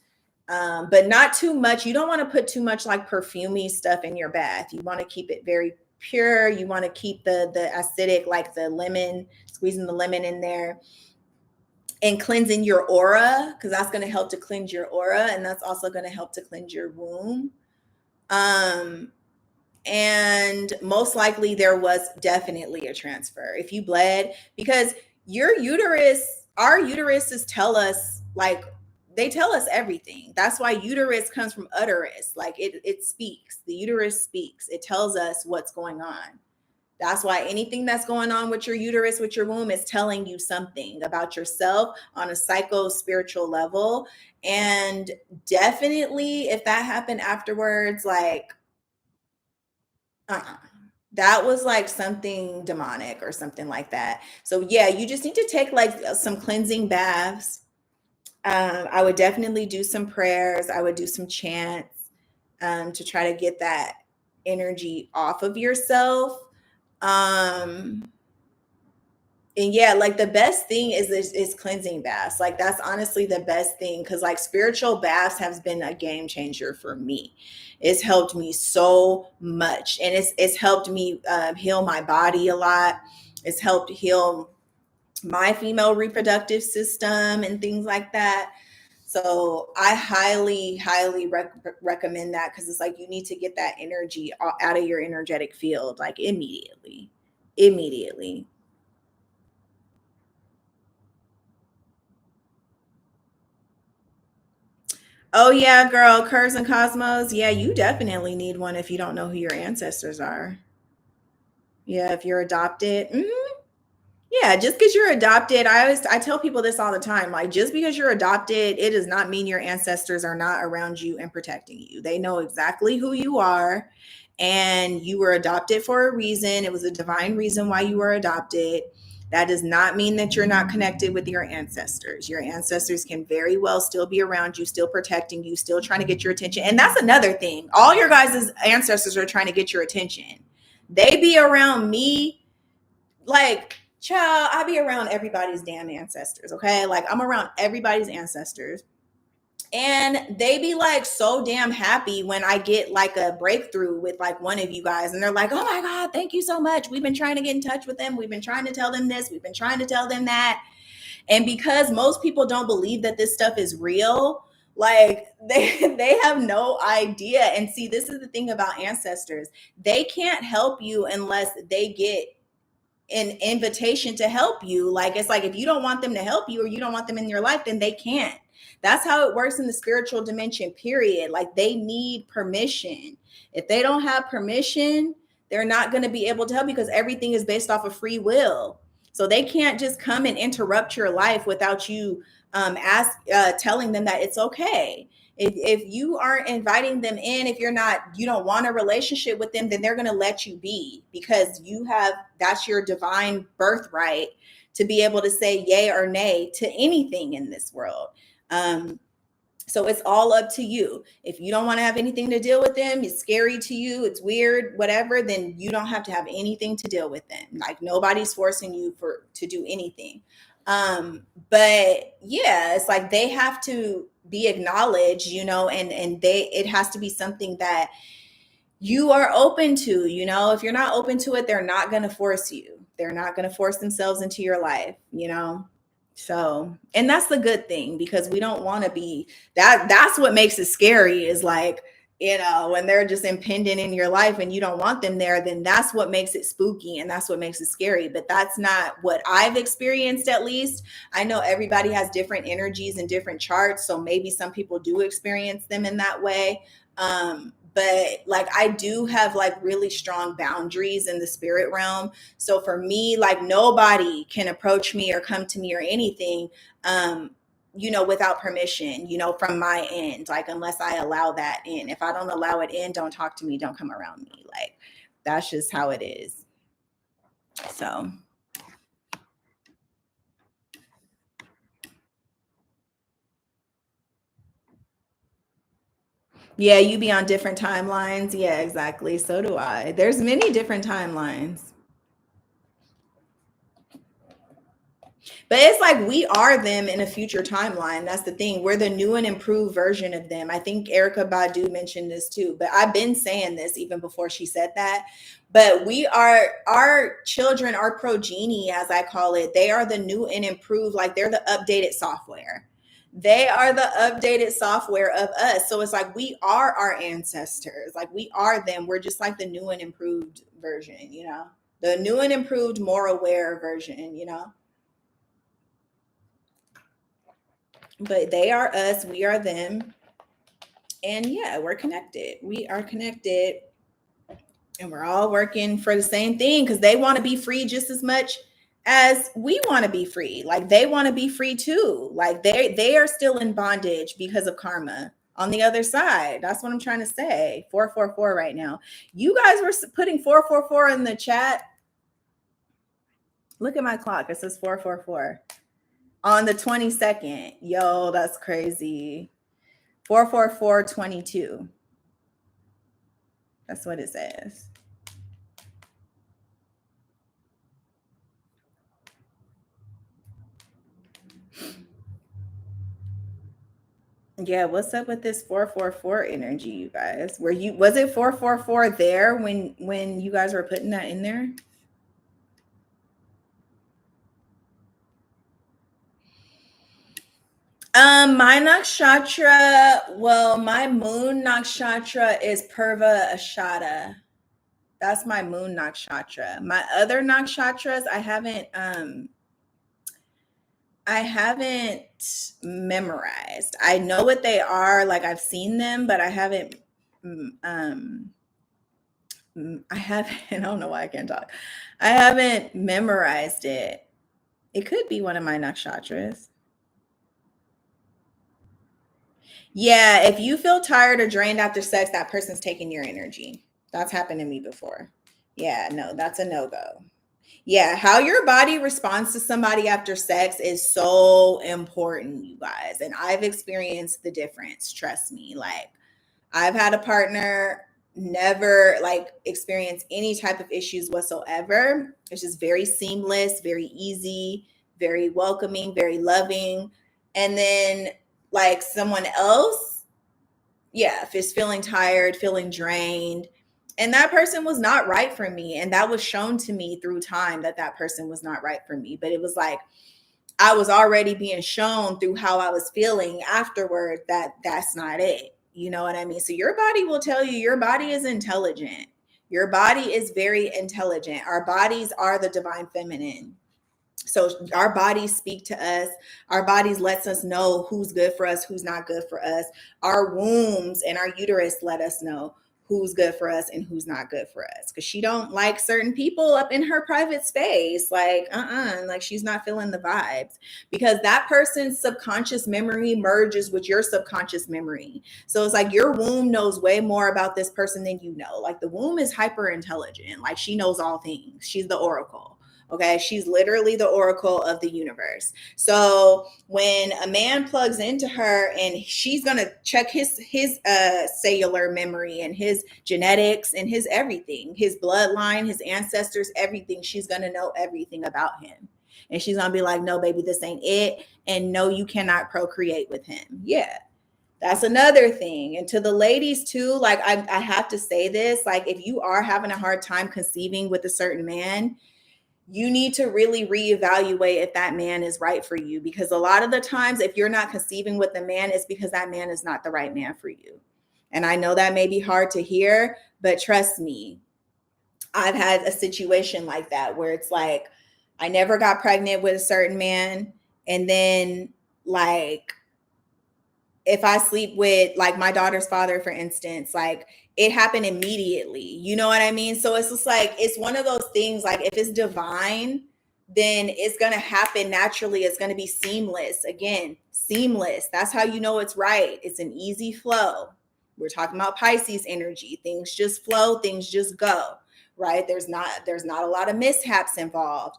But not too much. You don't want to put too much like perfumey stuff in your bath. You want to keep it very pure. You want to keep the acidic, like the lemon, squeezing the lemon in there and cleansing your aura, because that's going to help to cleanse your aura, and that's also going to help to cleanse your womb. And most likely there was definitely a transfer if you bled, because your uterus, our uteruses tell us, like, they tell us everything. That's why uterus comes from uterus. Like it speaks. The uterus speaks. It tells us what's going on. That's why anything that's going on with your uterus, with your womb, is telling you something about yourself on a psycho-spiritual level. And definitely, if that happened afterwards, like, that was like something demonic or something like that. So yeah, you just need to take like some cleansing baths. I would definitely do some prayers. I would do some chants to try to get that energy off of yourself. And yeah, like the best thing is cleansing baths. Like that's honestly the best thing, because like spiritual baths has been a game changer for me. It's helped me so much, and it's helped me heal my body a lot. It's helped heal my female reproductive system and things like that. So I highly recommend that, because it's like you need to get that energy out of your energetic field like immediately. Oh yeah, girl, Curves and Cosmos. Yeah, you definitely need one if you don't know who your ancestors are. Yeah, if you're adopted. Yeah, just because you're adopted, I tell people this all the time. Like, just because you're adopted, it does not mean your ancestors are not around you and protecting you. They know exactly who you are, and you were adopted for a reason. It was a divine reason why you were adopted. That does not mean that you're not connected with your ancestors. Your ancestors can very well still be around you, still protecting you, still trying to get your attention. And that's another thing. All your guys' ancestors are trying to get your attention. They be around me, like, child, I be around everybody's damn ancestors, okay? Like, I'm around everybody's ancestors. And they be like so damn happy when I get like a breakthrough with like one of you guys. And they're like, oh my God, thank you so much. We've been trying to get in touch with them. We've been trying to tell them this. We've been trying to tell them that. And because most people don't believe that this stuff is real, like they have no idea. And see, this is the thing about ancestors. They can't help you unless they get an invitation to help you. Like, it's like if you don't want them to help you or you don't want them in your life, then they can't. That's how it works in the spiritual dimension, period. Like, they need permission. If they don't have permission, they're not going to be able to help, because everything is based off of free will. So they can't just come and interrupt your life without you telling them that it's okay. If you aren't inviting them in, if you don't want a relationship with them, then they're going to let you be, because that's your divine birthright to be able to say yay or nay to anything in this world. So it's all up to you. If you don't want to have anything to deal with them, it's scary to you, it's weird, whatever, then you don't have to have anything to deal with them. Like, nobody's forcing you to do anything. But yeah, it's like they have to be acknowledged, and it has to be something that you are open to. If you're not open to it, they're not going to force you. They're not going to force themselves into your life. So, and that's the good thing, because we don't want to be that's what makes it scary, is like you know, when they're just impending in your life and you don't want them there, then that's what makes it spooky and that's what makes it scary. But that's not what I've experienced, at least. I know everybody has different energies and different charts. So maybe some people do experience them in that way. But like I do have like really strong boundaries in the spirit realm. So for me, like nobody can approach me or come to me or anything. You know, without permission, you know, from my end, like unless I allow that in. If I don't allow it in, don't talk to me, don't come around me. Like that's just how it is. So yeah, you be on different timelines. Yeah, exactly. So do I. There's many different timelines. But it's like we are them in a future timeline. That's the thing. We're the new and improved version of them. I think Erica Badu mentioned this too, but I've been saying this even before she said that. But we are our children, our progeny, as I call it, they are the new and improved, like they're the updated software. They are the updated software of us. So it's like we are our ancestors. Like we are them. We're just like the new and improved version, you know? The new and improved, more aware version, you know? But they are us, we are them. And yeah, we're connected. We are connected and we're all working for the same thing because they want to be free just as much as we want to be free. Like they want to be free too. Like they are still in bondage because of karma on the other side. That's what I'm trying to say. 444 right now. You guys were putting 444 in the chat. Look at my clock. It says 444 on the 22nd. Yo, that's crazy. 44422. That's what it says. Yeah, what's up with this 444 energy, you guys? Was it 444 there when you guys were putting that in there? My nakshatra, well, my moon nakshatra is Purva Ashada. That's my moon nakshatra. My other nakshatras, I haven't memorized. I know what they are, like I've seen them, but I haven't I haven't I don't know why I can't talk. I haven't memorized it. It could be one of my nakshatras. Yeah, if you feel tired or drained after sex, that person's taking your energy. That's happened to me before. Yeah, no, that's a no-go. Yeah, how your body responds to somebody after sex is so important, you guys. And I've experienced the difference, trust me. Like I've had a partner never like experience any type of issues whatsoever. It's just very seamless, very easy, very welcoming, very loving. And then like someone else, yeah, if it's feeling tired, feeling drained, and that person was not right for me, and that was shown to me through time that that person was not right for me, but it was like I was already being shown through how I was feeling afterward that that's not it. You know what I mean? So your body will tell you, your body is intelligent. Your body is very intelligent. Our bodies are the divine feminine. So our bodies speak to us. Our bodies lets us know who's good for us, who's not good for us. Our wombs and our uterus let us know who's good for us and who's not good for us, because she don't like certain people up in her private space, like like she's not feeling the vibes, because that person's subconscious memory merges with your subconscious memory. So it's like your womb knows way more about this person than you know. Like the womb is hyper intelligent, like she knows all things. She's the oracle. Okay, she's literally the oracle of the universe. So when a man plugs into her, and she's gonna check his cellular memory and his genetics and his everything, his bloodline, his ancestors, everything. She's gonna know everything about him, and she's gonna be like, "No, baby, this ain't it," and "No, you cannot procreate with him." Yeah, that's another thing. And to the ladies too, like I have to say this, like if you are having a hard time conceiving with a certain man, you need to really reevaluate if that man is right for you, because a lot of the times if you're not conceiving with the man, it's because that man is not the right man for you. And I know that may be hard to hear, but trust me, I've had a situation like that where it's like I never got pregnant with a certain man, and then like if I sleep with like my daughter's father, for instance, like it happened immediately. You know what I mean? So it's just like, it's one of those things, like if it's divine, then it's going to happen naturally. It's going to be seamless. Again, seamless. That's how you know it's right. It's an easy flow. We're talking about Pisces energy. Things just flow, things just go, right? There's not a lot of mishaps involved.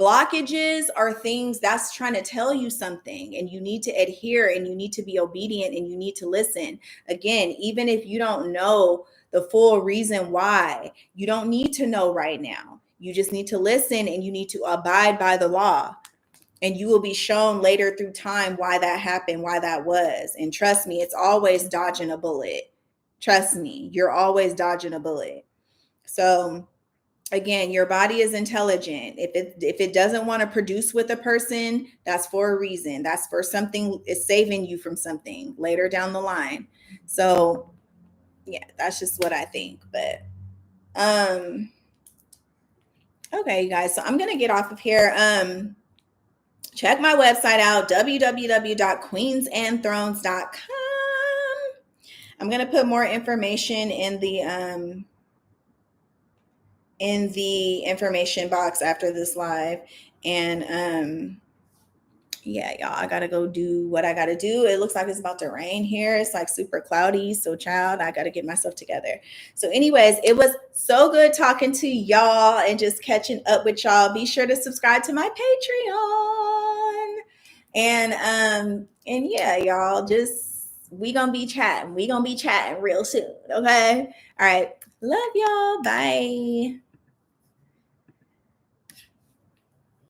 Blockages are things that's trying to tell you something, and you need to adhere, and you need to be obedient, and you need to listen. Again, even if you don't know the full reason why, you don't need to know right now. You just need to listen, and you need to abide by the law. And you will be shown later through time why that happened, why that was. And trust me, it's always dodging a bullet. Trust me, you're always dodging a bullet. So again, your body is intelligent. If it doesn't want to produce with a person, that's for a reason. That's for something. It's saving you from something later down the line. So yeah, that's just what I think. But okay, you guys. So I'm gonna get off of here. Check my website out, www.queensandthrones.com. I'm gonna put more information in the information box after this live. And yeah, y'all, I gotta go do what I gotta do. It looks like it's about to rain here. It's like super cloudy. So child, I gotta get myself together. So anyways, it was so good talking to y'all and just catching up with y'all. Be sure to subscribe to my Patreon. And yeah, y'all, just we gonna be chatting real soon. Okay. All right. Love y'all. Bye.